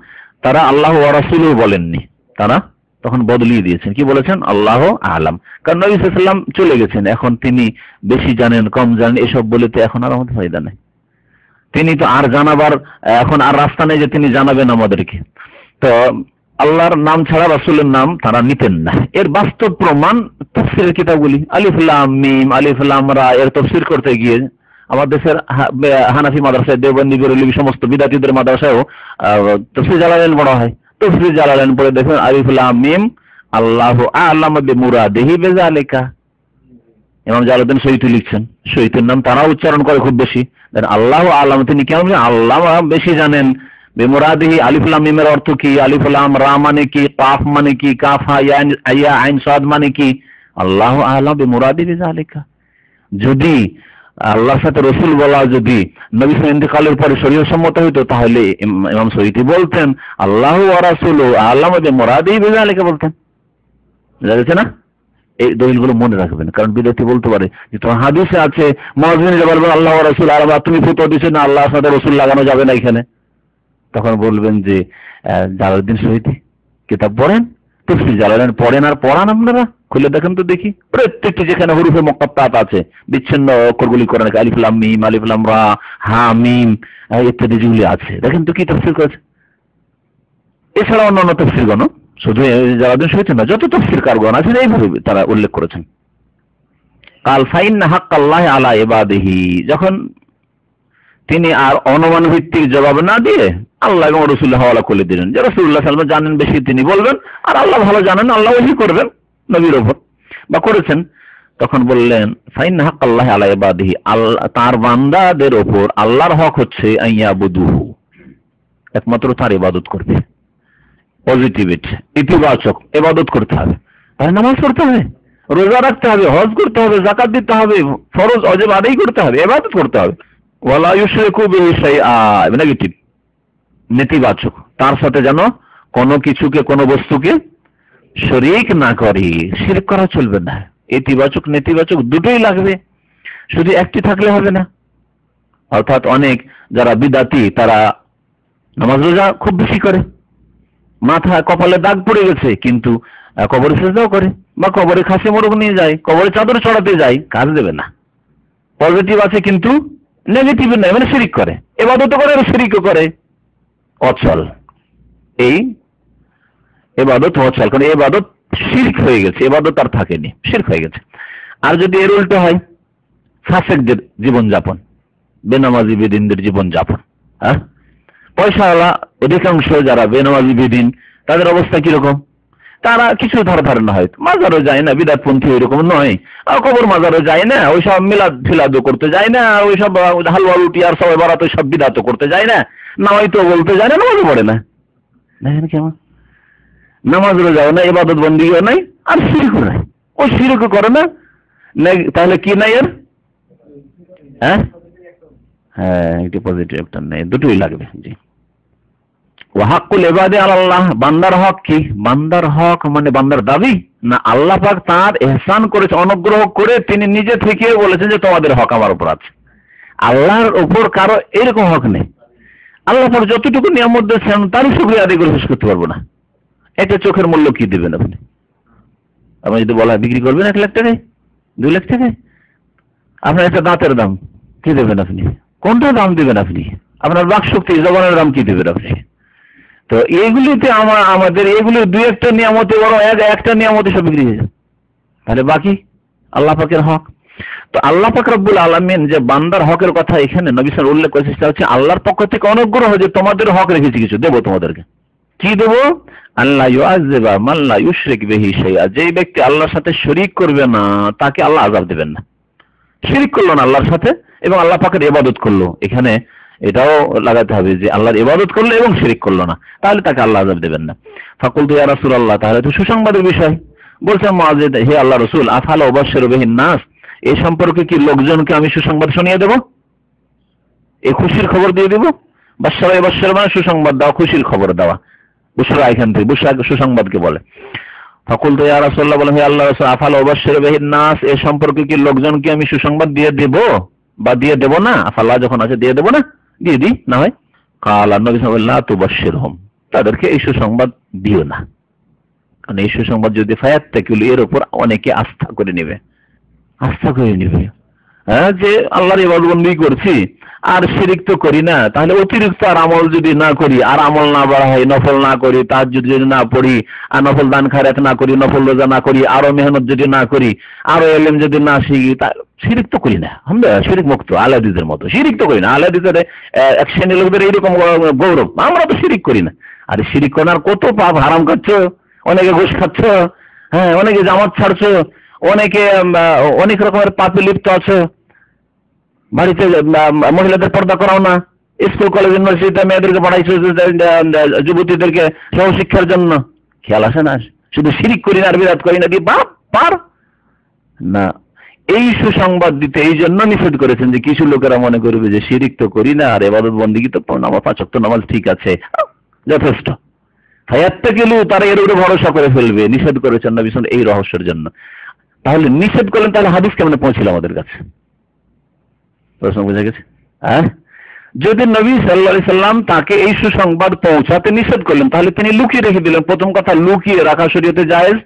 তারা আল্লাহ ওয়া রাসূলুহু বলেননি, তারা তখন বদলিয়ে দিয়েছেন। কি বলেছেন? আল্লাহ আলাম। কারণ নবী সাল্লাল্লাহু আলাইহি ওয়াসাল্লাম চলে গেছেন, এখন তিনি বেশি জানেন কম জানেন এসব বলে তো এখন আর আমাদের ফায়দা নেই। তিনি তো আর জানাবার এখন আর রাস্তা নেই যে তিনি জানাবেন আমাদেরকে। তো আল্লাহর নাম ছাড়া রাসূলের নাম তারা নিতেন না। এর বাস্তব প্রমাণ তাফসীরের কিতাবগুলি, আলিফ লাম মিম, আলিফ লাম রা, এর তাফসীর করতে গিয়ে আমাদের দেশের হানাফি মাদ্রাসায়, দেওবন্দি, বেরেলভী সমস্ত বিদাতীদের মাদ্রাসায়ও তাফসীর জালালাইন পড়া হয়। তাফসীর জালালাইন পড়ে দেখেন আলিফ লাম মিম আল্লাহু আ'লাম বিমুরাদিহি বিযালিকা। ইমাম জালালউদ্দিন সৈয়দ লিখছেন, সৈয়দের নাম তারা উচ্চারণ করে খুব বেশি। আল্লাহু আ'লাম, তিনি কেমন? আল্লাহ বেশি জানেন। বিমুরাদিহি, আলিফ লাম মিমের অর্থ কি? আলিফ লাম রা মানে কি? কাফ মানে কি? কাফ হা ইয়া আইন সাদ মানে কি? আল্লাহু আ'লাম বিমুরাদিহি বিযালিকা। যদি আল্লাহর সাথে রসুল বলা যদি নবী সাল্লাল্লাহু ইন্তেকালের পরে শরীয়ত সম্মত হইতো, তাহলে ইমাম সৈয়দী বলতেন আল্লাহু ওয়া রাসূলুহু আ'লাম বিমুরাদিহি বিযালিকা বলতেন। বুঝা গেছে না? এই দলিলগুলো মনে রাখবেন, কারণ বিদআতি বলতে পারে যে তোমার হাদিসে আছে মুয়াজ্জিন বলবেন আল্লাহ ওয়া রাসূল আ'লাম, তুমি ফতোয়া দিচ্ছেন না আল্লাহর সাথে রসুল লাগানো যাবে না এখানে। তখন বলবেন যে জালালউদ্দিন সৈয়দী কিতাব পড়েন, তাফসীর জালালাইন পড়েন আর পড়ান, আপনারা খুলে দেখেন তো দেখি। প্রত্যেকটি যেখানে হুরুফে মুকাত্তাত আছে, বিচ্ছিন্ন অক্ষরগুলি কোরআন, আলিফ লাম মিম, আলিফ লাম রা, হা মিম ইত্যাদি যেগুলি আছে, দেখেন তো কি তাফসীর করেছে। এছাড়া অন্যান্য তাফসীরগণ, শুধু জালালউদ্দিন সৈয়দী না, যত তাফসীর কারগণ আছেন এইভাবে তারা উল্লেখ করেছেন। কাল ফাইন্না হাক্কাল্লাহি আলা ইবাদিহি, যখন তিনি আর অনুমান ভিত্তিক জবাব না দিয়ে আল্লাহ এবং রাসূলের হওয়ালা করে দিলেন, যে রাসূলুল্লাহ সাল্লাল্লাহু আলাইহি ওয়াসাল্লাম জানেন বেশি, তিনি বলবেন, আর আল্লাহ ভালো জানেন, আল্লাহ ওহী করবেন নবীর উপর বা করেছেন। তখন বললেন ফাইন্না হাক্কাল্লাহি আলা ইবাদিহি, আল্লাহ তার বান্দাদের উপর আল্লাহর হক হচ্ছে আইয়াবুদুহু, একমাত্র তার ইবাদত করবে। পজিটিভ, ইতিবাচক ইবাদত করতে হবে। তাই নামাজ পড়তে হবে, রোজা রাখতে হবে, হজ করতে হবে, যাকাত দিতে হবে, ফরজ ওয়াজিব আদায় করতে হবে, ইবাদত করতে হবে। ওয়ালা ইউশরিকু বিহি শাইআ, নেগেটিভ, নেতিবাচক, তার সাথে যেন কোনো কিছুকে, কোনো বস্তুকে শরীক না করে, শিরক করা চলবে না। ইতিবাচক নেতিবাচক দুটোই লাগবে, শুধু একটি থাকলে হবে না। অর্থাৎ অনেক যারা বিদাতি তারা নামাজ রোজা খুব বেশি করে, মাথা কপালে দাগ পড়ে গেছে, কিন্তু কবরে সেজদাও করে, বা কবরে খাসি মোরগ নিয়ে যায়, কবরে চাদর চড়াতে যায়, কাজ দেবে না। পজিটিভ আছে কিন্তু নেগেটিভ নাই, মানে শিরিক করে, ইবাদত করে আর শিরিকও করে, অচল। এই ইবাদত অচল, কারণ ইবাদত শিরক হয়ে গেছে, ইবাদত আর থাকেনি, শিরক হয়ে গেছে। আর যদি এর উল্টো হয়, ফাসেকদের জীবনযাপন, বেনামাজি বেদিনদের জীবনযাপন, হ্যাঁ, পয়সাওয়ালা অধিকাংশ যারা বেনামাজি বেদিন, তাদের অবস্থা কিরকম? তারা কিছু ধারণা হয়, মাজারও যায় না, বিদাতপন্থী ওইরকম নয়, কবর মাজারও যায় না, ওইসব মিলাদ ফিলাদও করতে যায় না, ওইসব হালুয়া রুটি আর সবাই বারাত ওইসব বিদাতও করতে যায় না, নামাইতো বলতে যায় না, নামাজও পড়ে না। দেখেন কেমন, নামাজও যাও না, ইবাদত বন্দিও নাই, আর শিরকও নাই, ওই শিরকও করে না। তাহলে কি নাই এর? হ্যাঁ, একটি পজিটিভ একটা নেই, দুটোই লাগবে। জি, ওয়াহাক্কুল ইবাদি আলাল্লাহ, বান্দার হক কি? বান্দার হক মানে বান্দার দাবি না, আল্লাহ পাক তার ইহসান করেছে, অনুগ্রহ করে তিনি নিজে থেকে বলেছেন যে তোমাদের হক আমার উপর আছে। আল্লাহর উপর কারো এরকম হক নেই। আল্লাহ পাক যতটুকু নিয়ামত দিয়েছেন তারই শুকরিয়া আদায় করে শেষ করতে পারবো না। একটা চোখের মূল্য কি দেবেন আপনি? আপনি যদি বলা বিক্রি করবেন 1 লাখ টাকায়, 2 লাখ টাকায়, আপনার একটা দাঁতের দাম কি দেবেন আপনি? কোনটা দাম দেবেন আপনি? আপনার বাক শক্তি, জবানের দাম কি দেবেন আপনি? তো এইগুলিতে আমাদের এগুলি 2-1টা নিয়ামতে বড়, একটা নিয়ামতে সব বিক্রি হয়ে যায়। তাহলে বাকি আল্লাহ পাকের হক। তো আল্লাহ পাক রব্বুল আলামিন যে বান্দার হকের কথা এখানে নবী সাল্লাল্লাহু আলাইহি ওয়াসাল্লাম উল্লেখ করেছে, সেটা হচ্ছে আল্লাহর পক্ষ থেকে অনুগ্রহ, যে তোমাদের হক রেখেছি, কিছু দেবো তোমাদেরকে। কি দেবো? আল্লাহ ইউআযযিবা মান লা ইউশরিক বিহি শাইআ, যে ব্যক্তি আল্লাহর সাথে শরীক করবে না তাকে আল্লাহ আযাব দেবেন না। শিরিক করলো না আল্লাহর সাথে এবং আল্লাহ পাকের ইবাদত করলো, এখানে এটাও লাগাতে হবে যে আল্লাহর ইবাদত করলো এবং শিরিক করলো না, তাহলে তাকে আল্লাহ আযাব দেবেন না। ফাকুলতু ইয়া রাসূলুল্লাহ, তাহলে তো সুসংবাদের বিষয়। বলছেন মুআয, হে আল্লাহ রাসূল, আফালা উবাশশিরু বিহিন নাস, এই সম্পর্কে কি লোকজনকে আমি সুসংবাদ শুনিয়ে দেব, এই খুশির খবর দিয়ে দেব? বাশশারা ইয়াবাশশির মানে সুসংবাদ দেওয়া, খুশির খবর দেওয়া। বুশরা এখান থেকে, বুশরা সুসংবাদকে বলে। ফাকুলতু ইয়া রাসূলুল্লাহ, বলেন হে আল্লাহর রাসূল, আফালা উবাশশিরু বিহিন নাস, এই সম্পর্কে কি লোকজনকে আমি সুসংবাদ দিয়ে দেব বা দিয়ে দেব না? আফালা যখন আছে দিয়ে দেব না, দিয়ে দিই না হয়। কাল নবী সাল্লাল্লাহু আলাইহি ওয়াসাল্লাম, লা তুবাশশিরহুম, তাদেরকে এই সুসংবাদ দিও না, কারণ এই সুসংবাদ যদি ফায়াত্তাকিল, এর উপর অনেকে আস্থা করে নেবে, হ্যাঁ, যে আল্লাহর ইবাদত বন্দেগী করছি আর শিরিক তো করি না, তাহলে অতিরিক্ত আর আমল যদি না করি, আর আমল না বাড়াই, নফল না করি, তাহাজ্জুদ যদি না পড়ি, আর নফল দান খায়রাত না করি, নফল রোজা না করি, আরো মেহনত যদি না করি, আরো ইলম যদি না শিখি, তা শিরিক তো করি না, আমরা শিরিক মুক্ত, আহলে হাদিসের মতো শিরিক তো করি না। আহলে হাদিসের এক শ্রেণীর লোকদের এইরকম গৌরব, আমরা তো শিরিক করি না। আর শিরিক করার কত পাপ, হারাম খাচ্ছ, অনেকে ঘুষ খাচ্ছ, হ্যাঁ, অনেকে জামাত ছাড়ছ, অনেকে অনেক রকমের পাপে লিপ্ত আছে, বাড়িতে মহিলাদের পর্দা করাও না, স্কুল কলেজ ইউনিভার্সিটিতে মেয়েদেরকে পড়াইছো, যুবতীদেরকে সহশিক্ষার জন্য, খেয়াল আসে না? শুধু শিরিক করি না আর বিরাট করি না দিয়ে বাপ পার না। এই সুসংবাদ দিতে এই জন্য নিষেধ করেছেন যে কিছু লোকেরা মনে করবে যে শিরিক তো করি না আর ইবাদত বন্দেগী তো নামাজ, 5 ওয়াক্ত নামাজ ঠিক আছে, যথেষ্ট। ফায়াত্তাকিলু, তারা এর উপরে ভরসা করে ফেলবে। নিষেধ করেছেন নবী সাল্লাল্লাহু আলাইহি ওয়াসাল্লাম এই রহস্যের জন্য। তাহলে নিষেধ করলেন, তাহলে হাদিস কেমন পৌঁছিল আমাদের কাছে? প্রশ্ন বুঝে গেছে? হ্যাঁ, যদি নবী সাল্লাল্লাহু আলাইহি ওয়াসাল্লাম তাকে এই সুসংবাদ পৌঁছাতে নিষেধ করলেন, তাহলে তিনি লুকিয়ে রেখে দিলেন। প্রথম কথা, লুকিয়ে রাখা শরীয়তে জায়েজ,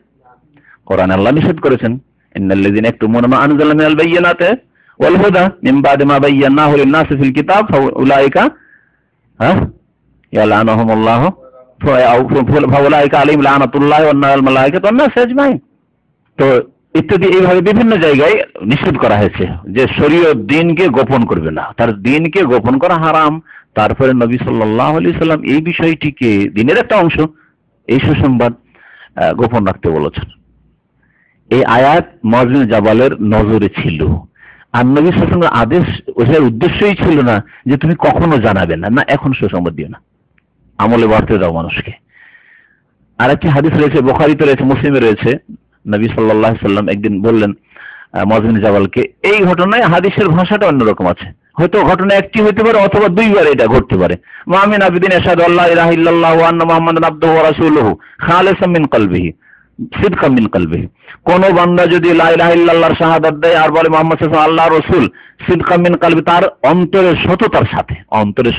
কোরআনে আল্লাহ নিষেধ করেছেন, ইন্নাল্লাযীনা ইয়াকতুমুনা মা আনজালনা মিনাল বায়্যিনাতি ওয়াল হুদা মিন বা'দি মা বায়্যানাহু লিন-নাসি ফিল কিতাব ফাউলাইকা ইয়ালআনুহুমুল্লাহু ফাউলাইকা আলাইহিম লানাতুল্লাহি ওয়ান মালায়েকাতু ওয়ান নাস আজমাইন। তো ইত্যাদি এইভাবে বিভিন্ন জায়গায় নিষেধ করা হয়েছে যে শরীয়ত দ্বীনকে গোপন করবে না, তার দ্বীনকে গোপন করা হারাম। তারপরে নবী সাল্লাল্লাহু আলাইহি সাল্লাম এই বিষয়টিকে, দ্বীনের একটা অংশ, এই সুসংবাদ গোপন রাখতে বলেছেন। এই আয়াত মুআয বিন জাবালের নজরে ছিল, আর নবী সাল্লাল্লাহু আলাইহি ওয়াসাল্লামের আদেশ, ওর উদ্দেশ্যই ছিল না যে তুমি কখনো জানাবে না, না এখন সুসংবাদ দিও না, আমলে বাড়তে দাও মানুষকে। আর একটি হাদিস রয়েছে, বুখারীতে রয়েছে, মুসলিমে রয়েছে, নবী সাল্লাল্লাহু আলাইহি ওয়াসাল্লাম একদিন বললেন মুআয বিন জাবালকে, এই ঘটনায় হাদিসের ভাষাটা অন্যরকম আছে, হয়তো ঘটনা একটি হতে পারে অথবা 2বার এটা ঘটতে পারে। মা মিন আবদিন ইয়াশহাদু আল্লা ইলাহা ইল্লাল্লাহু ওয়া আন্না মুহাম্মাদান আবদুহু ওয়া রাসূলুহু খালিসাম মিন কলবিহি সিদকাম মিন কলবিহি। কোন বান্দা যদি লা ইলাহা ইল্লাল্লাহর শাহাদাত দেয় আর বলে মুহাম্মদ সাল্লাল্লাহু আলাইহি ওয়াসাল্লাম আল্লাহর রাসূল, সিদকাম মিন কলবি, তার অন্তরের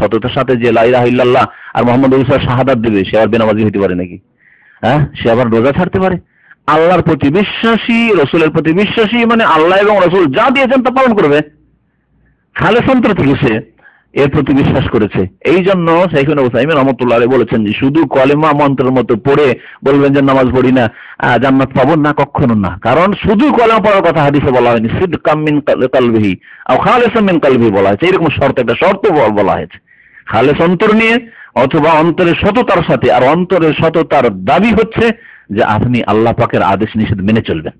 সততার সাথে যে লা ইলাহা ইল্লাল্লাহ আর মুহাম্মদ রাসূলুল্লাহ শাহাদাত দেবে, সে আর বেনামাজি হতে পারে নাকি? হ্যাঁ, সে আবার রোজা ছাড়তে পারে? আল্লাহর প্রতি বিশ্বাসী, রসুলের প্রতি বিশ্বাসী, মানে আল্লাহ এবং রসুল যা দিয়েছেন তা পালন করবে, খালেস অন্তর থেকে সে এর প্রতি বিশ্বাস করেছে। এই জন্য শাইখ ইবনে উসাইমিন রাহমাতুল্লাহ আলাইহি বলেছেন যে শুধু কলেমা মন্ত্রের মতো পড়ে বলবেন যে নামাজ পড়ি না, জান্নাত পাবো না, কখনো না। কারণ শুধু কলেমা পড়ার কথা হাদিসে বলা হয়নি, সিদকাম মিন কলবিহি আও খালিসাম মিন কলবিহি বলা হয়েছে। এরকম একটা শর্ত বলা হয়েছে, খালেস অন্তর নিয়ে অথবা অন্তরের সততার সাথে। আর অন্তরের সততার দাবি হচ্ছে যে আপনি আল্লাহ পাকের আদেশ নিষেধ মেনে চলবেন,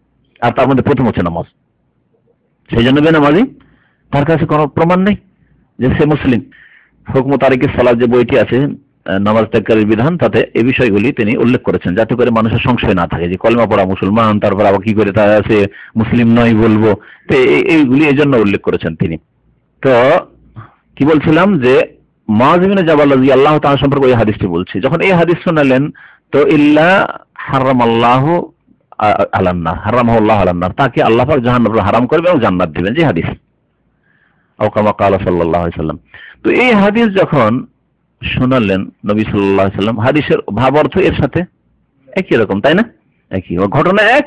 আর তার মধ্যে প্রথম হচ্ছে নামাজ। সেই জন্য বেনামাজি, তার কাছে কোনো প্রমাণ নেই যে সে মুসলিম। হুকম তারিকের সালাত যে বইটি আছে, নামাজ ত্যাগকারীর বিধান, তাতে এই বিষয়গুলি তিনি উল্লেখ করেছেন, যাতে করে মানুষের সংশয় না থাকে যে কলেমা পড়া মুসলমান, তারপর আবার কি করে তারা সে মুসলিম নয় বলবো। তো এইগুলি এই জন্য উল্লেখ করেছেন তিনি। তো কি বলছিলাম যে মুআয ইবনে জাবাল রাদিয়াল্লাহু তাআলা সম্পর্কে ওই হাদিসটি বলছি। যখন এই হাদিস শোনালেন তো ইল্লা হারামাল্লাহু আলান্নার, হারামাহুল্লাহু আলান্নার, তাকে আল্লাহ পাক জাহান্নাম হারাম করবে এবং জান্নাত দিবেন, যে হাদিস আও কামা ক্বালা সাল্লাল্লাহু আলাইহি ওয়াসাল্লাম। তো এই হাদিস যখন শোনালেন নবী সাল্লাল্লাহু আলাইহি ওয়াসাল্লাম, হাদিসের ভাব অর্থ এর সাথে একই রকম, তাই না? একই ঘটনা, এক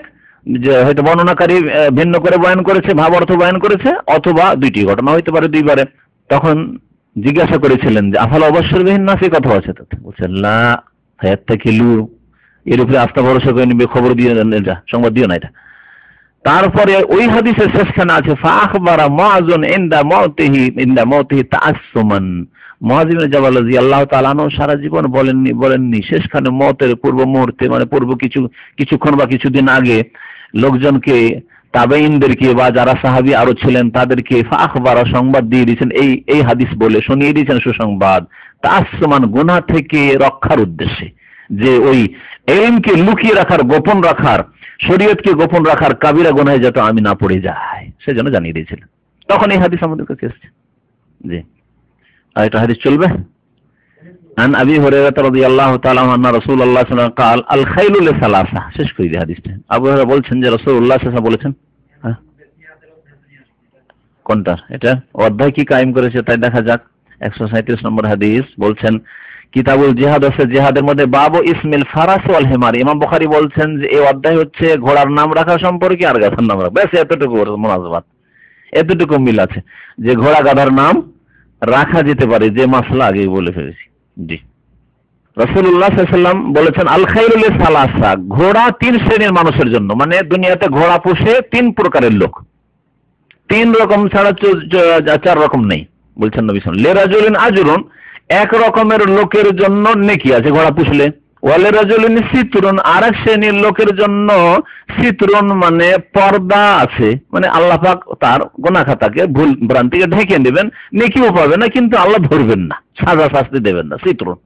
যে হয়তো বর্ণনাকারী ভিন্ন করে বয়ান করেছে, ভাব অর্থ বয়ান করেছে, অথবা দুইটি ঘটনা হইতে পারে দুইবারে। তখন জিজ্ঞাসা করেছিলেন যে আফালা উবাশশিরুবিহিন নাস, এই কথা আছে? তাতে বলছেন লা ফায়াত্তাকিলু, এর উপরে আস্থা ভরসা করে নিবে, খবর দিয়ে এটা সংবাদ দিও না এটা। তারপরে ওই হাদিসের শেষখানে আছে ফাআখবারা মুআযুন ইনদা মাউতিহি তাআসসুমান। মুআয ইবনে জাবাল রাদিয়াল্লাহু তাআলা আনহু সারা জীবন বলেননি, শেষখানে মওতের পূর্ব মুহূর্তে, মানে পূর্ব কিছুক্ষণ বা কিছুদিন আগে লোকজনকে, তাবেঈনদেরকে বা যারা সাহাবী আরো ছিলেন তাদেরকে ফাআখবারা সংবাদ দিয়ে দিয়েছেন, এই হাদিস বলে শুনিয়ে দিয়েছেন সুসংবাদ, তাআসসুমান গুনাহ থেকে রক্ষার উদ্দেশ্যে, যে ওই ইলমকে লুকিয়ে রাখার, গোপন রাখার, শরীয়তকে গোপন রাখার কাবিরা গুনাহে যাতে আমি না পড়ে যাই, সেজন্য জানিয়ে দিয়েছিলেন। তখন এই হাদিস আমাদের কাছে এসেছে। জি, আর এটা হাদিস চলবে। আন আবি হুরায়রা রাদিয়াল্লাহু তাআলা আন্না রাসূলুল্লাহ সাল্লাল্লাহু আলাইহি ওয়াসাল্লাম قال الخيل لثلاثه। শেষ করে দিই হাদিসটা। আবু হুরায়রা বলছেন যে রাসূলুল্লাহ সাল্লাল্লাহু আলাইহি ওয়াসাল্লাম বলেছেন, কোনটা এটা অধ্যায় কি কায়েম করেছে তাই দেখা যাক। 137 নম্বর হাদিস বলছেন কিতাবুল জিহাদ আছে, জিহাদের মধ্যে বাবু ইসমিল ফারাস ওয়াল হিমার। ইমাম বুখারী বলছেন যে এই অধ্যায় হচ্ছে ঘোড়ার নাম রাখা সম্পর্কে আর গাধার নাম রাখা। ব্যাস এতটুকু মুনাসাবাত, এতটুকু মিল আছে যে ঘোড়া গাধার নাম রাখা যেতে পারে, যে মাসলা আগেই বলে ফেলেছি। জি, রাসূলুল্লাহ সাল্লাল্লাহু আলাইহি ওয়াসাল্লাম বলেছেন আল খাইলু লিসালাসা, ঘোড়া তিন শ্রেণীর মানুষের জন্য, মানে দুনিয়াতে ঘোড়া পুষে তিন প্রকারের লোক, তিন রকম ছাড়া চার রকম নেই, বলছেন নবী সাল্লাল্লাহু আলাইহি ওয়াসাল্লাম। লিরাজুলিন আজরুন, এক রকমের লোকের জন্য নেকি আছে ঘোড়া পুষলে। ওয়ালে রাজুলিন সিতরুন, আরেক শ্রেণীর লোকের জন্য সিতরুন মানে পর্দা আছে, মানে আল্লাহ পাক তার গুনাহ খাতাকে, ভুল ভ্রান্তিকে ঢেকে দেবেন, নেকিও পাবে না কিন্তু আল্লাহ ধরবেন না, সাজা শাস্তি দেবেন না। সিতরুন,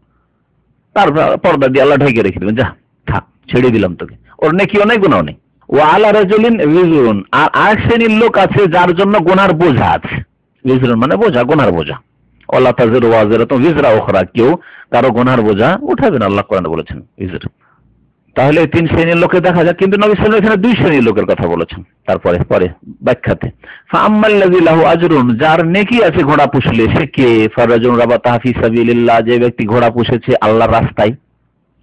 তার পর্দা দিয়ে আল্লাহ ঢেকে রেখে দেবেন, যা থাক ছেড়ে দিলাম তোকে, ওর নেকিও নেই গুনাহও নেই। ওয়া আলা রাজুলিন বিজরুন, আর আরেক শ্রেণীর লোক আছে যার জন্য গুনার বোঝা আছে। বিজরুন মানে বোঝা, গুনার বোঝা। আল্লাহ তাজিরু ওয়াজিরাতুন বিজরা উখরা, কেউ কারো গুনার বোঝা উঠাবে না, আল্লাহ কোরআনে বলেছেন বিজর। তাহলে তিন শ্রেণীর লোকে দেখা যায়, কিন্তু নবী সাল্লাল্লাহু আলাইহি ওয়াসাল্লাম এখানে দুই শ্রেণীর লোকের কথা বলেছেন। তারপরে পরে ব্যাখ্যাতে ফাআম্মাল্লাযী লাহু আজরুন, যার নেকি আছে ঘোড়া পুষলে, সে কে? ফারাজুন রাবাতা ফি সাবিলিল্লাহ, যে ব্যক্তি ঘোড়া পুষেছে আল্লাহর রাস্তায়,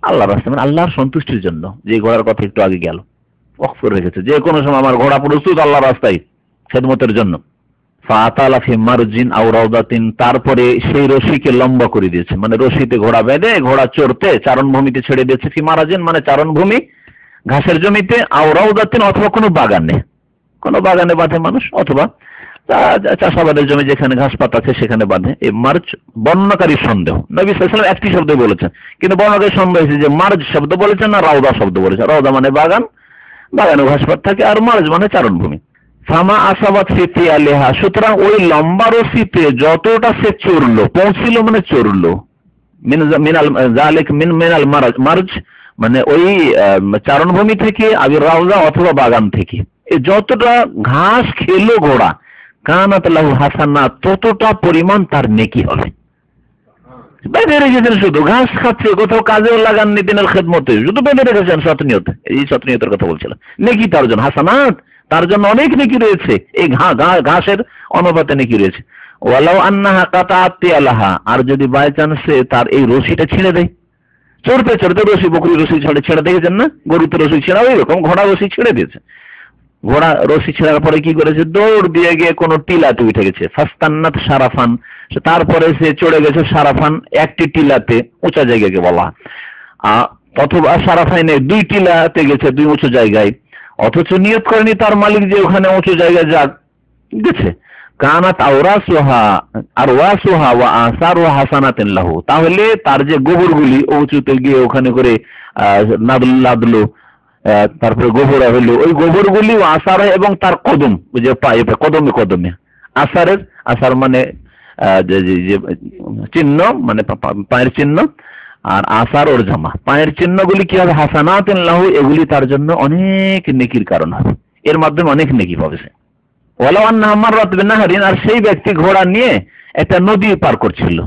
আল্লাহর রাস্তায় মানে আল্লাহর সন্তুষ্টির জন্য, যে ঘোড়ার কথা একটু আগে গেল, ওয়াকফ রেখেছে যে কোনো সময় আমার ঘোড়া প্রস্তুত আল্লাহর রাস্তায় খেদমতের জন্য। ফাতালা ফি মারজিন আও রাউদাতিন, তারপরে সেই রশিকে লম্বা করে দিয়েছে, মানে রশিতে ঘোড়া বেঁধে ঘোড়া চড়তে চারণভূমিতে ছেড়ে দিয়েছে। ফি মারাজিন মানে চারণভূমি, ঘাসের জমিতে, আও রাউদাতিন অথবা কোনো বাগানে, কোনো বাগানে বাঁধে মানুষ, অথবা চাষাবাদের জমি যেখানে ঘাস পাতা আছে সেখানে বাঁধে। এই মার্জ বর্ণনাকারীর সন্দেহ, নবী সাল্লাল্লাহু আলাইহি ওয়াসাল্লাম একটি শব্দ বলেছেন, কিন্তু বর্ণনাকারীর সন্দেহ হয়েছে যে মার্জ শব্দ বলেছেন না রাউদা শব্দ বলেছেন। রাউদা মানে বাগান, বাগানে ঘাস পাতা থাকে, আর মার্জ মানে চারণভূমি। ফামা আসাবাত ফিতি আলিহা, সুতরাং ওই লম্বা রশিতে যতটা সে চড়লো, পৌঁছিল মানে চড়লো, মিনাল মার্জ মানে ওই চারণভূমি থেকে, আবির রাউজা অথবা বাগান থেকে, যতটা ঘাস খেলো ঘোড়া, কানাত লাহু হাসানা, ততটা পরিমাণ তার নেকি হবে। বেঁধে রেখেছেন, শুধু ঘাস খাচ্ছে, কোথাও কাজেও লাগাননি, দিনের খেদমতে শুধু বেঁধে রেখেছেন সতনিয়তে। এই সতনিয়তের কথা বলছিলাম। নেকি তার জন্য, হাসানাত তার জন্য অনেক নেকি রয়েছে, এই ঘাসের অনুপাতে নেকি রয়েছে। ওয়ালাউ আন্নাহা কাতাআত আলাহা, আর যদি বাই চান্সে তার এই রশিটা ছিঁড়ে দেয়, চড়তে চড়তে রশি, বকরি রশি ছেড়ে দেখেছেন না, গরুতে রশি ছেঁড়া ওই রকম ঘোড়া রশি ছেড়ে দিয়েছে। ঘোড়া রশি ছেড়ার পরে কি করেছে, দৌড় দিয়ে গিয়ে কোনো টিলাতে উঠে গেছে, ফাস্তান্নাত সারাফান, তারপরে সে চড়ে গেছে সারাফান, একটি টিলাতে, উঁচা জায়গাকে বলা, অথবা সারাফাইনে দুই টিলাতে গেছে, দুই উঁচু জায়গায়, অথচ নিয়ত করেনি তার মালিক যে ওখানে উঁচু জায়গায় যাক, গেছে। কানাত আওরাসুহা আরওয়াসুহা ওয়া আসারুহা হাসানাতিন লাহু, তাহলে তার যে গোবরগুলি উঁচুতে গিয়ে ওখানে করে লাদলো, তারপরে গোবর হলো, ওই গোবরগুলি আসার এবং তার কদম, যে পায়ে কদমে কদমে, আসার মানে চিহ্ন, মানে পায়ের চিহ্ন, আর আসার ওর জামা, পায়ের চিহ্নগুলি কি হবে, হাসানাতিন লাহু, এগুলি তার জন্য অনেক নেকির কারণ হবে, এর মাধ্যমে অনেক নেকি পাবে সে। ওয়ালাউ আন্নাহা মাররাত বিনাহরিন, আর সেই ব্যক্তি ঘোড়া নিয়ে একটা নদী পার করছিল,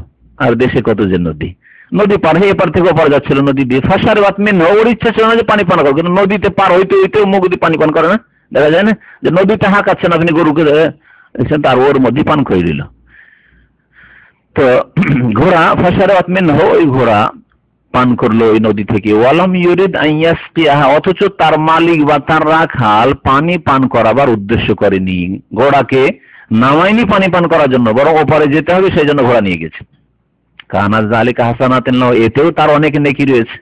আর দেশে কত যে নদী পার হয়ে এপার থেকে ওপার যাচ্ছিল নদী দিয়ে, ফাশারিবাত মিনহু, ওর ইচ্ছা ছিল না যে পানি পান করবে, কিন্তু নদীতে পার হইতে হইতে মুখ দিয়ে পানি পান করে না, দেখা যায় না যে নদীতে হাঁকাচ্ছেন আপনি গরুকে, তার ওর মধ্যে পান করে দিল। তো ঘোড়া ফাশারিবাত মিনহু, ওই ঘোড়া পান করলো ওই নদী থেকে। ওয়ালাম ইউরিদ আন ইয়াসকিয়াহা, অথচ তার মালিক বা তার রাখাল পানি পান করাবার উদ্দেশ্য করেনি, ঘোড়াকে নামায়নি পানি পান করার জন্য, বরং ওপারে যেতে হবে সেই জন্য ঘোড়া নিয়ে গেছে। কানা যালিকা হাসানাতিন লাহু, এতেও তার অনেক নেকি রয়েছে,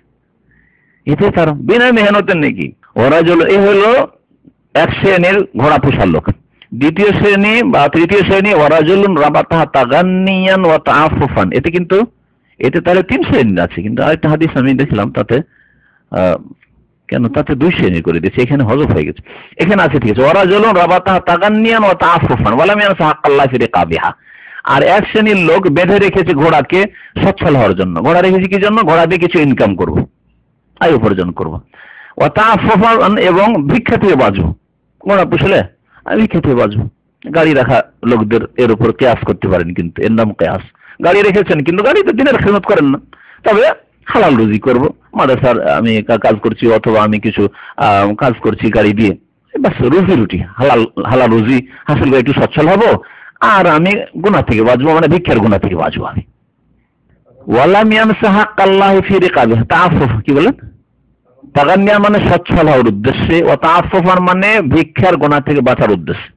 এতে তার বিনা মেহনতের নেকি। ওরাজুল, এ হলো এক শ্রেণীর ঘোড়া পোষার লোক। দ্বিতীয় শ্রেণী বা তৃতীয় শ্রেণী, ওয়ারাজুলুন রাবাতাহা তাগান্নিয়ান ওয়া তাআফফুফান, এতে তাহলে তিন শ্রেণীর আছে, কিন্তু আরেকটা হাদিস আমি দেখলাম তাতে তাতে দুই শ্রেণী করে দিয়েছে, এখানে হযফ হয়ে গেছে, এখানে আছে ঠিক আছে, ওয়ারাজুলুন রাবাতাহা তাগান্নিয়ান ওয়া তাআফফুফান ওয়া লাম ইয়ানসা হাক্কাল্লাহি ফি রিকাবিহা। আর এক শ্রেণীর লোক বেঁধে রেখেছে ঘোড়াকে সচ্ছল হওয়ার জন্য, ঘোড়া রেখেছে কি জন্য, ঘোড়া দিয়ে কিছু ইনকাম করব, আয় উপার্জন করবো, ও তাআফফুফান, এবং ভিক্ষা থেকে বাঁচবো, ঘোড়া পুষলে ভিক্ষা থেকে বাঁচবো। গাড়ি রাখা লোকদের এর উপর কিয়াস করতে পারেন, কিন্তু এর নাম কিয়াস, গাড়ি রেখেছেন কিন্তু গাড়িতে দিনের খেদমত করেন না, তবে হালাল রুজি করব, মাদ্রাসার আমি কাজ করছি, অথবা আমি কিছু কাজ করছি গাড়ি দিয়ে, বাস রুজি হালাল রুজি হাসিল করে একটু সচ্ছল হবো, আর আমি গুনাহ থেকে বাঁচবো, মানে ভিক্ষার গুনাহ থেকে বাঁচবো আমি। ওয়ালাম ইয়ানসা হাক্কাল্লাহি ফি রিকাবিহি, তাআফফুফ কি বলেন, তাগান্নিয়া মানে সচ্ছল হওয়ার উদ্দেশ্যে, ও তাআফফুফান মানে ভিক্ষার গুনাহ থেকে বাঁচার উদ্দেশ্যে।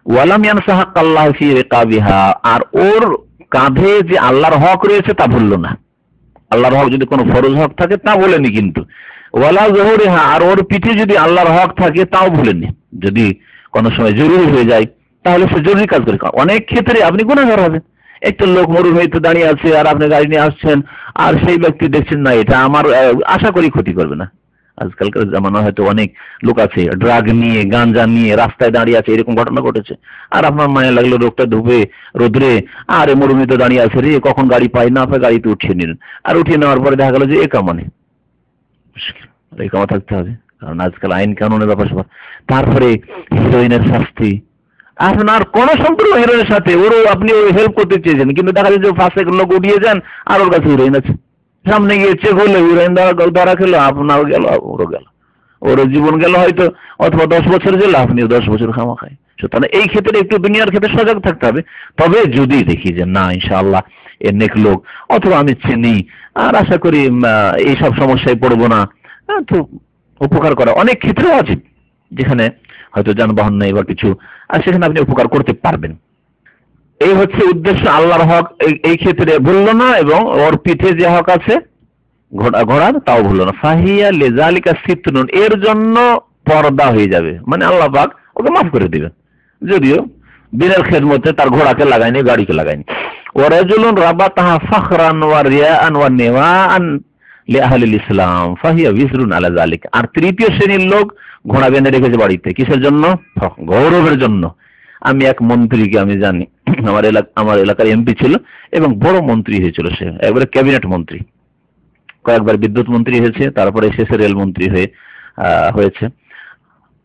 ওয়ালাম ইয়ানসা হাক্কাল্লাহি ফি রিকাবিহা, আর ওর কাঁধে যে আল্লাহর হক রয়েছে তা ভুললো না, আল্লাহর হক যদি কোনো ফরজ হক থাকে তা বলেনি, কিন্তু ওয়ালা যুহুরিহা, আর ওর পিঠে যদি আল্লাহর হক থাকে তাও ভুলেনি, যদি কোনো সময় জরুরি হয়ে যায় তাহলে সে জরুরি কাজ করে। অনেক ক্ষেত্রে আপনি গুনাহগার হবেন, একটা লোক মরুভূমিতে দাঁড়িয়ে আছে আর আপনি গাড়ি নিয়ে আসছেন, আর সেই ব্যক্তি দেখছেন না এটা আমার আশা করি ক্ষতি করবে না। আজকালকার জামানা হয়তো অনেক লোক আছে ড্রাগ নিয়ে, গাঞ্জা নিয়ে রাস্তায় দাঁড়িয়ে আছে, এরকম ঘটনা ঘটেছে, আর আপনার মায়া লাগলো লোকটা ধুপে রোদ্রে আর মরুভূমিতে দাঁড়িয়ে আছে, রে কখন গাড়ি পাই না পাই, গাড়িতে উঠিয়ে নিলেন, আর উঠিয়ে নেওয়ার পরে দেখা গেল যে একামা থাকতে হবে, কারণ আজকাল আইন কানুনের ব্যাপার সবার। তারপরে হিরোইনের শাস্তি, আপনার কোন সম্পর্ক হিরোইনের সাথে, ওরও আপনি ওই হেল্প করতে চেয়েছেন, কিন্তু দেখা যাচ্ছে ফার্স্ট লোক উঠিয়ে যান আর ওর কাছে হিরোইন আছে, সামনে গিয়ে চেক হলো হিরোইন ধরা খেলো, আপনারও গেল ওরও গেল, ওরও জীবন গেল হয়তো, অথবা 10 বছর গেল, আপনিও 10 বছর খামা খায়। সুতরাং এই ক্ষেত্রে একটু দুনিয়ার ক্ষেত্রে সজাগ থাকতে হবে। তবে যদি দেখি যে না ইনশাআল্লাহ এর নেক লোক, অথবা আমি চিনি, আর আশা করি এইসব সমস্যায় পড়বো না, তো উপকার করা অনেক ক্ষেত্রে আছে, যেখানে হয়তো যানবাহন নেই বা কিছু, আর সেখানে আপনি উপকার করতে পারবেন। এই হচ্ছে উদ্দেশ্য, আল্লাহর হক এই ক্ষেত্রে ভুললো না, এবং ওর পিঠে যে হক আছে ঘোড়ার তাও ভুললো না। ফাহিয়া লিযালিকা সিতরুন, এর জন্য পর্দা হয়ে যাবে, মানে আল্লাহ পাক ওকে মাফ করে দিবেন, যদিও দিনের খেদমতে তার ঘোড়াকে লাগায়নি, গাড়িকে লাগায়নি। ওয়ারাজুলুন রাবাতাহা ফাখরান ওয়া রিয়াআন ওয়া নিওয়াআন লিআহলিল ইসলাম ফাহিয়া বিজরুন আলা যালিক, আর তৃতীয় শ্রেণীর লোক ঘোড়া বেঁধে রেখেছে বাড়িতে, কিসের জন্য, গৌরবের জন্য। আমি এক মন্ত্রীকে আমি জানি, আমার এলাকার এমপি ছিল এবং বড় মন্ত্রী হয়েছিল, সে একবারে ক্যাবিনেট মন্ত্রী, কয়েকবার বিদ্যুৎ মন্ত্রী হয়েছে, তারপরে শেষে রেল মন্ত্রী হয়েছে,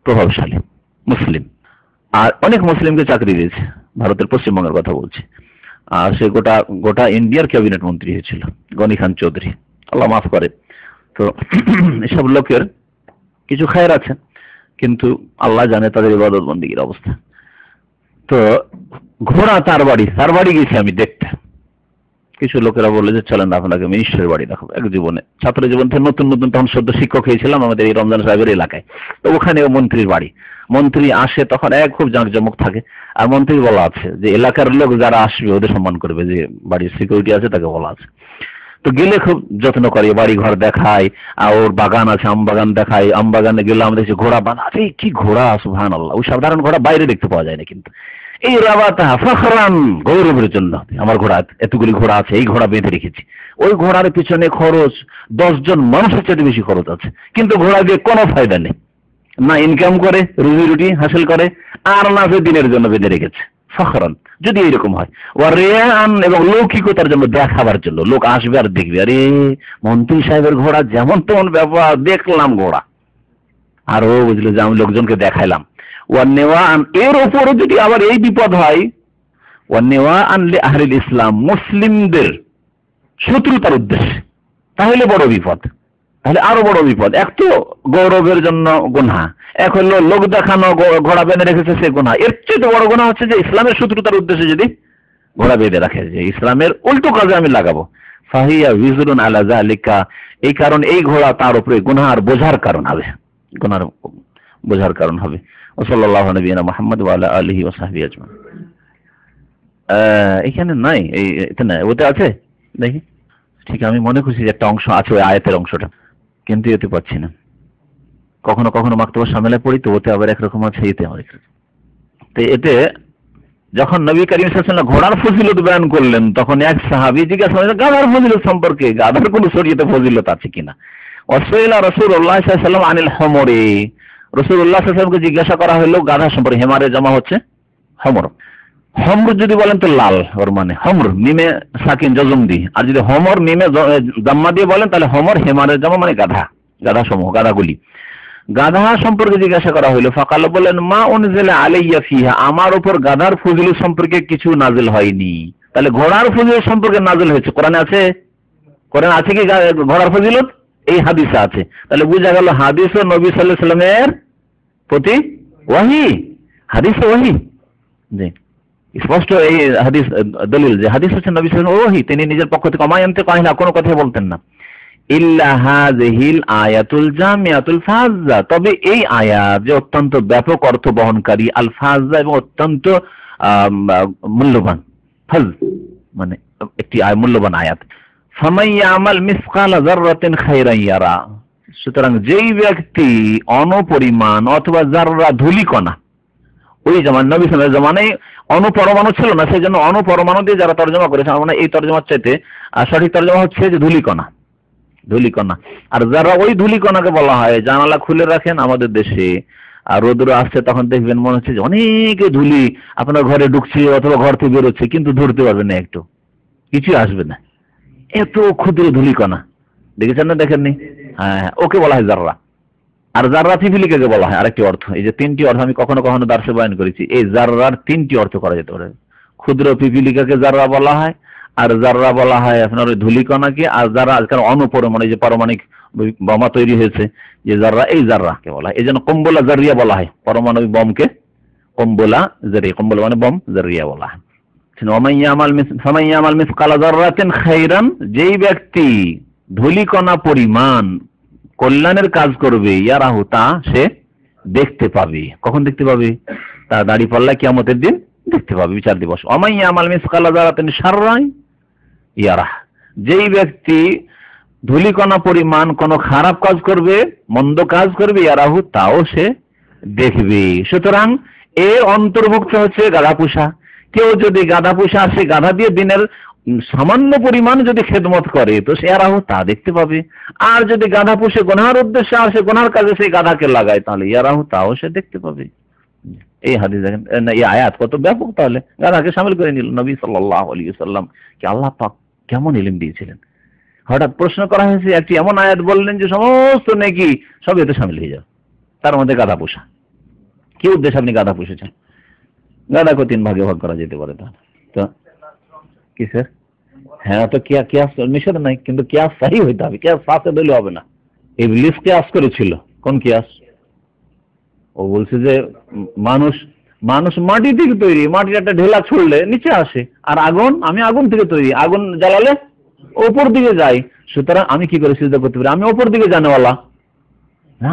প্রভাবশালী মুসলিম, আর অনেক মুসলিমকে চাকরি দিয়েছে, ভারতের পশ্চিমবঙ্গের কথা বলছি। আর সে গোটা গোটা ইন্ডিয়ার ক্যাবিনেট মন্ত্রী হয়েছিল, গনি খান চৌধুরী, আল্লাহ মাফ করে। তো এসব লোকের কিছু খায়ের আছে, কিন্তু আল্লাহ জানে তাদের ইবাদত বন্দেগীর অবস্থা। তো ঘোড়া তার বাড়ি গেছি আমি দেখতে। কিছু লোকেরা বললে যে চলেন আপনাকে মিনিস্টারের বাড়ি দেখাবো। এক জীবনে ছাত্র জীবন থেকে নতুন নতুন তখন সদ্য শিক্ষক হয়েছিলাম আমাদের এই রমজান সাহেবের এলাকায়। তো ওখানে মন্ত্রীর বাড়ি, মন্ত্রী আসে তখন খুব জাঁকজমক থাকে। আর মন্ত্রী বলা আছে যে এলাকার লোক যারা আসবে ওদের সম্মান করবে, যে বাড়ির সিকিউরিটি আছে তাকে বলা আছে। তো গেলে খুব যত্ন করে, বাড়ি ঘর দেখায়, আর ওর বাগান আছে, আম বাগান দেখায়। আম বাগানে গেলাম, দেখছি ঘোড়া বাঁধা আছে। কি ঘোড়া, সুবহানাল্লাহ! ওই সাধারণ ঘোড়া বাইরে দেখতে পাওয়া যায় না, কিন্তু এই রাবাতা ফখরান, গৌরবের জন্য আমার ঘোড়া, এতগুলি ঘোড়া আছে, এই ঘোড়া বেঁধে রেখেছি। ওই ঘোড়ার পিছনে খরচ 10 জন মানুষের চেয়ে বেশি খরচ আছে, কিন্তু ঘোড়া দিয়ে কোনো ফায়দা নেই, না ইনকাম করে রুজি রুটি হাসিল করে, আর না সে দিনের জন্য বেঁধে রেখেছে। ফখরান, যদি এইরকম হয়, ও রিয়ান, এবং লৌকিকতার জন্য, দেখাবার জন্য, লোক আসবে আর দেখবে, আরে মন্ত্রী সাহেবের ঘোড়া যেমন তেমন ব্যবহার, দেখলাম ঘোড়া। আর ও বুঝলো যে আমি লোকজনকে দেখাইলাম। ওয়ান্নেওয়ান, এর উপরে যদি আবার এই বিপদ হয়, ওয়ান্নেওয়ান লিআহলিল ইসলাম, মুসলিমদের শত্রুতার উদ্দেশ্যে, তাহলে বড় বিপদ, তাহলে আরো বড় বিপদ। এক তো গৌরবের জন্য গুনাহ, এক হলো লোক দেখানো, ঘোড়া বেঁধে রেখেছে সে গুনাহ। এর চেয়ে বড় গুনাহ হচ্ছে যে ইসলামের শত্রুতার উদ্দেশ্যে যদি ঘোড়া বেঁধে রাখে, যে ইসলামের উল্টো কাজে আমি লাগাবো, ফাহিয়া উযরুন আলা যালিকা, এই কারণ এই ঘোড়া তার উপরে গুনাহর বোঝার কারণ হবে, গুনাহর বোঝার কারণ হবে। সাল্লাল্লাহু নবিয়িনা মুহাম্মদ ওয়া আলা আলিহি ওয়া সাহবিহি আজমাইন। এখানে নাই, এটা নাই, ওতে আছে দেখি। ঠিক, আমি মনে করছি যে একটা অংশ আছে ওই আয়াতের অংশটা, কিন্তু এতে পাচ্ছি না। কখনো কখনো মাকতুবা শামিলে পড়ি, তো ওতে আবার একরকম আছে, এতে আবার একরকম। তো এতে যখন নবী করিম সাল্লাল্লাহু আলাইহি ওয়াসাল্লাম ঘোড়ার ফজিলত বয়ান করলেন, তখন এক সাহাবী জিজ্ঞাসা করলেন গাধার ফজিলত সম্পর্কে, গাধার কোনো শরীয়তে ফজিলত আছে কিনা। ওয়াসাইলা রাসূলুল্লাহ সাল্লাল্লাহু আলাইহি ওয়াসাল্লাম আনিল হমরে, রাসূলুল্লাহ সাল্লাল্লাহু আলাইহি ওয়াসাল্লামকে জিজ্ঞাসা করা হলো গাধা সম্পর্কে। হেমারের জামা হচ্ছে হমর। হমর যদি বলেন তো লাল, ওর মানে হমর মিমে সাকিন জজম দি, আর যদি হমর মিমে জাম্মা দিয়ে বলেন তাহলে হমর, হেমারের জামা মানে গাধা, গাধা সমূহ, গাধাগুলি। গাধা সম্পর্কে জিজ্ঞাসা করা হইলো, ফাকাল, বলেন মা উনজিলা আলাইয়া ফিহা, আমার উপর গাধার ফজিলত সম্পর্কে কিছু নাজিল হয়নি। তাহলে ঘোড়ার ফজিলত সম্পর্কে নাজিল হয়েছে, কোরআনে আছে। কোরআনে আছে কি ঘোড়ার ফজিলত? এই হাদিসে আছে। তাহলে বোঝা গেল হাদিস ও নবী সাল্লাল্লাহু আলাইহি ওয়াসাল্লামের প্রতি ওয়াহি, হাদিস ওয়াহি। জি, স্পষ্ট এই হাদিস দলিল যে হাদিস হচ্ছে নবী সাল্লাল্লাহু আলাইহি ওয়াহি, তিনি নিজের পক্ষ থেকে অমায়ান্তে কহেন না, কোনো কথা বলতেন না। ইল্লা হাযিহিল আয়াতুল জামিআতুল ফাজ্জা, তবে এই আয়াত যে অত্যন্ত ব্যাপক অর্থ বহনকারী, আল ফাজ্জা, এবং অত্যন্ত মূল্যবান, ফাজ মানে একটি মূল্যবান আয়াত। ফামান ইয়ামাল মিসকালা যাররাতিন খায়রান ইয়ারা, সুতরাং যেই ব্যক্তি অণুপরিমাণ অথবা যাররা, ধূলিকণা, ওই জামান নবী সাল্লাল্লাহু আলাইহি জামানায় অণুপরমাণু ছিল না, সেই জন্য অণুপরমাণু দিয়ে যারা তর্জমা করেছে, মানে এই তর্জমার চাইতে সঠিক তর্জমা হচ্ছে যে ধূলিকণা, ধূলিকণা। আর যারা, ওই ধূলিকণাকে বলা হয়, জানালা খুলে রাখেন আমাদের দেশে, আর রোদ্র আসছে তখন দেখবেন মনে হচ্ছে যে অনেক ধুলি আপনার ঘরে ঢুকছে অথবা ঘর থেকে বেরোচ্ছে, কিন্তু ধরতে পারবেন না, একটু কিছু আসবে না, এত ক্ষুদ্র ধূলিকণা। দেখেছেন না, দেখেননি? হ্যাঁ, ওকে বলা হয় জাররা। আর জাররা পিপিলিকাকে বলা হয় আরেকটি অর্থ। এই যে তিনটি অর্থ আমি কখনো কখনো দার্সে বয়ান করেছি, এই জাররার তিনটি অর্থ করা যেতে পারে। ক্ষুদ্র পিপিলিকাকে জাররা বলা হয়, আর জাররা বলা হয় আপনার ওই ধূলিকণাকে, আর যারা আজকাল অণুপরমাণু, যে পারমাণবিক বোমা তৈরি হয়েছে, যে জাররা, এই জাররাকে বলা হয়। এই জন্য কম্বলা জারিয়া বলা হয়, পারমাণবিক বোমকে কম্বলা জারিয়া, কম্বলা মানে বোম, জারিয়া বলা হয়। ফামান ইয়ামাল মিসকালা যাররাতিন খায়রান, যেই ব্যক্তি ধূলিকণা পরিমাণ কল্যাণের কাজ করবে, ইয়ারাহু, তা সে দেখতে পাবে। কখন দেখতে পাবে? তার দাড়ি পাল্লা কিয়ামতের দিন দেখতে পাবে, বিচার দিবস। ওমান ইয়ামাল মিসকালা যাররাতিন শাররান ইয়ারাহ, যেই ব্যক্তি ধূলিকণা পরিমাণ কোন খারাপ কাজ করবে, মন্দ কাজ করবে, ইয়ারাহু, তাও সে দেখবে। সুতরাং এর অন্তর্ভুক্ত হচ্ছে গাধা পোষা। কেউ যদি গাধা পোষা, সে গাধা দিয়ে দিনের সামান্য পরিমাণ যদি খেদমত করে, তো সে ইয়ারাহু, তা দেখতে পাবে। আর যদি গাধা পোষে গুনাহের উদ্দেশ্যে আর সে গুনাহের কাজে সেই গাধাকে লাগায়, তাহলে ইয়ারাহু, তাও সে দেখতে পাবে। এই হাদিস দেখেন, এই আয়াত কত ব্যাপক। তাহলে গাধাকে শামিল করে নিল নবী সাল্লাল্লাহু আলাইহি ওয়াসাল্লাম, কি আল্লাহ পাক কেমন ইলম দিয়েছিলেন। হঠাৎ প্রশ্ন করা হয়েছে, একটি এমন আয়াত বললেন যে সমস্ত নেকি সব এতে শামিল হয়ে যাবে, তার মধ্যে গাধা পোষা। কি উদ্দেশ্যে আপনি গাধা পুষেছেন? গাধাকে তিন ভাগে ভাগ করা যেতে পারে। তাহলে তো কিসের? হ্যাঁ, তো কিয়াস নিষেধ নাই, কিন্তু কিয়াস সহি হইতে হবে, কিয়াস ফাসেদ হইলে হবে না। ইবলিস কিয়াস করেছিল, কোন কিয়াস? ও বলছে যে মানুষ মানুষ মাটি থেকে তৈরি, মাটির একটা ঢেলা ছুড়লে নিচে আসে, আর আমি আগুন থেকে তৈরি, আগুন জ্বালালে ওপর দিকে যাই, সুতরাং আমি কি করে সিজদা করতে পারি? আমি ওপর দিকে জানেওয়ালা,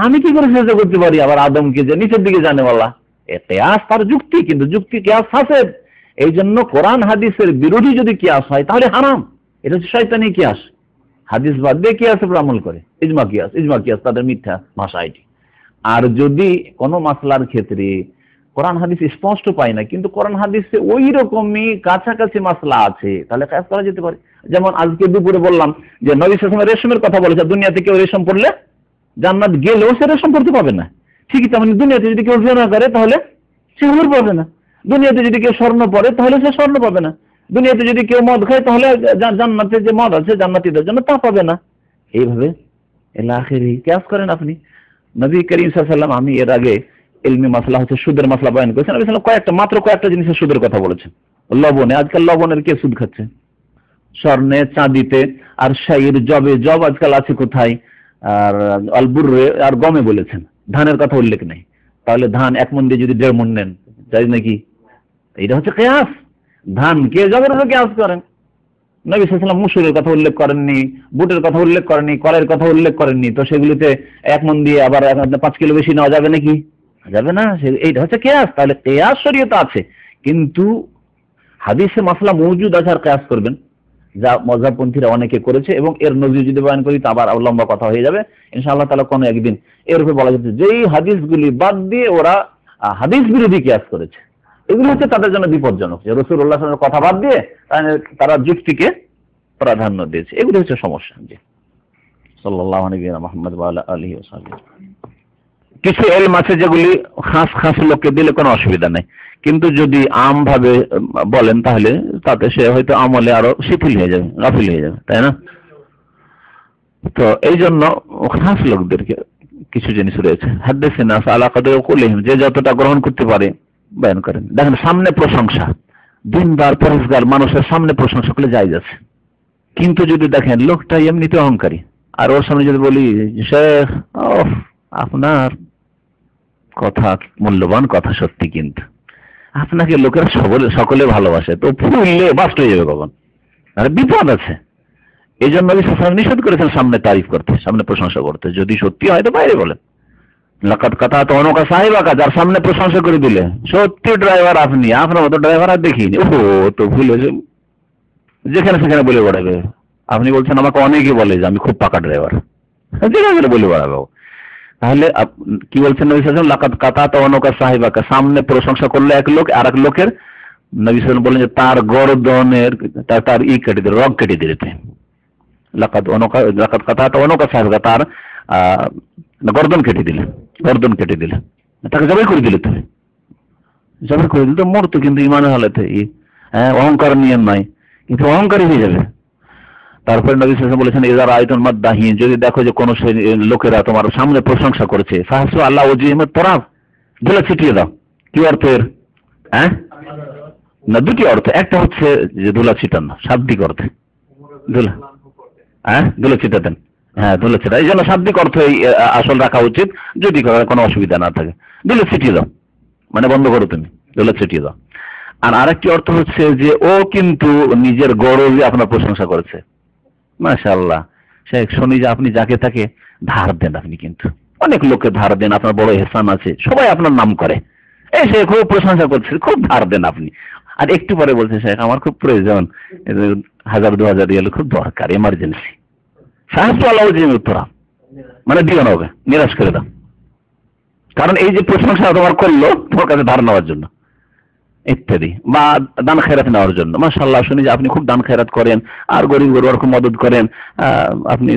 আমি কি করে সিজদা করতে পারি আবার আদমকে যে নিচের দিকে জানেওয়ালা? কিয়াস তার যুক্তি, কিন্তু যুক্তি কিয়াস ফাসেদ। এই জন্য কোরআন হাদিসের বিরোধী যদি কিয়াস হয় তাহলে হারাম। এটা হচ্ছে শয়তানি কিয়াস। হাদিস বাদ দিয়ে কিয়াসের উপর আমল করে, ইজমা কিয়াস তাদের মিথ্যা ভাষা এটি। আর যদি কোনো মাসলার ক্ষেত্রে কোরআন হাদিস স্পষ্ট পাই না, কিন্তু কোরআন হাদিসে ওই রকমই কাছাকাছি মাসলা আছে, তাহলে কিয়াস করা যেতে পারে। যেমন আজকে দুপুরে বললাম যে নবী সাল্লাল্লাহু আলাইহি ওয়াসাল্লাম রেশমের কথা বলেছে, দুনিয়াতে কেউ রেশম পড়লে জান্নাত গেলেও সে রেশম পড়তে পাবে না। ঠিকই তেমনি দুনিয়াতে যদি কেউ জিনা করে তাহলে সে হুর পাবে না, দুনিয়াতে যদি কেউ স্বর্ণ পড়ে তাহলে সে স্বর্ণ পাবে না, দুনিয়াতে যদি কেউ মদ খায় তাহলে জান্নাতে যে মদ আছে জান্নাতীদের জন্য তা পাবে না। এইভাবে এলাখেরি কিয়াস করেন আপনি। নবী করিম সাল্লাল্লাহু আলাইহি ওয়াসাল্লাম, আমি এর আগে ইলমি মাসলা হচ্ছে সুদের মাসলা বয়ান করেছেন, নবী সাল্লাল্লাহু আলাইহি ওয়াসাল্লাম মাত্র কয়েকটা জিনিসের সুদের কথা বলেছেন। লবণে, আজকাল লবণের কে সুদ খাচ্ছে? স্বর্ণে, চাঁদিতে, আর শাইর, জব আজকাল আছে কোথায়, আর আলবুরে আর গমে বলেছেন, ধানের কথা উল্লেখ নেই। তাহলে ধান 1 মণ দিয়ে যদি 1.5 মণ নেন জায়েজ নাকি? এটা হচ্ছে কিয়াস। ধান কে জবের উপর কিয়াস করেন? নবী সাল্লাল্লাহু আলাইহি ওয়াসাল্লাম মুসুরের কথা উল্লেখ করেননি, বুটের কথা উল্লেখ করেননি, কলের কথা উল্লেখ করেননি, তো সেগুলিতে 1 মণ দিয়ে আবার 5 কিলো বেশি নেওয়া যাবে নাকি? যাবে না। এইটা হচ্ছে কিয়াস। তাহলে কিয়াস শরীয়তে আছে, কিন্তু হাদিসে মাসলা মওজুদ আছে আর কিয়াস করবেন, যা মযহাবপন্থীরা অনেকে করেছে, এবং এর নজির যদি বয়ান করি তো আবার লম্বা কথা হয়ে যাবে। ইনশাআল্লাহ তাআলা কোনো একদিন এর উপর বলা যাচ্ছে যেই হাদিসগুলি বাদ দিয়ে ওরা হাদিস বিরোধী কিয়াস করেছে, এগুলো হচ্ছে তাদের জন্য বিপজ্জনক। যে রাসূলুল্লাহ সাল্লাল্লাহু আলাইহি ওয়াসাল্লামের কথা বাদ দিয়ে তারা যুক্তিকে প্রাধান্য দিয়েছে, এগুলো হচ্ছে সমস্যা। জি, সাল্লাল্লাহু আলাইহি মুহাম্মদ ওয়া আলা আলিহি ওয়া সাহবিহি। কিছু ইলম আছে যেগুলি খাস লোককে দিলে কোনো অসুবিধা নেই, কিন্তু যদি আম ভাবে বলেন তাহলে তাতে সে হয়তো আমলে আরো শিথিল হয়ে যাবে, গাফিল হয়ে যাবে, তাই না? তো এই জন্য খাস লোকদেরকে কিছু জিনিস রয়েছে, হাদিসিনা আলা কদর কুলহিম, যে যতটা গ্রহণ করতে পারে বয়ান করেন। দেখেন, সামনে প্রশংসা, দিনদার পরেশগার মানুষের সামনে প্রশংসা করলে জায়েজ আছে, কিন্তু যদি দেখেন লোকটা এমনিতে অহংকারী, আর ওর সামনে যদি বলি শেখ আপনার কথা মূল্যবান কথা সত্যি, কিন্তু আপনাকে লোকেরা সকলে ভালোবাসে, তো ফুললে বাস্ট হয়ে যাবে কখন, আর বিপদ আছে। এই জন্য নবী সাল্লাল্লাহু আলাইহি ওয়াসাল্লাম নিষেধ করেছেন সামনে তারিফ করতে, সামনে প্রশংসা করতে। যদি সত্যি হয় তো বাইরে বলেন, লাকাত কাতাতু উনুকা সাহিবাকা, যার সামনে প্রশংসা করে দিলে সত্যি ড্রাইভার আপনি, আপনার মতো ড্রাইভার আর দেখিনি, ও তো ভুল হয়েছে, যেখানে সেখানে বলে বেড়াবে। আপনি বলছেন আমাকে অনেকে বলে যে আমি খুব পাকা ড্রাইভার, যেখানে বলে বেড়াবো। তাহলে কি বলছেন নবী সাল্লাল্লাহু আলাইহি ওয়াসাল্লাম, লাকাত কাতাতু উনুকা সাহিবাকা, সামনে প্রশংসা করলে এক লোক আর এক লোকের, নবী সাল্লাল্লাহু আলাইহি ওয়াসাল্লাম বলেন যে তার গর্দনের তার কেটে দিলে, রগ কেটে দিলে। লাকাত কাতাতু উনুকা সাহিবাকা, তার গর্দন কেটে দিলে, তাকে জবাই করে দিলে। তুমি জবাই করে দিলে তো মরতো, কিন্তু ইমানের হালাতে অহংকার নিয়ে নাই, কিন্তু অহংকারী হয়ে যাবে। তারপরে নবী সাল্লাল্লাহু আলাইহি ওয়াসাল্লাম বলেছেন, ইযা রাআইতুল মাদাহিন, যদি দেখো যে কোন লোকেরা তোমার সামনে প্রশংসা করেছে, ফাহসু আল্লাহ ওয়াজহিহিম তুরাব, ধুলা ছিটিয়ে দাও। কি অর্থ এর? না, দুটি অর্থ। একটা হচ্ছে যে ধুলা ছিটানো, শাব্দিক অর্থে ধুলা ছিটাতেন, ধুলা ছিটা, এই জন্য শাব্দিক অর্থ আসল রাখা উচিত, যদি কোনো অসুবিধা না থাকে। ধুলা ছিটিয়ে দাও মানে বন্ধ করো, তুমি ধুলা ছিটিয়ে দাও। আর আরেকটি অর্থ হচ্ছে যে ও কিন্তু নিজের গরজে আপনার প্রশংসা করেছে। মাশাআল্লাহ শেখ, শুনি যে আপনি যাকে তাকে ধার দেন, আপনি কিন্তু অনেক লোককে ধার দেন, আপনার বড় ইহসান আছে, সবাই আপনার নাম করে, এই সে খুব প্রশংসা করছে, খুব ধার দেন আপনি। আর একটু পরে বলছে শেখ আমার খুব প্রয়োজন, 1000-2000 রিয়াল খুব দরকার, এমার্জেন্সি। সাহায্য আল্লাহ উত্তরা মানে দিও না, ওকে নিরাশ করে দাও, কারণ এই যে প্রশংসা তোমার করলো তোমার কাছে ধার নেওয়ার জন্য ইত্যাদি, বা দান খেরাত নেওয়ার জন্য। মাশাআল্লাহ, শুনি যে আপনি খুব দান খেরাত করেন, আর গরিব গরুর খুব মদত করেন, আপনি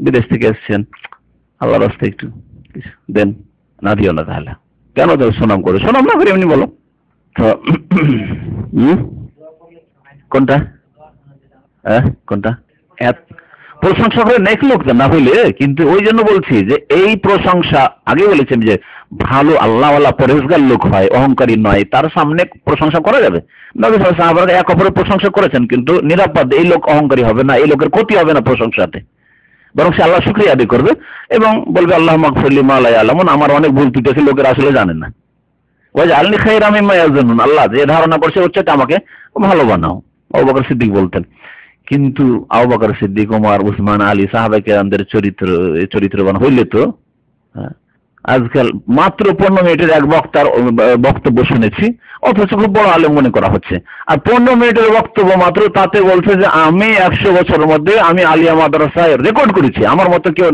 বিদেশ থেকে এসেছেন, আল্লাহর রাস্তায় একটু দেন। না দিও না, তাহলে কেন দেব? সুনাম করে, সুনাম না করে এমনি বলো তো। কোনটা প্রশংসা করে নেক লোক না হইলে, কিন্তু ওই জন্য বলছি যে এই প্রশংসা, আগে বলেছেন যে ভালো আল্লাহওয়ালা পরেজগার লোক হয়, অহংকারী নয়, তার সামনে প্রশংসা করা যাবে। নবী সাল্লাল্লাহু আলাইহি ওয়াসাল্লাম এক অপরের প্রশংসা করেছেন, কিন্তু নিরাপদ এই লোক অহংকারী হবে না, এই লোকের ক্ষতি হবে না প্রশংসাতে, বরং সে আল্লাহ শুকরিয়া আদায় করবে এবং বলবে আল্লাহ মাগফিরলি মা লা ইয়ালামুন, আমার অনেক ভুল ত্রুটি আছে, লোকের আসলে জানেন না। ওয়াজআলনি খায়রাম মিম্মা ইয়াযুন্নুন, আল্লাহ যে ধারণা করছে হচ্ছে আমাকে ভালো বানাও। আবু বকর সিদ্দিক বলতেন। কিন্তু আবু বকর সিদ্দিক, ওমর, উসমান, আলী সাহাবায়ে কেরামদের চরিত্রবান হইলে তো, আজকাল মাত্র 15 মিনিটের এক বক্তার বক্তব্য শুনেছি, অথচ খুব বড় আলেম মনে করা হচ্ছে। আর 15 মিনিটের বক্তব্য মাত্র, তাতে বলছে যে আমি 100 বছরের মধ্যে আমি আলিয়া মাদ্রাসায় রেকর্ড করেছি, আমার মতো কেউ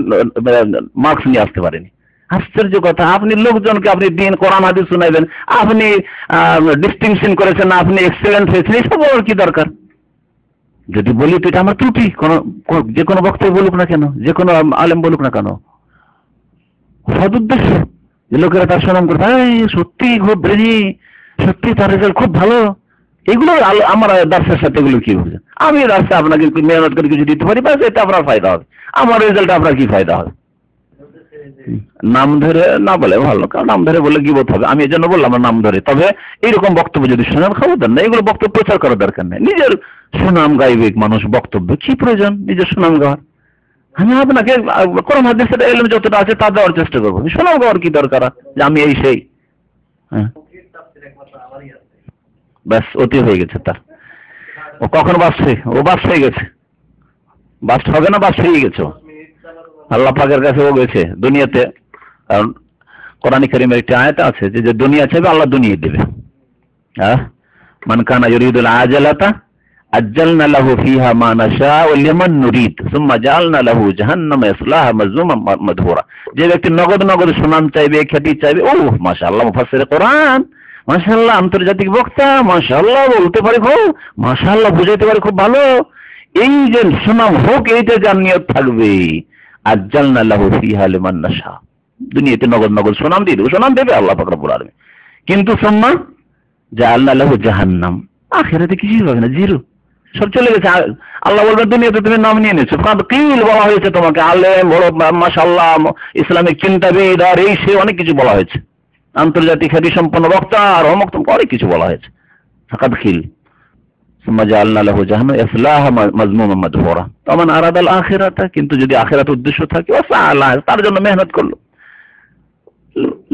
মার্কস নিয়ে আসতে পারেনি। আশ্চর্য কথা, আপনি লোকজনকে আপনি দিন কোরআন হাদিস শুনাইবেন, আপনি ডিস্টিংশন করেছেন, আপনি এক্সেলেন্ট হয়েছেন, এসব বলার কি দরকার? যদি বলি তো এটা আমার ত্রুটি, যে কোনো বক্তব্য বলুক না কেন, যে কোনো আলেম বলুক না কেন, সদুদ্দেশ্য যে লোকেরা তার সুনাম করবে, সত্যি খুব ব্রেনি, সত্যি তার রেজাল্ট খুব ভালো, এগুলো আমার দার্সের সাথে এগুলো কি হচ্ছে? আমি দার্সে আপনাকে মেহনত করে কিছু দিতে পারি, বাস এতে আপনার ফায়দা হবে, আমার রেজাল্ট আপনার কি ফায়দা হবে? নাম ধরে না বলে ভালো, কারণ নাম ধরে বলে গিবত হবে। আমি এই জন্য বললাম নাম ধরে। তবে এইরকম বক্তব্য যদি শোনার খবরদার না, এগুলো বক্তব্য প্রচার করার দরকার নেই। নিজের সুনাম গাইবে মানুষ, বক্তব্য কি প্রয়োজন নিজের সুনাম গাওয়ার? আমি আপনাকে কোরআন হাদিসের ইলম যতটা আছে তা দেওয়ার চেষ্টা করবো, সুনাম গাওয়ার কি দরকার যে আমি এই সেই? হ্যাঁ, ব্যাস অতি হয়ে গেছে তার। ও কখন বাসছে? ও বাস হয়ে গেছে, বাস হবে না, বাস হয়ে গেছে। আল্লাহ পাকের কাছে ও গেছে দুনিয়াতে। কারণ কোরআন কারীমের একটা আয়াত আছে যে দুনিয়া চাইবে আল্লাহ দুনিয়া দেবে। হ্যাঁ, মান কানা ইউরিদুল আজালাতা আজ্জালনা লাহু ফিহা মা নাশাউ লিমান নুরিদ সুম্মা জাআলনা লাহু জাহান্নামা ইয়াসলাহা মাযমুমান মাদহুরা। যে ব্যক্তি নগদ নগদ সুনাম চাইবে, খ্যাতি চাইবে, ও মাশাআল্লাহ মুফাসসিরে কোরআন, মাশাআল্লাহ আন্তর্জাতিক বক্তা, মাশাআল্লাহ বলতে পারে খুব, মাশাআল্লাহ বুঝাইতে পারে খুব ভালো, এই যে সুনাম হোক, এইটা যার নিয়ত থাকবে, আজ্জালনা লাহু ফিহা লিমান নাশা, দুনিয়াতে নগদ নগদ সুনাম দিয়ে দেবে, সুনাম দেবে আল্লাহ পাক রব্বুল আলামিন। কিন্তু সুম্মা জাআলনা লাহু জাহান্নাম, আখিরাতে কিছুই হবে না, জিরো, সব চলে গেছে। আল্লাহ বলবেন দুনিয়াতে তুমি নাম নিয়ে নিয়েছো, কিল বলা হয়েছে তোমাকে, আলেম বড়, মাশাআল্লাহ ইসলামিক চিন্তাবিদ, আর এই সে অনেক কিছু বলা হয়েছে, আন্তর্জাতিক খ্যাতি সম্পন্ন বক্তা, আর অমুক অনেক কিছু বলা হয়েছে, ফাকাদ খিল। সুম্মা জাআলনা লাহু জাহান্নামা ইয়াসলাহা মাযমুমান মাদহুরা। তামান আরাদাল আখিরাতা, কিন্তু যদি আখিরাত উদ্দেশ্য থাকে, ওয়াসাআলা, তার জন্য মেহনত করলো,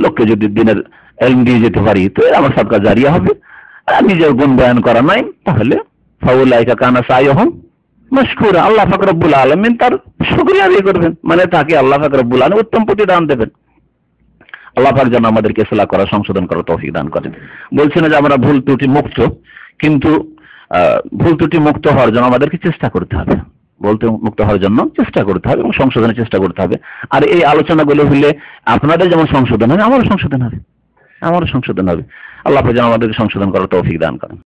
লোককে যদি দিনের ইলম দিয়ে যেতে পারি তো আমার সাদকা জারিয়া হবে। আর নিজের গুণ বয়ান করা নাই, তাহলে ফাউলাইকা কানা সাইয়ুহুম মাশকুরা, আল্লাহ পাক রব্বুল আলামিন তার শুকরিয়া আদায় করবেন, মানে তাকে আল্লাহ পাক রব্বুল আলামিন উত্তম প্রতিদান দেবেন। আল্লাহ পাক যেন আমাদেরকে ইসলাহ করা, সংশোধন করার তৌফিক দান করেন। বলছি না যে আমরা ভুল ত্রুটি মুক্ত, কিন্তু ভুল ত্রুটি মুক্ত হওয়ার জন্য আমাদেরকে চেষ্টা করতে হবে, বলতে মুক্ত হওয়ার জন্য চেষ্টা করতে হবে এবং সংশোধনের চেষ্টা করতে হবে। আর এই আলোচনাগুলো হলে আপনাদের যেমন সংশোধন হবে, আমারও সংশোধন হবে, আমারও সংশোধন হবে। আল্লাহ পাক যেন আমাদেরকে সংশোধন করার তৌফিক দান করেন।